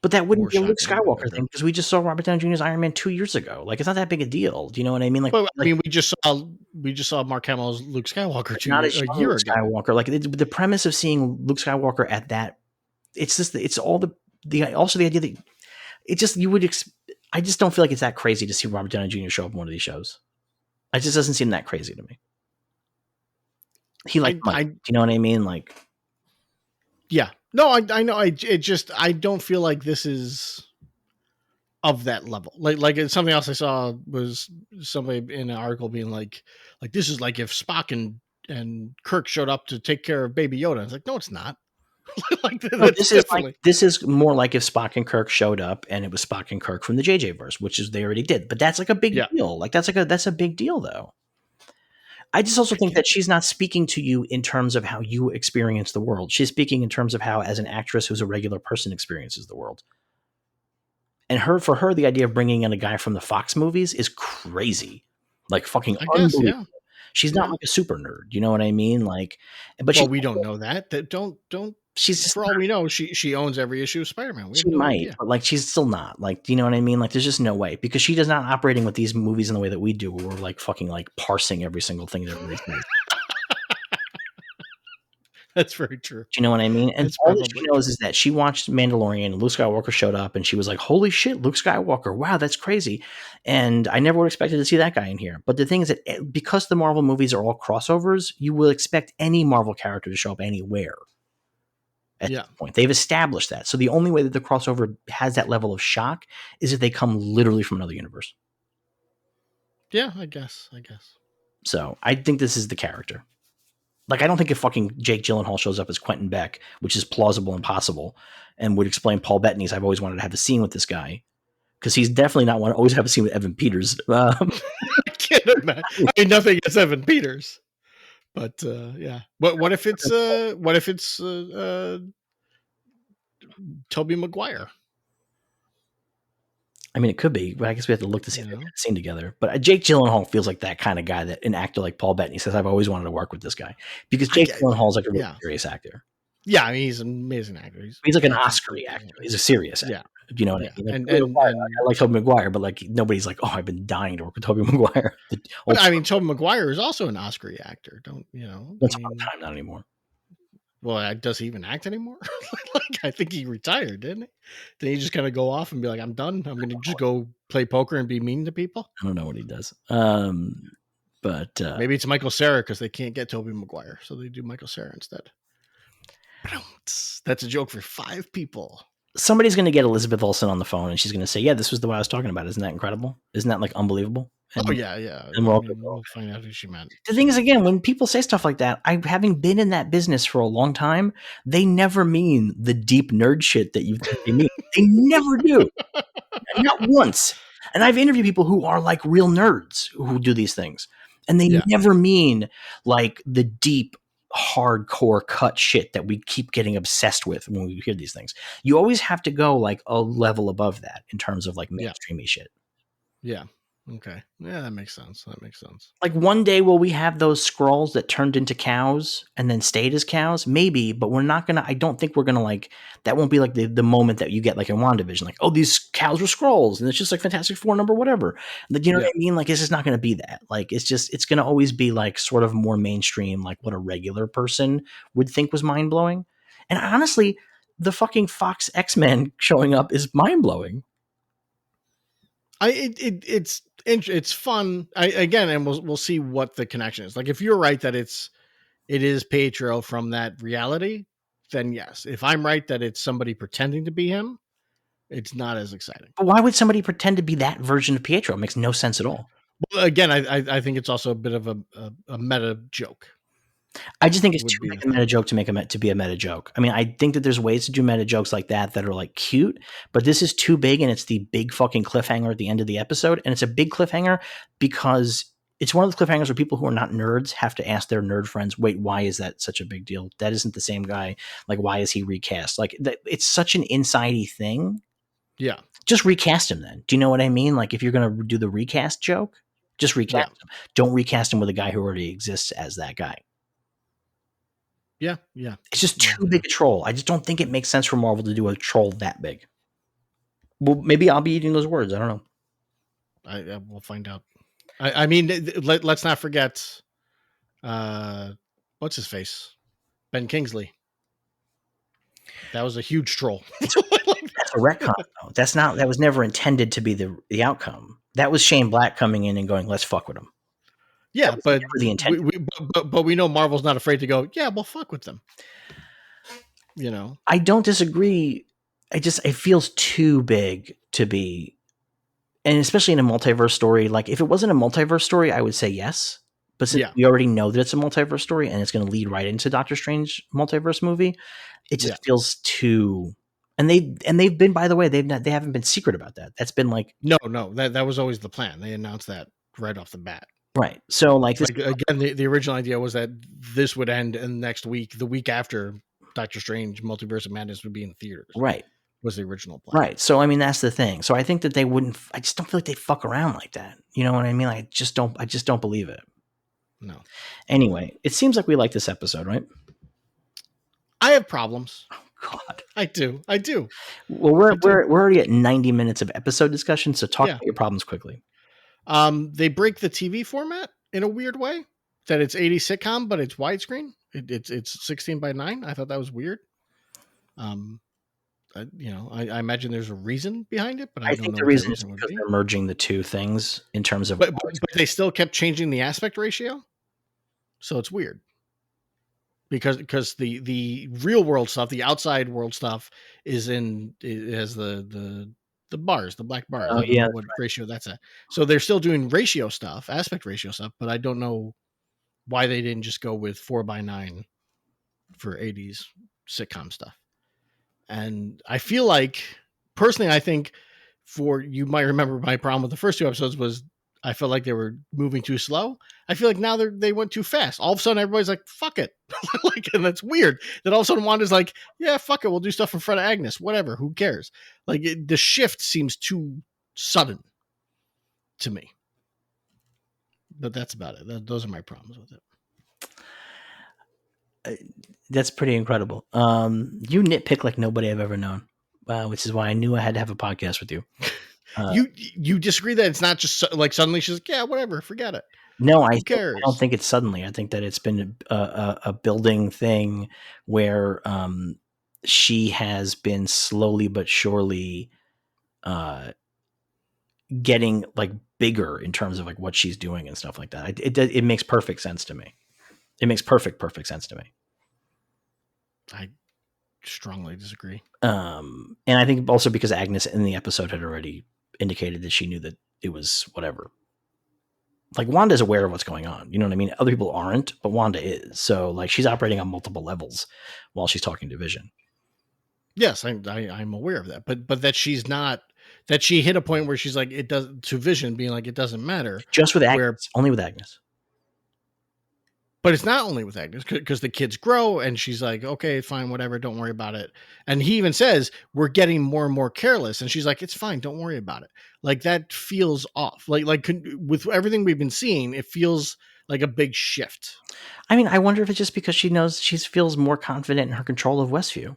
But that wouldn't be a Luke Skywalker thing because we just saw Robert Downey Jr.'s Iron Man 2 years ago. Like, it's not that big a deal. Do you know what I mean? Like, we just saw Mark Hamill's Luke Skywalker a year ago. Skywalker. Like the premise of seeing Luke Skywalker at that, it's just it's all also the idea that it just I just don't feel like it's that crazy to see Robert Downey Jr. show up in one of these shows. It just doesn't seem that crazy to me. He do you know what I mean? Like, yeah. No, I know. I don't feel like this is of that level. Like something else I saw was somebody in an article being like this is like if Spock and Kirk showed up to take care of Baby Yoda. It's like, no, it's not. Like No, that's definitely this is more like if Spock and Kirk showed up and it was Spock and Kirk from the JJ verse, which is they already did. But that's like a big yeah. deal. Like that's a big deal though. I just also I think that guess. she's not speaking to you in terms of how you experience the world. She's speaking in terms of how, as an actress who's a regular person, experiences the world. And for her, the idea of bringing in a guy from the Fox movies is crazy, like fucking I guess. unbelievable. Yeah. She's not Yeah. like a super nerd, you know what I mean? Like, but Well, we don't know that. That don't. she's just For all we know, she owns every issue of Spider-Man. We have she no might, idea. but like she's still not. Like, do you know what I mean? Like, there's just no way because she does not operating with these movies in the way that we do, where we're like fucking like parsing every single thing that everybody says. That's very true. Do you know what I mean? And That's all that she probably knows true. is that she watched Mandalorian and Luke Skywalker showed up and she was like, holy shit, Luke Skywalker. Wow, that's crazy. And I never would have expected to see that guy in here. But the thing is that because the Marvel movies are all crossovers, you will expect any Marvel character to show up anywhere at Yeah. this point. They've established that. So the only way that the crossover has that level of shock is if they come literally from another universe. Yeah, I guess. So I think this is the character. Like, I don't think if fucking Jake Gyllenhaal shows up as Quentin Beck, which is plausible and possible, and would explain Paul Bettany's, I've always wanted to have a scene with this guy, because he's definitely not want to always have a scene with Evan Peters. I can't imagine. I mean, nothing against Evan Peters, but yeah. What if it's Tobey Maguire? I mean, it could be, but I guess we have to look to see if they've got a scene together. But Jake Gyllenhaal feels like that kind of guy, that an actor like Paul Bettany says, I've always wanted to work with this guy, because Jake Gyllenhaal is like a really serious actor. Yeah, I mean, he's an amazing actor. He's like an Oscar actor. He's a serious actor. Yeah. Do you know what I mean? Like, And I like Tobey Maguire, but like nobody's like, oh, I've been dying to work with Tobey Maguire. But I mean, Tobey Maguire is also an Oscar actor. Don't you know? That's about time, not anymore. Well, does he even act anymore? Like, I think he retired, didn't he? Did he just kind of go off and be like, I'm done. I'm going to just go play poker and be mean to people? I don't know what he does. But maybe it's Michael Cera because they can't get Tobey Maguire, so they do Michael Cera instead. That's a joke for 5 people. Somebody's going to get Elizabeth Olsen on the phone, and she's going to say, "Yeah, this was the one I was talking about." Isn't that incredible? Isn't that like unbelievable? And, yeah. And we'll find out who she meant. The thing is, again, when people say stuff like that, having been in that business for a long time, they never mean the deep nerd shit that you think they mean. They never do. Not once. And I've interviewed people who are like real nerds who do these things, and they never mean like the deep, hardcore cut shit that we keep getting obsessed with when we hear these things. You always have to go like a level above that in terms of like mainstreamy shit. Yeah. Okay. Yeah, that makes sense. Like, one day will we have those Skrulls that turned into cows and then stayed as cows? Maybe, but we're not gonna. I don't think we're gonna like that. Won't be like the moment that you get like in WandaVision, like, oh, these cows were Skrulls, and it's just like Fantastic Four number whatever. Like, you know what I mean? Like, it's just not gonna be that. Like, it's gonna always be like sort of more mainstream, like what a regular person would think was mind blowing. And honestly, the fucking Fox X-Men showing up is mind blowing. It's fun. And we'll see what the connection is. Like, if you're right that it is Pietro from that reality, then yes. If I'm right that it's somebody pretending to be him, it's not as exciting. But why would somebody pretend to be that version of Pietro? It makes no sense at all. Well, again, I think it's also a bit of a meta joke. I just think it's too big a meta joke to be a meta joke. I mean, I think that there's ways to do meta jokes like that are like cute, but this is too big, and it's the big fucking cliffhanger at the end of the episode. And it's a big cliffhanger because it's one of the cliffhangers where people who are not nerds have to ask their nerd friends, wait, why is that such a big deal? That isn't the same guy. Like, why is he recast? Like, it's such an inside-y thing. Yeah. Just recast him then. Do you know what I mean? Like, if you're going to do the recast joke, just recast him. Don't recast him with a guy who already exists as that guy. Yeah. It's just too big a troll. I just don't think it makes sense for Marvel to do a troll that big. Well, maybe I'll be eating those words. I don't know. We'll find out. I mean, let's not forget, what's his face? Ben Kingsley. That was a huge troll. That's a retcon, though. That was never intended to be the outcome. That was Shane Black coming in and going, let's fuck with him. Yeah, but we know Marvel's not afraid to go, yeah, we'll fuck with them. You know, I don't disagree. It feels too big to be, and especially in a multiverse story. Like, if it wasn't a multiverse story, I would say yes. But since we already know that it's a multiverse story and it's going to lead right into Doctor Strange multiverse movie, it just feels too. And they've been, by the way, they haven't been secret about that. That's been like no, that was always the plan. They announced that right off the bat. Right. So like this again, the original idea was that this would end in next week, the week after Doctor Strange Multiverse of Madness would be in theaters. Right. Was the original plan. Right. So I mean that's the thing. So I think that I just don't feel like they fuck around like that. You know what I mean? I just don't believe it. No. Anyway, it seems like we like this episode, right? I have problems. Oh God. I do. Well, we're already at 90 minutes of episode discussion, so talk about your problems quickly. They break the TV format in a weird way. That it's 80s sitcom, but it's widescreen. It's 16:9. I thought that was weird. I imagine there's a reason behind it, but I don't think know the reason is because they're merging the two things in terms of. But they still kept changing the aspect ratio, so it's weird. Because the real world stuff, the outside world stuff, it has the bars, the black bars. Oh, I don't know what ratio that's at. So they're still doing ratio stuff, aspect ratio stuff, but I don't know why they didn't just go with 4:9 for 80s sitcom stuff. And I feel like, personally, I think you might remember my problem with the first two episodes was I felt like they were moving too slow. I feel like now they went too fast. All of a sudden, everybody's like, fuck it. And that's weird. Then all of a sudden, Wanda's like, yeah, fuck it. We'll do stuff in front of Agnes. Whatever. Who cares? The shift seems too sudden to me. But that's about it. Those are my problems with it. That's pretty incredible. You nitpick like nobody I've ever known, which is why I knew I had to have a podcast with you. You disagree that it's not just like suddenly she's like, yeah, whatever, forget it. No, I don't think it's suddenly. I think that it's been a building thing where she has been slowly but surely getting like bigger in terms of like what she's doing and stuff like that. It makes perfect sense to me. It makes perfect sense to me. I strongly disagree. And I think also because Agnes in the episode had already indicated that she knew that it was whatever. Like Wanda's aware of what's going on. You know what I mean? Other people aren't, but Wanda is. So like she's operating on multiple levels while she's talking to Vision. Yes, I'm aware of that. But that she's not, that she hit a point where she's like, it does, to Vision being like, it doesn't matter. Just with Agnes. Only with Agnes. But it's not only with Agnes, because the kids grow and she's like, okay, fine, whatever, don't worry about it. And he even says, we're getting more and more careless. And she's like, it's fine, don't worry about it. Like that feels off. Like with everything we've been seeing, it feels like a big shift. I mean, I wonder if it's just because she knows she feels more confident in her control of Westview.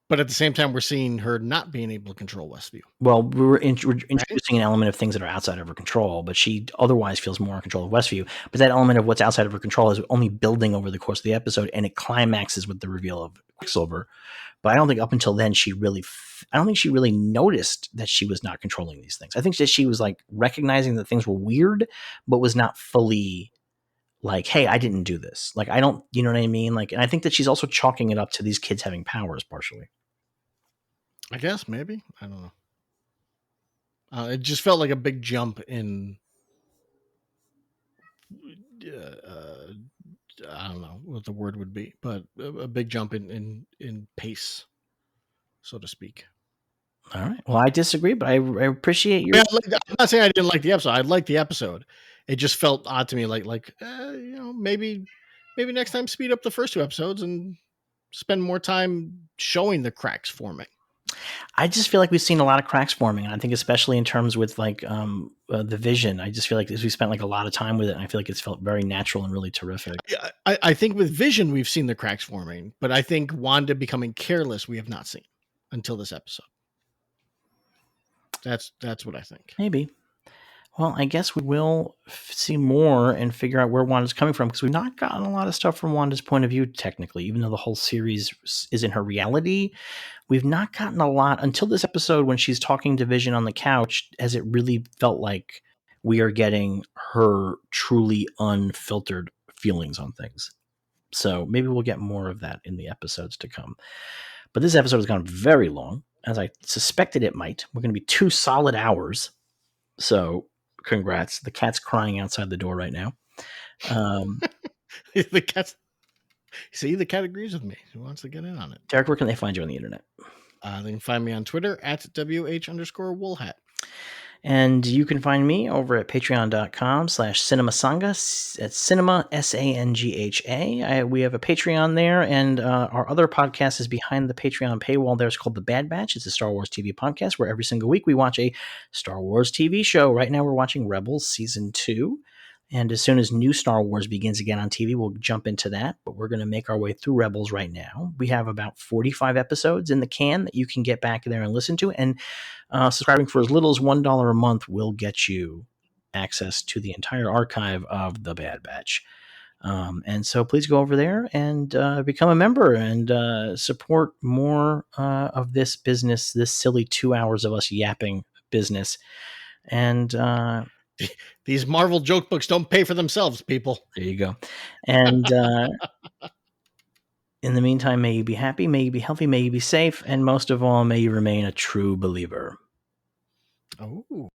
But at the same time, we're seeing her not being able to control Westview. Well, we're introducing an element of things that are outside of her control, but she otherwise feels more in control of Westview. But that element of what's outside of her control is only building over the course of the episode, and it climaxes with the reveal of Quicksilver. But I don't think up until then I don't think she really noticed that she was not controlling these things. I think that she was like recognizing that things were weird, but was not fully like, hey, I didn't do this. Like, I don't, you know what I mean? Like, and I think that she's also chalking it up to these kids having powers partially. I guess maybe. I don't know. It just felt like a big jump in, I don't know what the word would be, but a big jump in pace, so to speak. All right. Well, I disagree, but I appreciate your. I'm not saying I didn't like the episode. I liked the episode. It just felt odd to me, maybe next time speed up the first two episodes and spend more time showing the cracks forming. I just feel like we've seen a lot of cracks forming. I think especially in terms with like the Vision. I just feel like we spent like a lot of time with it, and I feel like it's felt very natural and really terrific. I think with Vision we've seen the cracks forming, but I think Wanda becoming careless we have not seen until this episode. That's what I think. Maybe. Well, I guess we will see more and figure out where Wanda's coming from, because we've not gotten a lot of stuff from Wanda's point of view, technically, even though the whole series is in her reality. We've not gotten a lot until this episode when she's talking to Vision on the couch, as it really felt like we are getting her truly unfiltered feelings on things. So maybe we'll get more of that in the episodes to come. But this episode has gone very long, as I suspected it might. We're going to be 2 solid hours. So Congrats. The cat's crying outside the door right now. The cat's. See, the cat agrees with me. He wants to get in on it. Derek, where can they find you on the internet? They can find me on Twitter at WH_woolhat. And you can find me over at patreon.com/cinemasangha. It's cinema, SANGHA. We have a Patreon there, and our other podcast is behind the Patreon paywall there. It's called The Bad Batch. It's a Star Wars TV podcast where every single week we watch a Star Wars TV show. Right now we're watching Rebels Season 2. And as soon as new Star Wars begins again on TV, we'll jump into that. But we're going to make our way through Rebels right now. We have about 45 episodes in the can that you can get back there and listen to. And subscribing for as little as $1 a month will get you access to the entire archive of The Bad Batch. And so please go over there and become a member and support more of this business, this silly 2 hours of us yapping business. And these Marvel joke books don't pay for themselves, people. There you go. And in the meantime, may you be happy, may you be healthy, may you be safe, and most of all, may you remain a true believer. Oh.